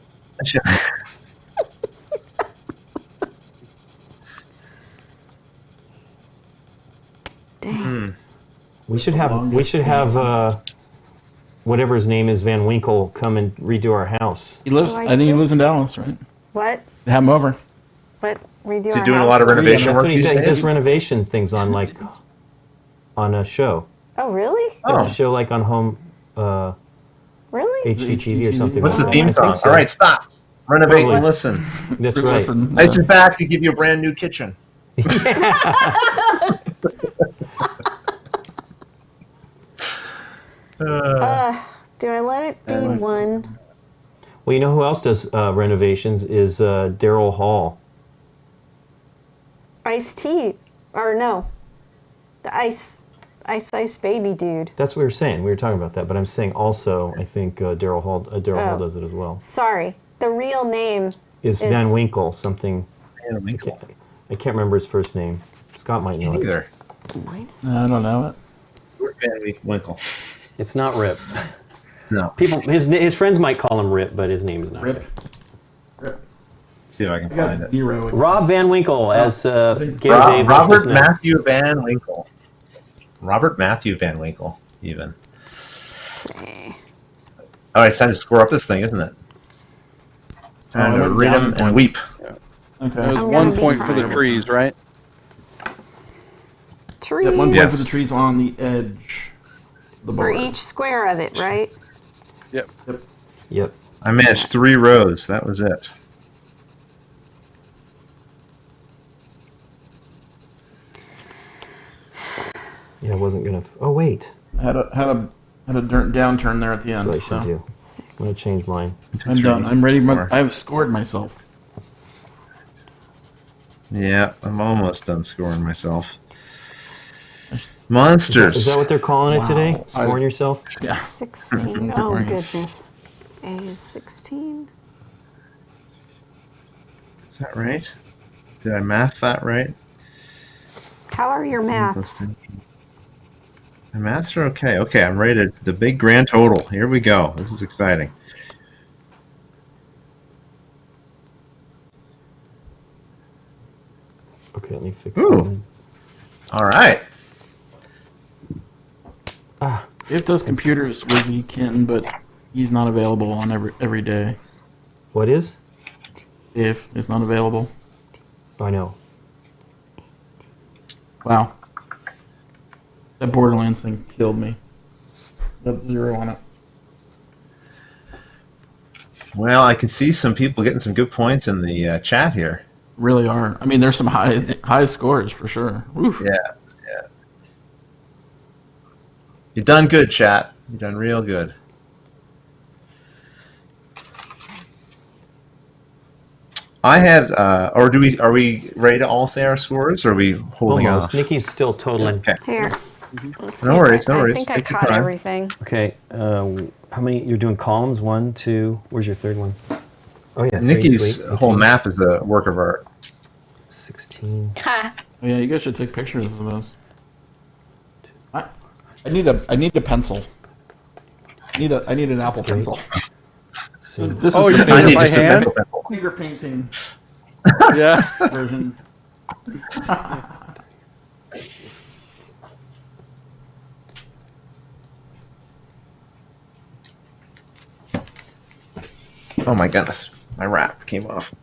Dang. We should have whatever his name is, Van Winkle, come and redo our house. He lives. Do I I think he lives just- in Dallas, right? What? Have him over. What? Redo Is our he doing a house? lot of renovation That's work what he these does. He does days? renovation things on a show. Oh, really? There's Oh. a show like on home Really? HGTV or something. What's the like theme that. I think song? so. All right, stop. Renovate Probably. and listen. That's right. Listen, Ice is back to give you a brand new kitchen. Do I let it be nice. one? Well, you know who else does renovations is Daryl Hall. Ice-T. Or no. The Ice Baby dude. That's what we were saying. We were talking about that, but I'm saying also I think Daryl Hall Oh. does it as well. Sorry. The real name Is Van Winkle something? Van Winkle. I can't remember his first name. Scott might know it. Either. I don't know it. Van Winkle. It's not Rip. No. People, his friends might call him Rip, but his name is not Rip. Rip. See if I can I got find it. 0. Rob Van Winkle as Gail Dave. Robert Matthew Van Winkle. Robert Matthew Van Winkle, even. Okay. Oh, it's time to score up this thing, isn't it? Time to I went read down them and points. weep. There's Okay. I'm 1 gonna be point for the fine. trees, right? Trees. Yeah, 1 point Yes. for the trees on the edge. Of the For board. each square of it, right? Yep. Yep. Yep. I managed 3 rows. That was it. Yeah, I wasn't gonna. Oh wait, Had a downturn there at the that's end. what I should So. do. I'm gonna change mine. I'm done. I'm ready. I've scored myself. Yeah, I'm almost done scoring myself. Monsters. Is that what they're calling it today? Wow. Scoring yourself? Yeah. 16. Oh, goodness. A is 16. Is that right? Did I math that right? How are your maths? My maths are okay. Okay, I'm ready to the big grand total. Here we go. This is exciting. Okay, let me fix Ooh. All right. If those computers, Wizzy can, but he's not available on every day. What is? If it's not available. I know. Wow. That Borderlands thing killed me. Got 0 on it. Well, I can see some people getting some good points in the chat here. Really are. I mean, there's some high scores for sure. Woof. Yeah, yeah. You've done good, chat. You've done real good. I had, or are we ready to all say our scores, or are we holding Almost. off? Nikki's still totaling. Okay. Here. Let's see No if worries, no I worries. think I Take your caught time. everything. Okay. How many? You're doing columns? 1, 2. Where's your third one? Oh yeah. 3, Nikki's sweet. whole 18, map is a work of art. 16. Oh, yeah, you guys should take pictures of those. I need a pencil. I need an Apple great. pencil. So, This Oh, is you the did it I need by just a hand? pencil pencil. finger painting Yeah. version. Oh my goodness, my wrap came off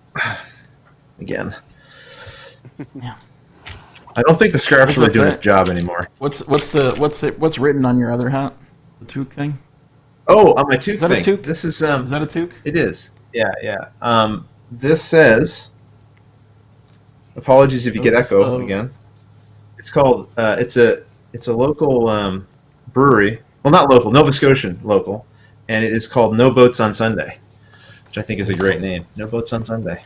again. Yeah. I don't think the scarf's What's really that doing say? its job anymore. What's written on your other hat? The toque thing? Oh, on my toque Is that a thing. toque? This is Is that a toque? It is. Yeah, yeah. This says. Apologies if you get Notes echo of- again. It's called. It's a local brewery. Well, not local, Nova Scotian local, and it is called No Boats on Sunday, which I think is a great name. No Boats on Sunday.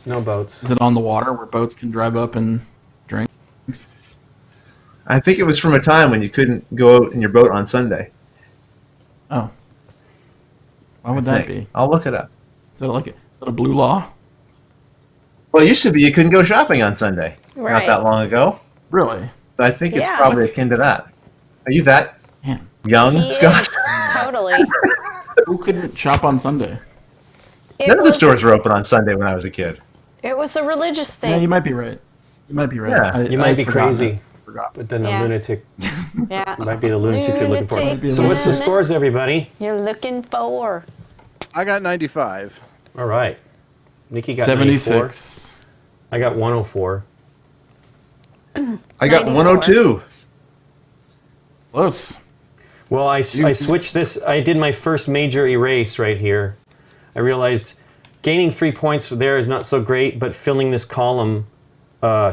no boats. Is it on the water where boats can drive up and drink? I think it was from a time when you couldn't go out in your boat on Sunday. Oh. Why would I that think. be? I'll look it up. Is that a blue law? Well, it used to be you couldn't go shopping on Sunday. Right. Not that long ago. Really? But I think it's Yeah. probably akin to that. Are you that Man, young, He Scott? is, totally. who couldn't shop on Sunday? It None of the was- stores were open on Sunday when I was a kid. It was a religious Yeah, thing. you might be right. You might be right. Yeah, You might be crazy. forgot. But then Yeah. the lunatic Yeah. might be the lunatic you're looking for. Lunatic. So what's the scores, everybody? You're looking for. I got 95. All right. Nikki got 94. 76. I got 104. I got 94. 102. Close. Well, I switched this. I did my first major erase right here. I realized gaining 3 points there is not so great, but filling this column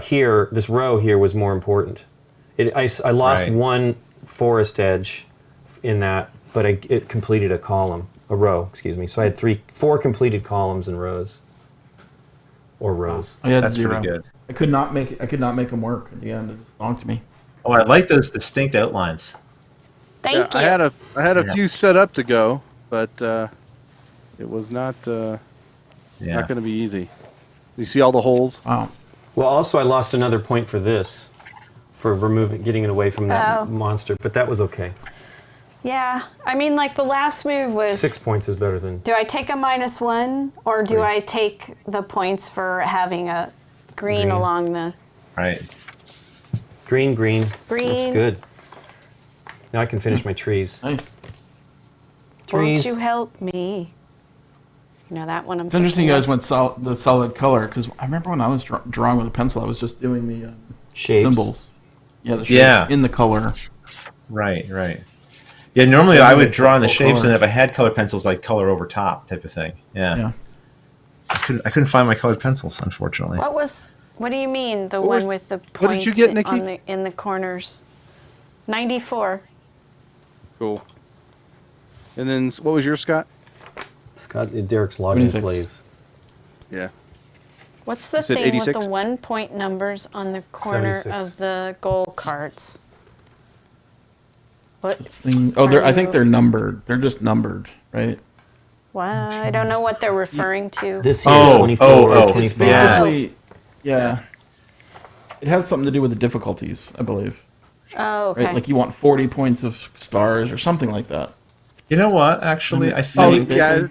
here, this row here, was more important. I lost Right. one forest edge in that, but it completed a row, excuse me. So I had 4 completed columns and rows. Or rows. I had That's 0. pretty good. I could not make them work at the end. It just belonged to me. Oh, I like those distinct outlines. Thank you. I had a few set up to go, but it was not not going to be easy. You see all the holes? Wow. Well, also I lost another point for this, for getting it away from that monster, but that was okay. Yeah. I mean, like the last move was. 6 points is better than. Do I take a -1 or do I take the points for having a green. along the. Right. Green. Green. Looks good. Now I can finish my trees. Nice. Trees. Won't you help me? No, that one I'm. It's interesting you thinking guys went the solid color, because I remember when I was drawing with a pencil, I was just doing the Shapes. symbols. Yeah, the shapes Yeah. in the color. Right. Yeah, normally I would draw in the Full shapes, color. and if I had color pencils, like color over top type of thing. Yeah. I couldn't find my colored pencils, unfortunately. What do you mean? The What one was- with the what points did you get, Nikki? in the corners. 94. Cool. And then what was yours, Scott? Scott, Derek's logging 26. plays. Yeah. What's the You said thing 86? with the 1-point numbers on the corner 76. of the goal cards? What? I think they're numbered. They're just numbered, right? What? I don't know what they're referring to. This here, Oh, 24 oh, or oh. 25. It's basically, yeah. It has something to do with the difficulties, I believe. Oh, okay. Right? Like you want 40 points of stars or something like that. You know what? Actually, I Oh, think. yeah.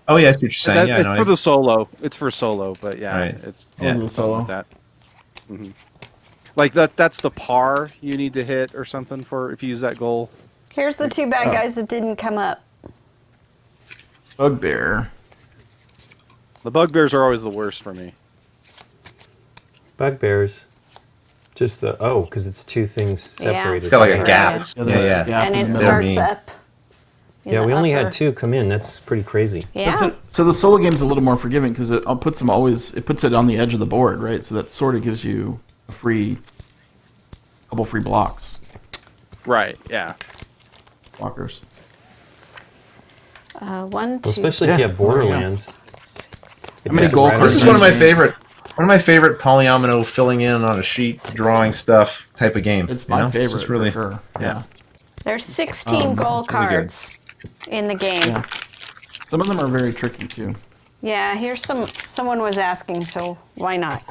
Oh, yeah, I see what you're saying. Yeah, it's no, for the solo. It's for solo, but yeah, Right. it's Yeah. For the solo. with that. hmm Like that's the par you need to hit or something for if you use that goal. Here's the two bad guys that didn't come up. Bugbear. The bugbears are always the worst for me. Bugbears. Just because it's two things Yeah. separated. It's got like a Right. gap. Yeah, there's a Yeah. gap And in it the middle. starts mean. up. in Yeah, the we only upper. had 2 come in. That's pretty crazy. Yeah. So the solo game's a little more forgiving because it puts it on the edge of the board, right? So that sort of gives you a couple free blocks, Right. Yeah. blockers. 1, 2. Well, especially if you Yeah. have Borderlands. How many gold Right cards This is do one of you my need? favorite. One of my favorite polyomino filling in on a sheet, drawing stuff type of game. It's you my know? favorite, just really, for sure. yeah. There's 16 goal that's really good. cards in the game. Yeah. Some of them are very tricky too. Yeah, here's someone was asking, so why not?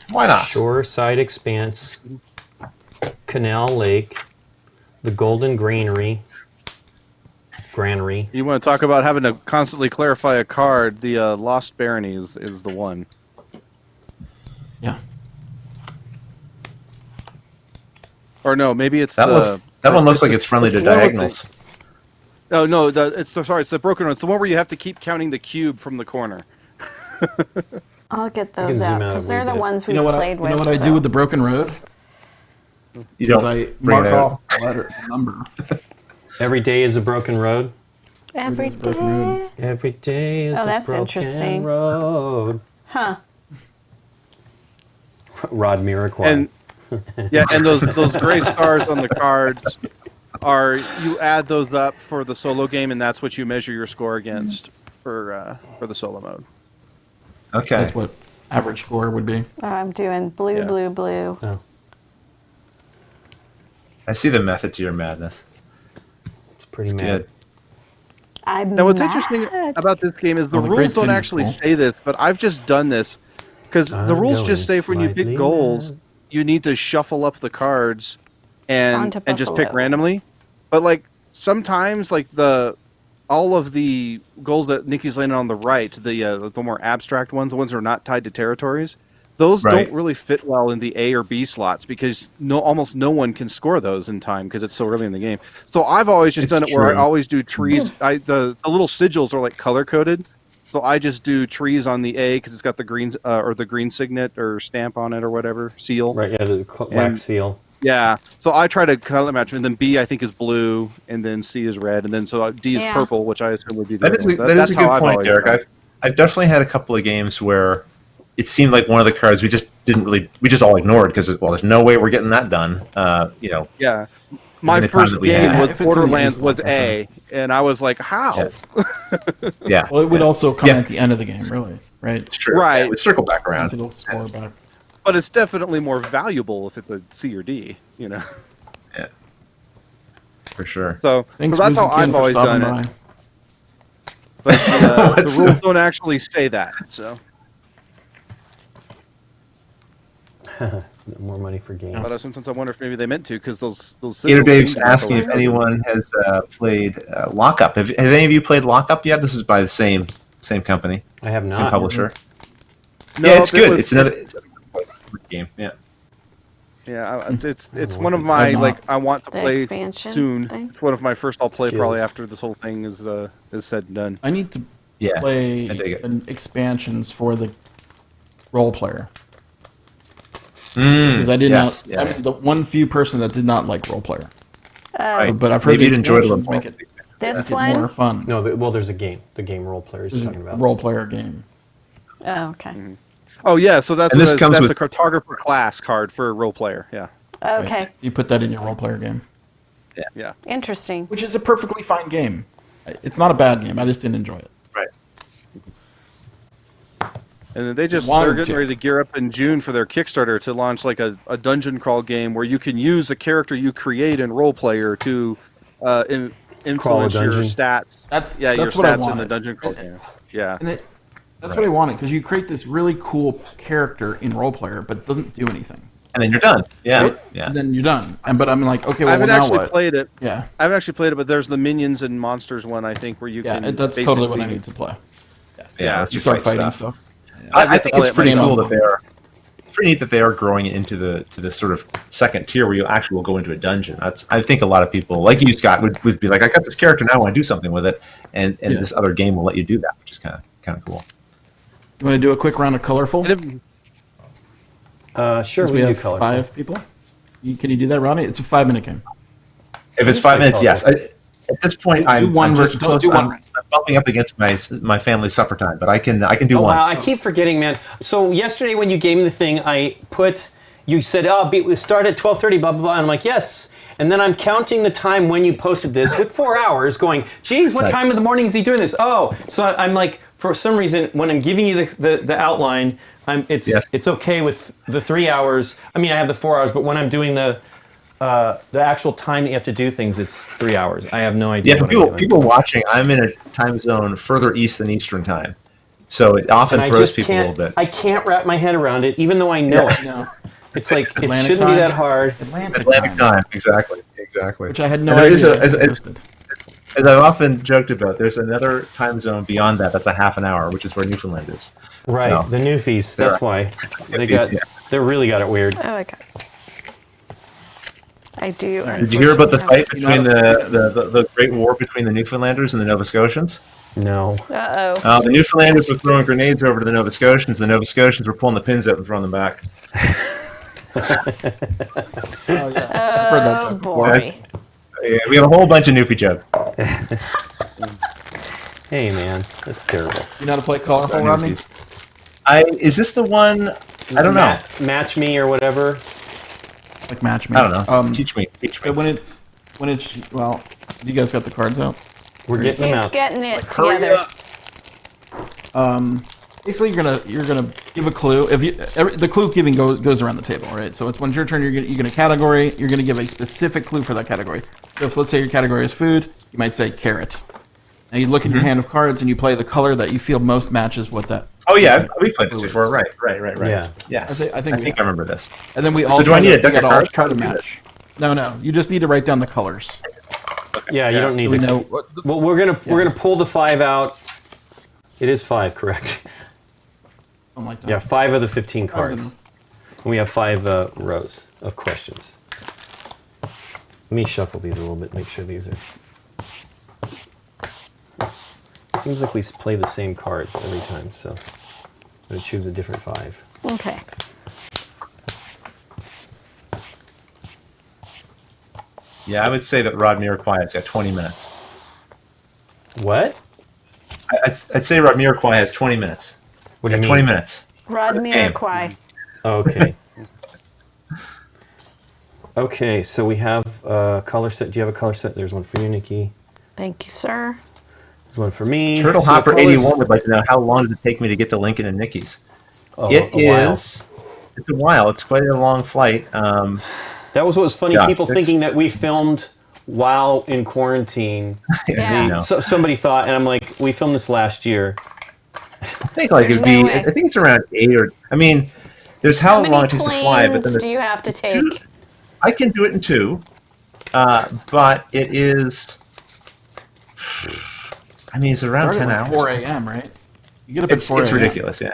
Why not? Shore Side Expanse, Canal Lake, the Golden Granary. You want to talk about having to constantly clarify a card? The Lost Baronies is the one. Yeah. Or no, maybe it's That one looks like it's friendly to it's the one with diagonals. Oh no, it's the broken one. It's the one where you have to keep counting the cube from the corner. I'll get can those zoom out out a because they're little the bit. ones You we've know what? played You with. know what I so. do with the broken road? You Is don't I bring mark it out. off the letter, the number. Every day is a broken road. Every It is broken road. day. Every day is Oh, a that's broken interesting. road. Huh. Rod Miracle. And yeah, and those gray stars on the cards are you add those up for the solo game, and that's what you measure your score against for the solo mode. Okay. That's what average score would be. Oh, I'm doing blue, Yeah. blue, blue. Oh, I see the method to your madness. it's pretty It's mad. good. I'm Now, what's mad. interesting about this game is the Oh, the rules Great don't City's actually cool. say this, but I've just done this because the I'm rules going just say when you pick slightly goals, mad. you need to shuffle up the cards and Onto just pick Buffalo. randomly. But like sometimes, like all of the goals that Nikki's laying on the right, the more abstract ones, the ones that are not tied to territories, those Right. don't really fit well in the A or B slots because almost no one can score those in time because it's so early in the game. So I've always just done it where I true. always do trees. The little sigils are like color coded, so I just do trees on the A because it's got the green or the green signet or stamp on it or whatever seal. Right, yeah, the wax seal. Yeah, so I try to color match, and then B I think is blue, and then C is red, and then so D is Yeah. purple, which I assume would be the That other is one. So that that's is a how good I've point, always Derek. done it. I've definitely had a couple of games where it seemed like one of the cards we just all ignored because there's no way we're getting that done. Yeah. My the time first that we game had. was If it's in the Borderlands A was slot, for A, and I was like, how? Yeah, Well, it would also come Yeah. at the end of the game, really, right? it's true. Right. Yeah, we circle back Since around. it'll score back. But it's definitely more valuable if it's a C or D, Yeah, for sure. So, Thanks, so that's how Whizzing King, I've for always stopping done it. by. But the What's rules don't actually say that. So, More money for games. but sometimes I wonder if maybe they meant to because those Gator sigils Dave's seem to asking if go- anyone has played Lockup. Have any of you played Lockup yet? This is by the same company, I have same not. publisher. No, Yeah, it's it good. was- It's another game. Yeah. Yeah, it's know one what of this my is. like I want to The play expansion soon. thing? It's one of my first I'll play probably Skills. after this whole thing is said and done. I need to Yeah. play I dig it. expansions for the role player Mm, because I did yes, not. yeah, I'm the one few person that did not like role player, right. but I've heard Maybe the you'd enjoy it a little expansions more. make it, This make it more one? fun. No, well, there's a game. The game role players There's talking a about. role player game. Oh, okay. Oh yeah, so that's And what this it is. comes That's with- the cartographer class card for a role player. Yeah, Okay. You put that in your role player game, yeah. Interesting. which is a perfectly fine game. It's not a bad game. I just didn't enjoy it. Right. And then they're Wanted getting to. ready to gear up in June for their Kickstarter to launch like a dungeon crawl game where you can use a character you create in role player to influence your dungeon. stats. That's your what I stats in the wanted. dungeon crawl game. Yeah. And that's what I wanted because you create this really cool character in role player, but it doesn't do anything. And then you're done. Yeah. Right? Yeah. And then you're done. But I'm like, okay, I well, haven't now actually what? played it. Yeah, I haven't actually played it, but there's the minions and monsters one I think where you yeah, can. that's totally what I basically- need to play. Yeah. That's You your start fight fighting stuff. stuff. I have to think play it's it pretty myself. cool that they're. It's pretty neat that they are growing it into to this sort of second tier where you actually will go into a dungeon. I think a lot of people, like you, Scott, would be like, I got this character now, I want to do something with it, and Yeah. this other game will let you do that, which is kind of cool. You want to do a quick round of colorful? And if- Sure, Since we we do have colorful. 5 people. Can you do that, Ronnie? It's a 5-minute game. If it's 5 minutes, yes. At this point, Do I'm one just verse- close. do one I'm round. bumping up against my family's supper time, but I can do Oh, one. wow, I keep forgetting, man. So yesterday when you gave me the thing, you said, we start at 12:30, blah, blah, blah. And I'm like, yes. And then I'm counting the time when you posted this with 4 hours going, geez, what Right. time of the morning is he doing this? Oh, so I'm like, for some reason, when I'm giving you the outline, Yes. it's okay with the 3 hours. I mean, I have the 4 hours, but when I'm doing the actual time that you have to do things, it's 3 hours. I have no idea. Yeah, for what I'm doing. people watching, I'm in a time zone further east than Eastern time, so it often And I throws just people a can't. little bit. I can't wrap my head around it, even though I know it. No. It's like it Atlantic shouldn't be time? that hard. Atlantic time, exactly. Which I had no And there is idea as existed. I've often joked about, there's another time zone beyond that. That's a half an hour, which is where Newfoundland is. Right, So, the Newfies. That's why Yeah. they really got it weird. Oh, okay. I do. Did you hear about the fight You know between the Great War between the Newfoundlanders and the Nova Scotians? No. Uh-oh. The Newfoundlanders were throwing grenades over to the Nova Scotians. The Nova Scotians were pulling the pins out and throwing them back. Oh, yeah. I've heard that Oh, joke. boy. That's- Yeah, we have a whole bunch of Newfie jokes. Hey, man, that's terrible. You know how to play colorful, Rodney? Is this the one? I don't know. Match me or whatever. Like match me. I don't know. Teach me. So when it's well, you guys got the cards out. We're getting them He's out. getting it Hurry together. up. Basically, you're gonna give a clue. The clue giving goes around the table, right? So it's when it's your turn, you're gonna category. You're gonna give a specific clue for that category. So if let's say your category is food, you might say carrot. Now you look at your hand of cards and you play the color that you feel most matches what that. Oh yeah, we've played this before. Right. Yeah. Yes. I think I remember this. And then we all do I need a deck we of gotta all cards? try to match. No. You just need to write down the colors. Yeah, you don't need So we to. know. What, Well, we're gonna pull the 5 out. It is 5, correct? Something like that. Yeah, 5 of the 15 cards. enough. And we have 5 rows of questions. Let me shuffle these a little bit, make sure these are... Seems like we play the same cards every time, so I'm going to choose a different 5. Okay. Yeah, I would say that Rod Miraquai has got 20 minutes. What? I'd say Rod Miraquai has 20 minutes. What do you mean? 20 minutes. Rod Miraquai. Okay. Okay, so we have a color set. Do you have a color set? There's one for you, Nikki. Thank you, sir. There's one for me. Turtle So Hopper colors- 81 would like to know how long did it take me to get to Lincoln and Nikki's. Oh, It a while. is. It's a while. It's quite a long flight. That was what was funny. Yeah, People it's- thinking that we filmed while in quarantine. Yeah. I know. So, somebody thought, and I'm like, we filmed this last year. I think like it'd There's be. no way. I think it's around 8 or. I mean, there's how How long many it takes to fly, but then planes there's do you have to take? I can do it in 2, but it is. I mean, it's around Started 10 at hours. 4 a.m., right? You get up at It's 4 a.m. ridiculous, yeah.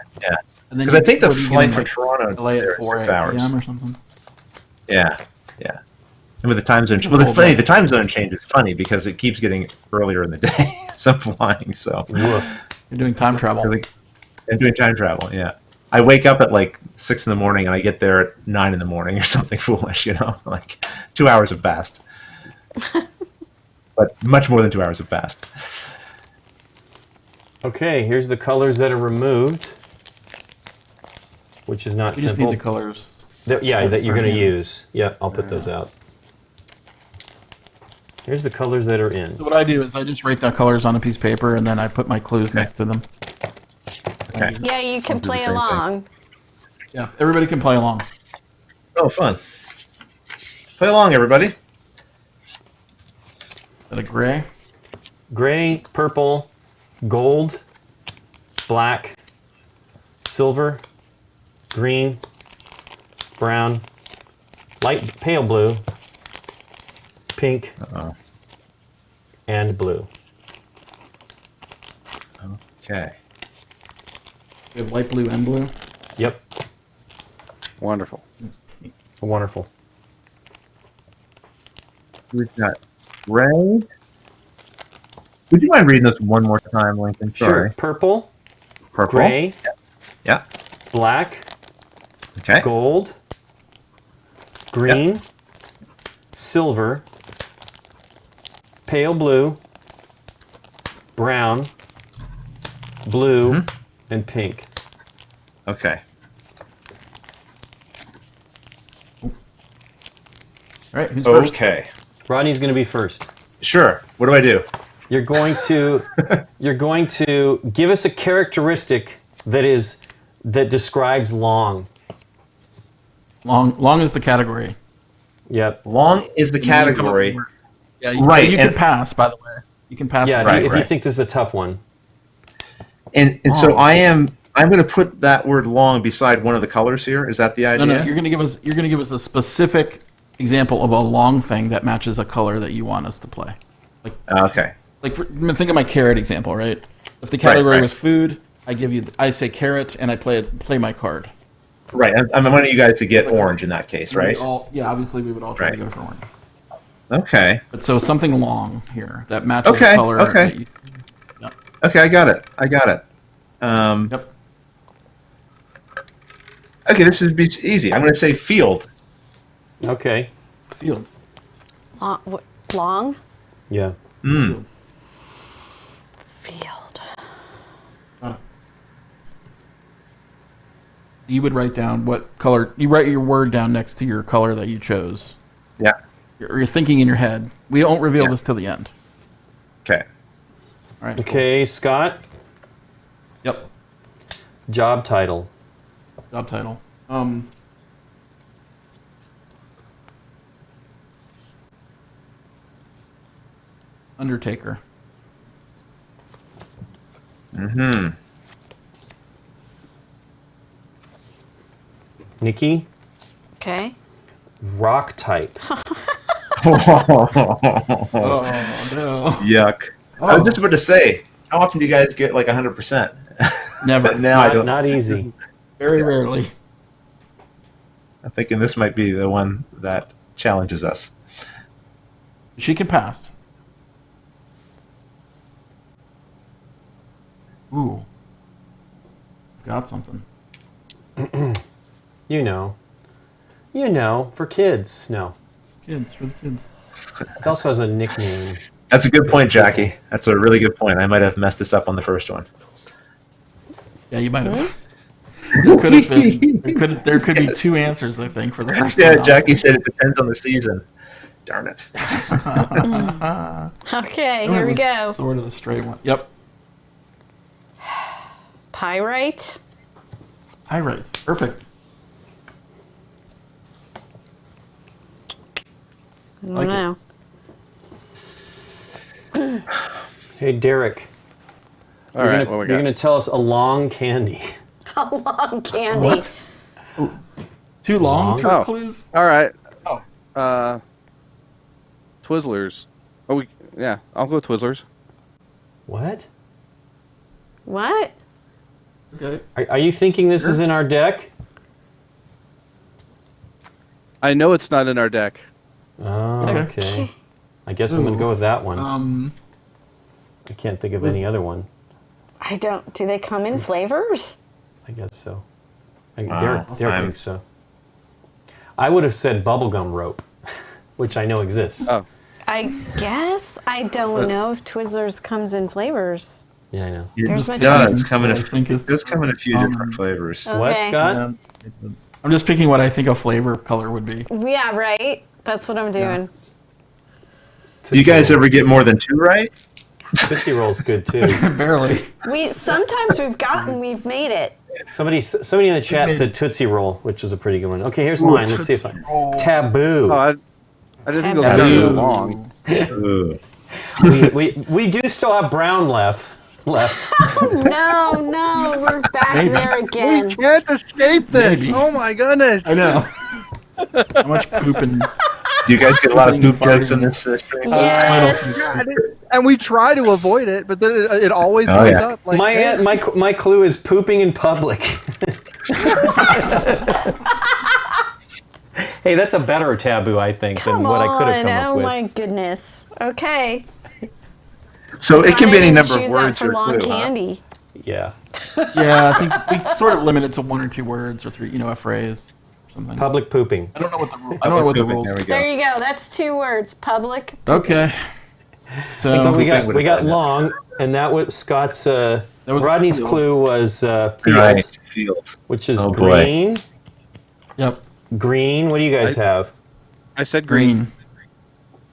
And then Because I think the what do you get flight in, from like, Toronto LA there at is 4 6 hours. a.m. or something. Yeah. And with the time zone, It's a well, full day. the time zone change is funny because it keeps getting earlier in the day. So I'm flying, so Woof. You're doing time travel. and doing time travel. Yeah, I wake up at like 6 in the morning and I get there at 9 in the morning or something foolish. Like 2 hours have passed, but much more than 2 hours have passed. Okay, here's the colors that are removed, which is not We just simple. need the colors. That you're going to Yeah. use. Yeah, I'll put those out. Here's the colors that are in. So what I do is I just write down colors on a piece of paper and then I put my clues next to them. Okay. Yeah, you can I'll do the play same thing. along. Yeah, everybody can play along. Oh, fun! Play along, everybody. Is that a gray? Gray, purple, gold, black, silver, green, brown, light pale blue, pink, Uh-oh. and blue. Okay. We have light blue and blue. Yep, Wonderful. wonderful. We've got Ray. Would you mind reading this one more time, Lincoln? Sorry. Sure. Purple, Purple. gray, Yeah. black, Okay. gold, green, silver, pale blue, brown, blue, and pink. Okay. All right, who's first? Okay. Rodney's going to be first. Sure. What do I do? You're going to give us a characteristic that describes long. Long is the category. Yep. Long is the And then you come up with category. word. Yeah, Right, You can and- pass, by the way. You can pass. Yeah. the If, Right, you, if you right. think this is a tough one. And so Long. I'm going to put that word long beside one of the colors here. Is that the No, idea? no, you're gonna give us a specific example of a long thing that matches a color that you want us to play. Okay. Like, think of my carrot example, right? If the category right. was food, I say carrot, and I play my card. Right. I'm wanting you guys to get orange in that case, right? Obviously we would all try to Right. go for orange. Okay. But so something long here that matches Okay, the color. okay. that you- Okay, I got it. Yep. Okay, this is easy. I'm going to say field. Okay. Field. Long? Yeah. Field. Field. You would write down what color. You write your word down next to your color that you chose. Yeah. You're thinking in your head. We don't reveal this till the end. Okay. All right. Okay, Scott. Cool. Yep. Job title. Job title. Undertaker. Mm-hmm. Nikki. Okay. Rock type. Oh no. Yuck. I was just about to say, how often do you guys get like 100%? Never. But now I don't. Not easy. Very rarely. I'm thinking this might be the one that challenges us. She can pass. Ooh. Got something. You know, for kids. No. Kids, for the kids. It also has a nickname. That's a good point, Jackie. That's a really good point. I might have messed this up on the first one. Yeah, you might have. There could be two answers, I think, for the first Yeah, one. Jackie said it depends on the season. Darn it. Okay, here we go. Sort of the straight one. Yep. Pyrite. Pyrite. Perfect. I don't Like it. know. Hey, Derek. All right, what we You're got? going to tell us a long candy. How long candy? What? Too long? Long? Oh. Clues? All right. Oh. Twizzlers. Yeah, I'll go Twizzlers. What? What? Okay. Are you thinking this is in our deck? I know it's not in our deck. Oh, Okay. okay. I guess I'm going to go with that one. I can't think of any other one. I don't. Do they come in flavors? I guess so. Wow, Derek I'm- thinks so. I would have said bubblegum rope, which I know exists. Oh, I guess. I don't know if Twizzlers comes in flavors. Yeah, I know. Here's my It does choice. come in I think it it's does come in a few different flavors. Oh. What, Okay. Scott? I'm just picking what I think a flavor color would be. Yeah, right. That's what I'm doing. Do you guys ever get more than 2 right? Tootsie Roll's good too. Barely. We've made it. Somebody in the chat said Tootsie Roll, which is a pretty good one. Okay, here's mine. Let's see if I... Roll. Taboo. I didn't think those Taboo. guys were long. Ooh. we do still have brown left. No, we're back Maybe. there again. We can't escape this. Maybe. Oh my goodness. I know. How much poop and Do you guys get a lot of poop jokes in this stream? Yes. God, and we try to avoid it, but then it always Oh, comes yeah. up. Like, My clue is pooping in public. Hey, that's a better taboo, I think, than what I could have come up oh with. my goodness. Okay. So it can be any Ryan, number of choose words that or for long clue, huh? candy. Yeah. yeah, I think we sort of limit it to 1 or 2 words or 3, a phrase or something. Public pooping. I don't know what the rule. I don't know what the rules. There we There go. you go. That's 2 words. Public. Okay. So So, we got would've done that. long, and that was Scott's. was Rodney's field. clue was field, Right. Field. which is Oh, boy. green. yep. Green. What do you guys have? I said green.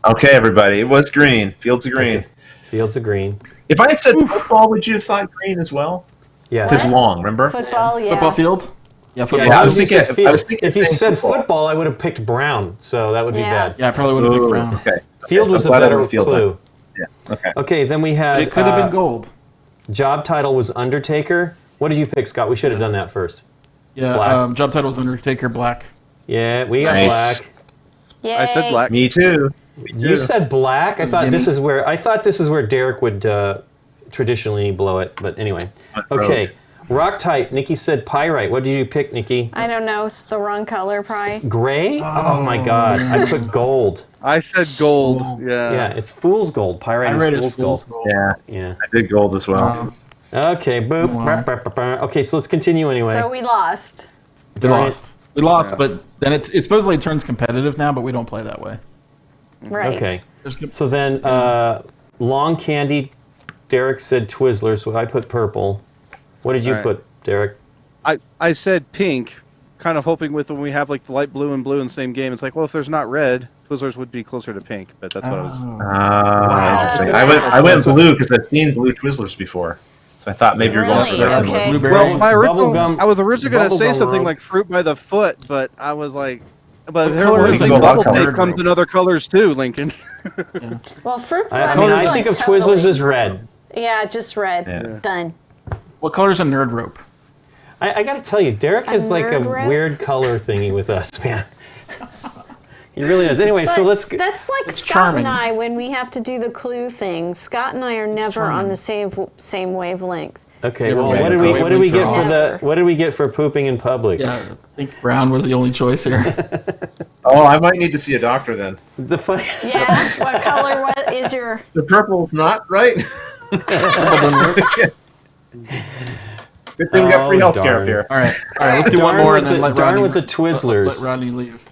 Okay, everybody. It was green. Fields of green. Okay. Fields of green. If I had said football, would you have thought green as well? Yeah. Because What? long, remember? Football, yeah. Football field? Yeah, football. Yeah, I as was long as you thinking- said field. I was thinking If you saying said football. football, I would have picked brown, so that would be Yeah. bad. Yeah, I probably would have picked Ooh, brown. okay. Field Okay, was a I'm glad I better went field clue. then. Yeah. Okay. Okay, then we had It could have been gold. job title was Undertaker. What did you pick, Scott? We should have done that first. Yeah, Black. job title was Undertaker Black. Yeah, we got Nice. black. Yay. I said black. Me too. You said black. I thought this is where Derek would traditionally blow it. But anyway, okay. Rock type. Nikki said pyrite. What did you pick, Nikki? I don't know. It's the wrong color, probably. Gray? Oh my God! I put gold. I said gold. Oh. Yeah. Yeah, it's fool's gold. Pyrite I read is it fool's as gold. Yeah, Yeah. I did gold as well. Okay. Boop. Wow. Brr, brr, brr, brr. Okay, so let's continue anyway. So we lost. We Darn it. lost. We lost, but then it supposedly turns competitive now, but we don't play that way. Right. Okay. There's good- So then, long candy. Derek said Twizzlers, so I put purple. What did you All right. put, Derek? I said pink, kind of hoping with when we have like the light blue and blue in the same game. It's like, well, if there's not red, Twizzlers would be closer to pink, but that's what I was. Interesting. I went blue because I've seen blue Twizzlers before, so I thought maybe you're going for Really? that Okay. one. Blueberry. Well, Bubblegum- I was originally going to say bubblegum something rope. like fruit by the foot, but I was like, but What color I is think the bubble color? tape comes in other colors too, Lincoln. Well, fruit I flies mean, is I like think of totally- Twizzlers as red. Yeah, just red. Yeah. Done. What color's a nerd rope? I got to tell you, Derek has like a nerd rope? weird color thingy with us, man. He really does. Anyway, so But let's. That's like It's Scott charming. and I when we have to do the clue thing. Scott and I are never on the same wavelength. Okay. Never Well, mind. what did we get for Never. what did we get for pooping in public? Yeah, I think brown was the only choice here. Oh, I might need to see a doctor then. The fun. Yeah. What color is your? So purple's not right. Good thing we got free Oh, healthcare darn. up here. All right, let's do one Darn more with and then the, let darn Rodney, with the Twizzlers. let Rodney leave.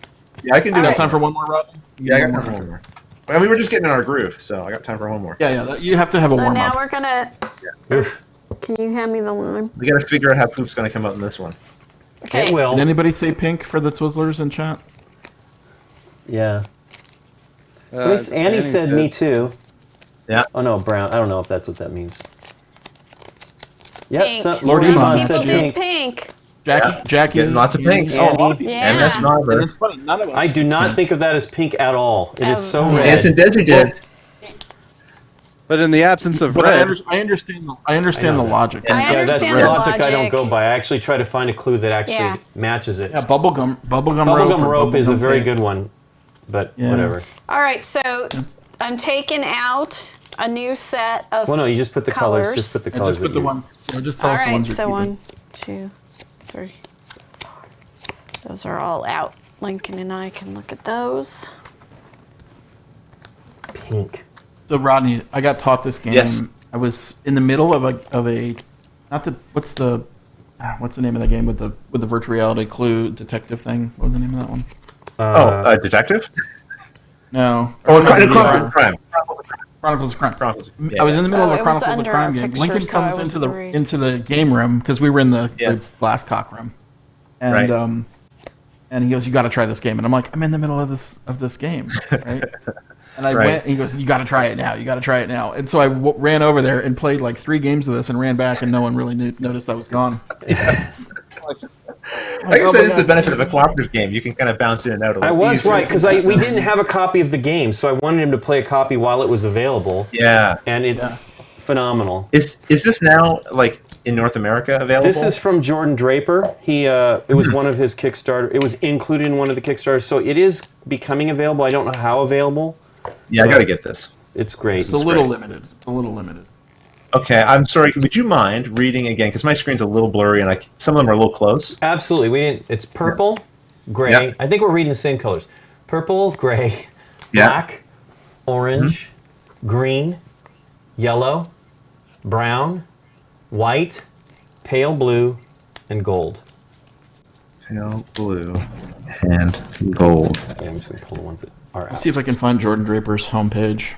Yeah, I can do You got that. time for one more, Rodney? Yeah, I got time for one more. Well, we were just getting in our groove, so I got time for one more. Yeah. You have to have a So warm now up. we're gonna. Oof. Can you hand me the lime? We got to figure out how poop's going to come out in this one. Okay. It will. Did anybody say pink for the Twizzlers in chat? Yeah. Annie said me too. Yeah. Oh no, brown. I don't know if that's what that means. Yep. Pink. Lord Some Iman people said did pink. pink. Jackie, Getting lots of pinks. Oh, a lot of people. Yeah. And that's And Marber. it's funny, none of us. I do not think of that as pink at all. It is so Oh. red. Dance and Desi did. But in the absence of But red, I understand the logic. I Yeah, that's understand the the logic I don't logic. go by. I actually try to find a clue that actually Yeah. matches it. Yeah, bubblegum Bubblegum rope is a very tape. good one, but Yeah. whatever. All right. So I'm taking out a new set of. Well, no, you just put the colors. Just put the And colors. just put that the you- ones. Just tell All us the right. ones you're So keeping. 1, 2, 3, 4. Those are all out. Lincoln and I can look at those. Pink. So Rodney, I got taught this game. Yes. I was in the middle of a not the what's the name of the game with the virtual reality clue detective thing? What was the name of that one? Detective? No. Oh, Chronicles Crime. Chronicles of Crime. Chronicles. I was in the middle Oh, of it a was Chronicles of under Crime a game. picture, Lincoln so I comes wasn't reading. into the game room because we were in the Yes. glass cock room, and Right. and he goes, "You got to try this game," and I'm like, "I'm in the middle of this game, right?" And I Right. went, and he goes, "You got to try it now. You got to try it now." And so I ran over there and played like 3 games of this, and ran back, and no one really noticed I was gone. Like I oh said, my it's the God. benefit of a cooperative game. You can kind of bounce in and out a I little was easier. right because we didn't have a copy of the game, so I wanted him to play a copy while it was available, Yeah. and it's phenomenal. Is this now like in North America available? This is from Jordan Draper. He it was one of his Kickstarter. It was included in one of the Kickstarters, so it is becoming available. I don't know how available. Yeah, I got to get this. It's great. It's a little limited. It's a little limited. Okay, I'm sorry. Would you mind reading again? Because my screen's a little blurry and some of them are a little close. Absolutely. We didn't. It's purple, gray. Yeah. I think we're reading the same colors. Purple, gray, Yeah. black, orange, green, yellow, brown, white, pale blue, and gold. Pale blue and gold. Okay, I'm just going to pull the ones that are Let's out. see if I can find Jordan Draper's homepage.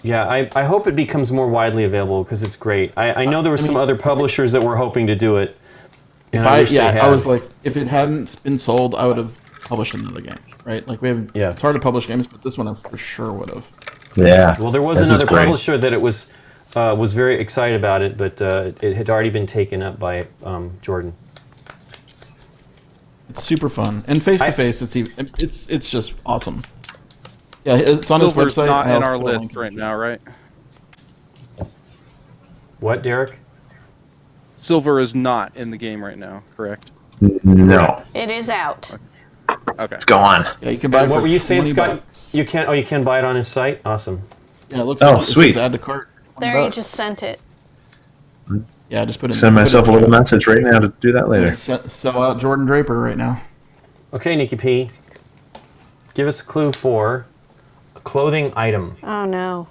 Yeah, I hope it becomes more widely available because it's great. I know there were some other publishers that were hoping to do it. And I wish they had. I was like, if it hadn't been sold, I would have published another game, right? Like we have, Yeah. it's hard to publish games, but this one I for sure would have. Yeah. Well, there was This is another great. publisher that it was very excited about it, but it had already been taken up by Jordan. It's super fun, and face to face, it's just awesome. Yeah, it's on his Silver's website. not I'll in our put a list link. right now, right? What, Derek? Silver is not in the game right now, correct? No. It is out. Okay. It's gone. Yeah, you can buy. And it what for were you saying, 20 Scott? bucks. You can. Oh, you can buy it on his site. Awesome. Yeah, it looks. Oh, like it sweet. says add to cart. 20 There, you bucks. just sent it. Yeah, I just put it. Send myself a little message right now to do that later. Sell out Jordan Draper right now. Okay, Nikki P. Give us a clue for a clothing item. Oh no.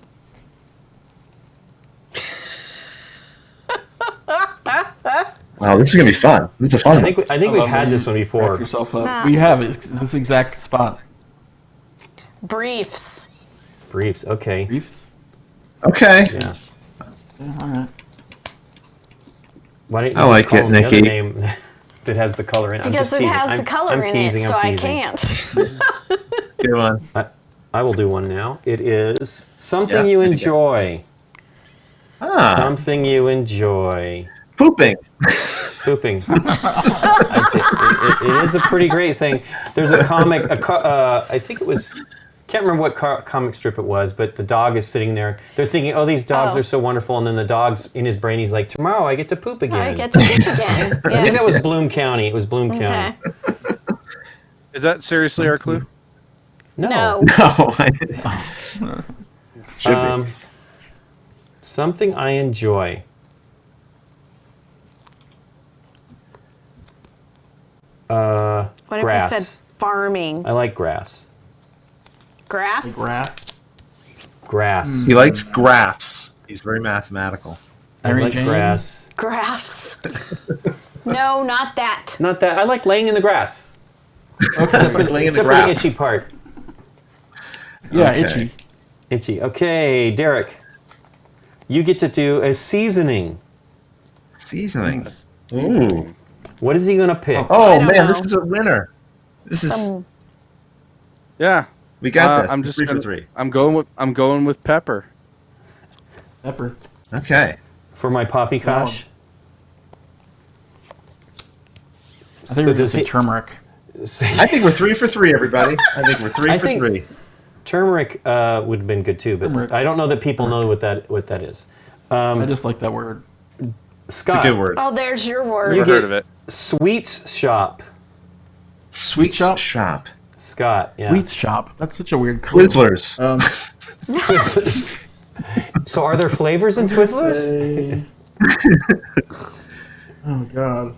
Wow, this is gonna be fun. This is a fun I one. think we've had this one Back before. yourself up. Nah. We have it. It's this exact spot. Briefs. Briefs. Okay. Briefs. Okay. Yeah. Yeah, all right. Why don't you I just like call it, him the other Nikki. name that has the color in it? I'm Because just it teasing. has the I'm color teasing. in it, so I'm I teasing. can't. Good one. I will do one now. It is something Yeah, you there you enjoy. Ah, Something you enjoy. pooping. Pooping. It is a pretty great thing. There's a comic, I think it was, can't remember what comic strip it was, but the dog is sitting there. They're thinking, oh, these dogs Oh. are so wonderful. And then the dog's in his brain, he's like, tomorrow I get to poop again. I get to pick again. I think Yes. that was Bloom County. It was Bloom Okay. County. Is that seriously our clue? No. No. No, I should be. Something I enjoy. What Grass. if we said farming? I like grass. Grass? Grass. Grass. He likes graphs. He's very mathematical. I Mary like Jane? grass. Graphs. No, not that. Not that. I like laying in the grass. Okay. Except for Laying in the the grass. itchy part. Yeah, Okay. itchy. Itchy. Okay, Derek. You get to do a seasoning. Seasoning. Ooh. What is he going to pick? Oh don't man, know. this is a winner. This is Some Yeah. we got this. I'm just three for gonna- three. I'm going with pepper. Pepper. Okay. For my poppycock. I think we're going to say turmeric. I think we're 3 for 3, everybody. I think we're 3 I for think- 3. Turmeric would have been good too, but Turmeric. I don't know that people know what that is. I just like that word. Scott, It's a good word. Oh, there's your word. You Never get heard of it. Sweets Shop. Sweet shop? Shop. Scott, yeah. Sweets shop. That's such a weird clue. Twizzlers. Twizzlers. So are there flavors in Twizzlers? Oh god.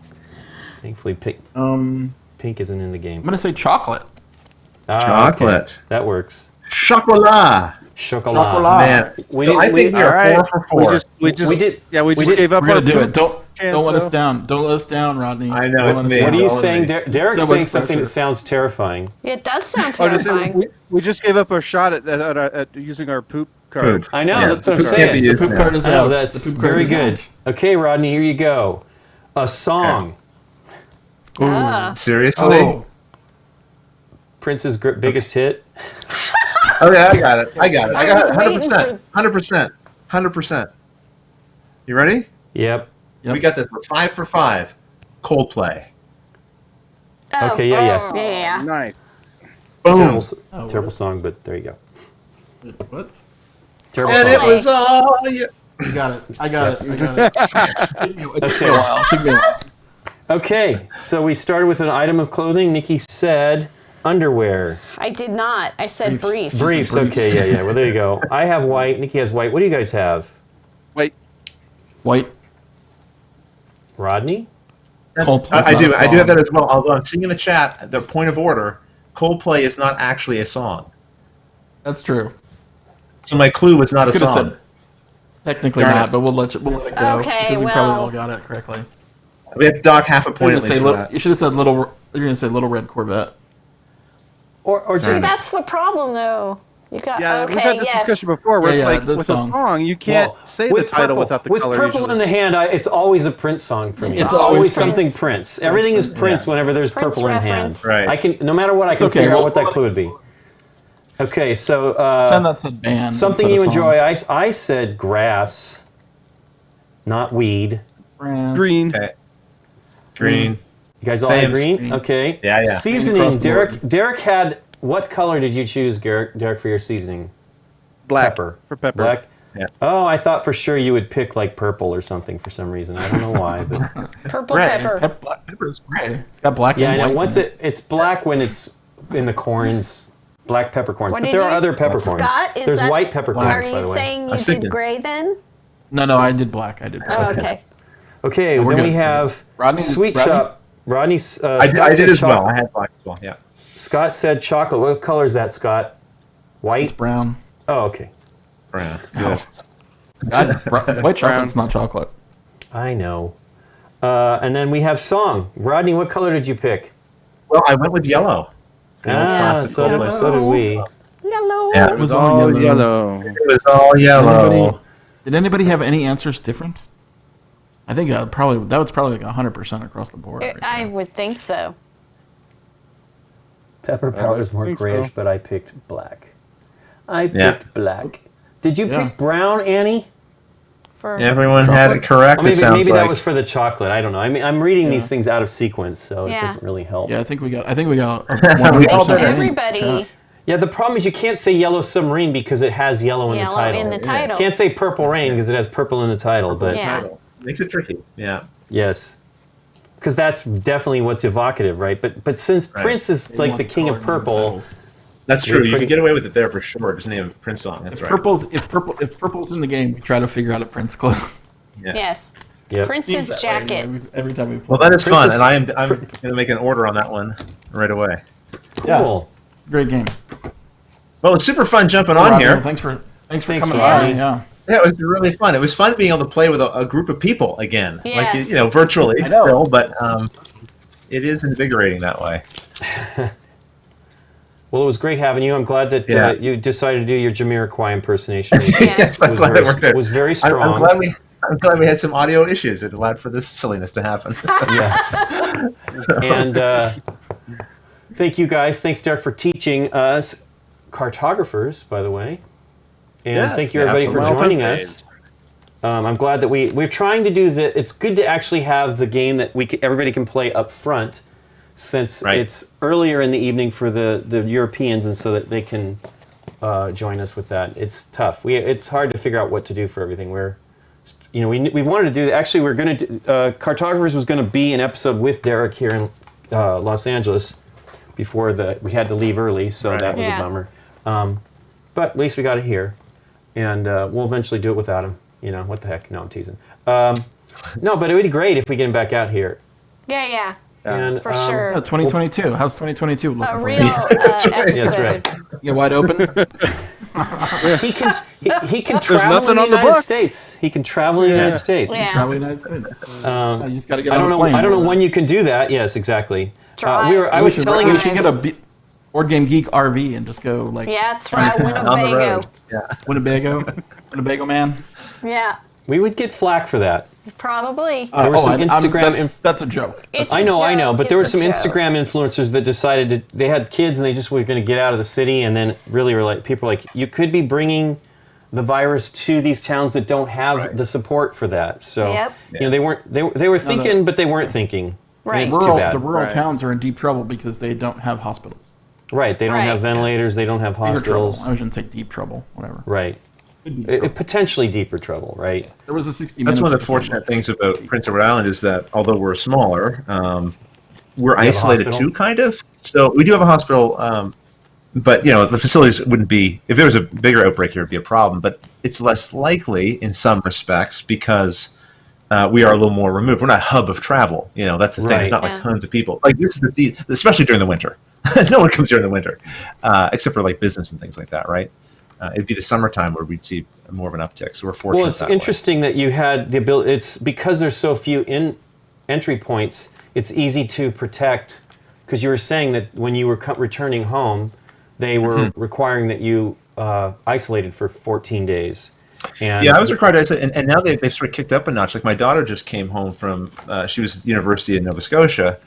Thankfully, pink I'm isn't in the game. gonna say chocolate. Ah, okay. Chocolate. That works. Chocolat. Chocolat. Chocolat. Man. We so didn't- I think we- we are All right. 4 for 4. We just did- gave up We're our gonna do it. poop Don't let us chance, down. Don't let us down, Rodney. I know, Don't it's let us me. down. What are you Don't saying? worry. Derek's So saying much something pressure. that sounds terrifying. It does sound Oh, just, terrifying. we just gave up our shot at using our poop card. Poop. I know, Yeah, that's what I'm poop can't be saying. used The poop now. card is I know, out. that's The poop card very is good. out. Okay, Rodney, here you go. A song. Ah. Seriously? Oh, Prince's biggest hit. Oh yeah, I got it. I got I was waiting 100%. 100%. 100%. You ready? Yep. Yep. We got this. We're 5 for 5. Coldplay. Oh, Okay, yeah. Yeah. Nice. Terrible, Oh, terrible song, but there you go. what? Terrible And song. it was all you. I got it. I got it. I got it. It took me a while. It took me a while. Okay, so we started with an item of clothing. Nikki said underwear. I did not. I said briefs. Briefs. Okay, yeah. Well, there you go. I have white. Nikki has white. What do you guys have? Wait. White. Rodney? Coldplay's I not do. a I do have song. that as well. Although I'm seeing in the chat, the point of order, Coldplay is not actually a song. That's true. So my clue was not a Could have song. said technically Darn not, it. but we'll let it go. Okay, because we well- probably all got it correctly. We have to dock half a point You're at gonna least say for little, that. you should have said little. You're gonna say little red Corvette. Or See, just that's the problem, though. You got Yeah, okay. we've had this Yes. discussion before. Where Yeah, yeah, like the with song. a song, you can't well, say the with title purple, without the with color. purple usually. in the hand. It's always a Prince song for me. It's It's always always Prince. something Prince. Everything is Prince whenever there's Prince purple in hand. reference. Right. I can, no matter what, I can okay, figure out well- what that clue would be. Okay, so Pretend that's a band. something instead you of song. enjoy. I said grass, not weed. Brands. Green. Okay. Green. You guys all Same. had green? Green. Okay. Yeah, yeah. Seasoning. Across the Derek. board. Derek had. What color did you choose, Derek, for your seasoning? Black. Pepper. For pepper. Black. Yeah. Oh, I thought for sure you would pick like purple or something for some reason. I don't know why, but Purple Gray. pepper. Black pepper is gray. It's got black yeah, I and know. white. Once in it. it's black when it's in the corns, black peppercorns. What But did there are you- other peppercorns. Scott, is There's that- white peppercorns, Are by you the way. saying I you was did thinking- gray then? No, I did black. I did black. Oh, okay. Okay, we're then we good. have Rodney- sweet Rodney? shop. Rodney. I Scott did said as well. chocolate. I had black as well. Yeah. Scott said chocolate. What color is that, Scott? It's White. brown. Oh, okay. Brown. No. Good. White chocolate's not chocolate. I know. And then we have song. Rodney, what color did you pick? Well, I went with yellow. The old classic So Coldplay. so did we. Yellow. Yeah. It was all yellow. It was all yellow. Did anybody have any answers different? I think that was probably like 100% across the board. right I there. would think so. Pepper powder is more think grayish, so. but I picked black. I picked Yeah. black. Did you Yeah. pick brown, Annie? For Everyone had it correct. Or maybe it sounds maybe like. that was for the chocolate. I don't know. I mean, I'm reading these things out of sequence, so Yeah. it doesn't really help. Yeah, I think we got a 100% did it. everybody. Yeah, the problem is you can't say yellow submarine because it has yellow in the Yellow title. in the title. Can't say purple rain because it has purple in the title. But Yeah. Makes it tricky. Yeah. yes, because that's definitely what's evocative, right? But since Right. Prince is like the king of purple, That's You're true. You pretty- can get away with it there for sure. Just name a Prince song. That's If right. purple's in the game, we try to figure out a Prince clue. Yeah. Yes. Yep. Prince's jacket. Every time we play. Well, that is fun, Princess- and I'm going to make an order on that one right away. Cool. Great game. Well, it's super fun jumping on Robbie, here. Thanks for Thanks, coming Robbie. by. Yeah. Yeah, it was really fun. It was fun being able to play with a group of people again, Yes. like virtually I know. still, but it is invigorating that way. Well, it was great having you. I'm glad that you decided to do your Jamiroquai impersonation. Yes, I'm glad it worked out. It was very strong. I'm glad we had some audio issues. It allowed for this silliness to happen. Yes. And thank you guys. Thanks, Derek, for teaching us Cartographers, by the way. And Yes, thank you, everybody, for joining absolutely. us. I'm glad that we're trying to do that. It's good to actually have the game that everybody can play up front, since it's earlier in the evening for the Europeans, and so that they can join us with that. It's tough. It's hard to figure out what to do for everything. We wanted to do. Actually, we're going to do. Cartographers was going to be an episode with Derek here in Los Angeles before we had to leave early, so that was a bummer. But at least we got it here, and we'll eventually do it without him. What the heck? No, I'm teasing. No, but it would be great if we get him back out here. Yeah. And, For sure. 2022. How's 2022 looking A for real you? episode. That's right. You wide open? He can There's travel nothing in the on the United books. States. He can travel in the United States. Yeah. Travel the United States. You just got to get I on don't a know. plane. I don't know when you can do that. Yes, exactly. Drive. I was telling We him. should get a Board Game Geek RV and just go like Yeah, that's right. On the Winnebago. road. Yeah. Winnebago man. Yeah, We would get flack for that. probably. There were some Instagram. That's a joke. It's I a know, joke. but there were It's some a joke. Instagram influencers that decided they had kids and they just were going to get out of the city, and then really were like, people were like, you could be bringing the virus to these towns that don't have the support for that. So Yep. they were thinking, but they weren't thinking. Right. And it's too bad. The rural towns are in deep trouble because they don't have hospitals. Right, they don't have ventilators, they don't have Bigger hospitals. trouble. I shouldn't take deep trouble. Whatever. Right. Potentially deeper trouble, right? There was a 60 That's minutes one of the episode. fortunate things about Prince Edward Island is that although we're smaller, we're isolated hospital? too, kind of. So we do have a hospital, but the facilities wouldn't be. If there was a bigger outbreak here, it'd be a problem. But it's less likely in some respects because we are a little more removed. We're not a hub of travel. That's the thing. Right. It's not like tons of people. Like this is the season, especially during the winter. No one comes here in the winter, except for like business and things like that, right? It'd be the summertime where we'd see more of an uptick. So we're fortunate. Well, it's that way. interesting that you had the ability. It's because there's so few entry points. It's easy to protect, because you were saying that when you were returning home, they were requiring that you isolated for 14 days. And Yeah, I was required to isolate, and now they've sort of kicked up a notch. Like my daughter just came home from, she was at the University in Nova Scotia,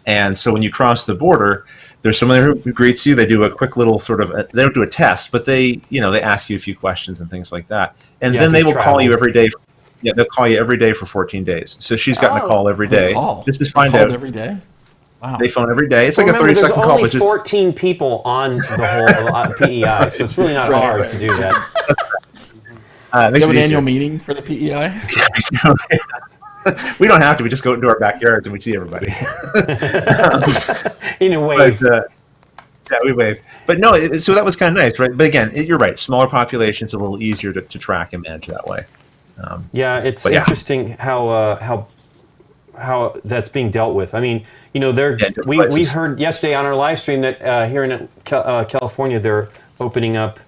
and so when you cross the border, there's someone there who greets you. They do a quick little sort of, they don't do a test, but they ask you a few questions and things like that. And Yeah, then if they you will call travel. you every day. Yeah, they'll call you every day for 14 days. So she's gotten a call every day. Just to find out. Every day? Wow. They phone every day. It's like a remember, 30-second there's call, only but just 14 people on the whole PEI, so it's really not hard to do that. it makes Do it you have an easier. annual meeting for the PEI? We don't have to. We just go into our backyards and we see everybody. In a way, But, yeah, we wave. But no, so that was kind of nice, right? But again, you're right. Smaller populations, a little easier to track and manage that way. yeah, it's but yeah. interesting how that's being dealt with. I mean, different we places. heard yesterday on our live stream that here in California they're opening up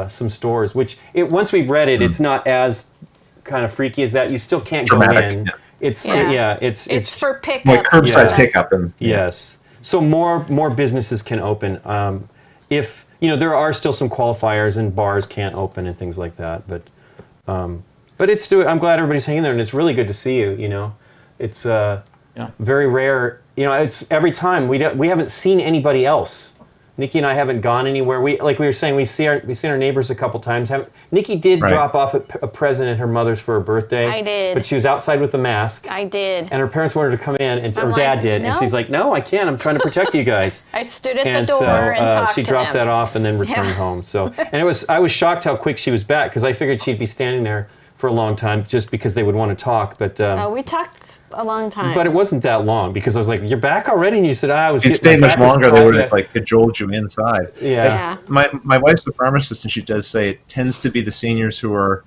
some stores. Which once we've read it, it's not as kind of freaky as that. You still can't Dramatic, go in. yeah. It's for pickup. Like curbside Yeah. pickup and Yes. So more businesses can open. If there are still some qualifiers and bars can't open and things like that, but it's I'm glad everybody's hanging there, and it's really good to see you. It's very rare. It's every time we haven't seen anybody else. Nikki and I haven't gone anywhere. We were saying we've seen our neighbors a couple times. Nikki did drop off a present at her mother's for her birthday. I did. But she was outside with the mask. I did. And her parents wanted her to come in, and I'm her dad like, did, and "No." she's like, "No, I can't. I'm trying to protect you guys." I stood at And the door and talked she to dropped them. that off and then returned Yeah. home. So, and I was shocked how quick she was back, because I figured she'd be standing there for a long time just because they would want to talk. But We talked a long time. but it wasn't that long, because I was like, "You're back already?" And you said, "I was." if you'd getting- stayed my much back was longer, they tired would have to-" like cajoled you inside. Yeah. My wife's a pharmacist, and she does say it tends to be the seniors who are,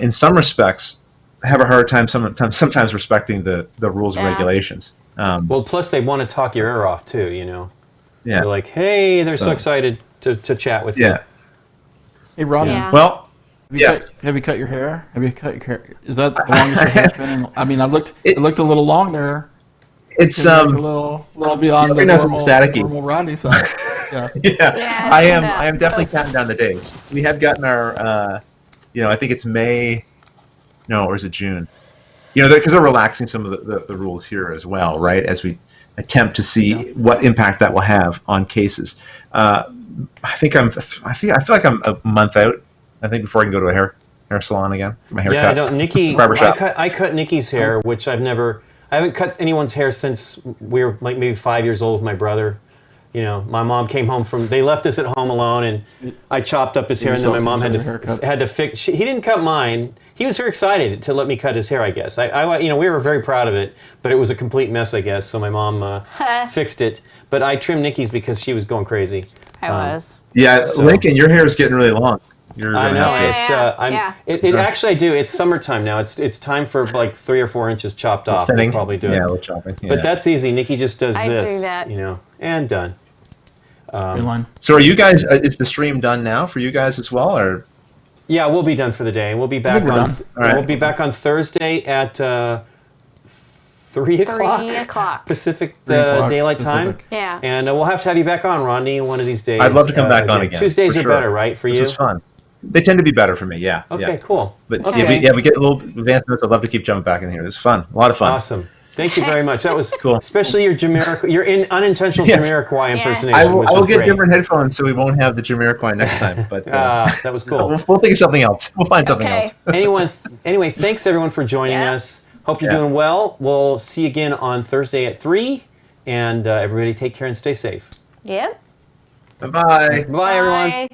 in some respects, have a hard time sometimes respecting the rules and Yeah. regulations. Well, plus they want to talk your ear off too. You know, Yeah. they're like, hey, they're so So- excited to chat with you. Yeah. Hey, Ronnie. Yeah. Well, Have you, yes. have you cut your hair? Have you cut your hair? Is that the longest your hair's been? I mean, it looked a little long there. It's A little beyond Every the now and normal, then staticky. normal Ronnie side. Yeah. yeah. Yeah, I am. yeah. I am definitely counting down the days. We have gotten our. I think it's May. No, or is it June? Because they're relaxing some of the rules here as well, right? As we attempt to see what impact that will have on cases. I feel like I'm a month out. I think before I can go to a hair salon again, my haircut. Yeah, I don't. Nikki, Barbershop. I cut Nikki's hair, which I haven't cut anyone's hair since we were like maybe 5 years old with my brother. My mom came home they left us at home alone, and I chopped up his hair, and then my mom had to fix. He didn't cut mine. He was very excited to let me cut his hair, I guess. We were very proud of it, but it was a complete mess, I guess. So my mom fixed it, but I trimmed Nikki's because she was going crazy. I was. Yeah, Lincoln, your hair is getting really long. You're I gonna know. have to- It actually I do. It's summertime now. It's time for like 3 or 4 inches chopped off. thinning. We'll probably do it. Yeah, we're chopping. Yeah. But that's easy. Nikki just does I this. do that. And done. Line. So are you guys? Is the stream done now for you guys as well, or? Yeah, we'll be done for the day, and we'll be back we're on. done. All right. We'll be back on Thursday at 3 o'clock. 3 o'clock. Pacific 3 o'clock Daylight Time. Pacific. Yeah. And we'll have to have you back on, Rodney, one of these days. I'd love to come back on again. Tuesdays for are sure. better, right, for This you? was fun. They tend to be better for me. Yeah. Okay, yeah. cool. But Okay. we get a little advanced notes. I'd love to keep jumping back in here. It was fun. A lot of fun. Awesome. Thank you very much. That was Cool. Especially your unintentional Yes. Jamiroquai Yes. impersonation. I will was get great. different headphones so we won't have the Jamiroquai next time. But That was cool. we'll think of something else. We'll find something Okay. else. Anyway, thanks everyone for joining Yeah. us. Hope you're Yeah. doing well. We'll see you again on Thursday at 3. And everybody take care and stay safe. Yep. Bye-bye. Bye, everyone. Bye.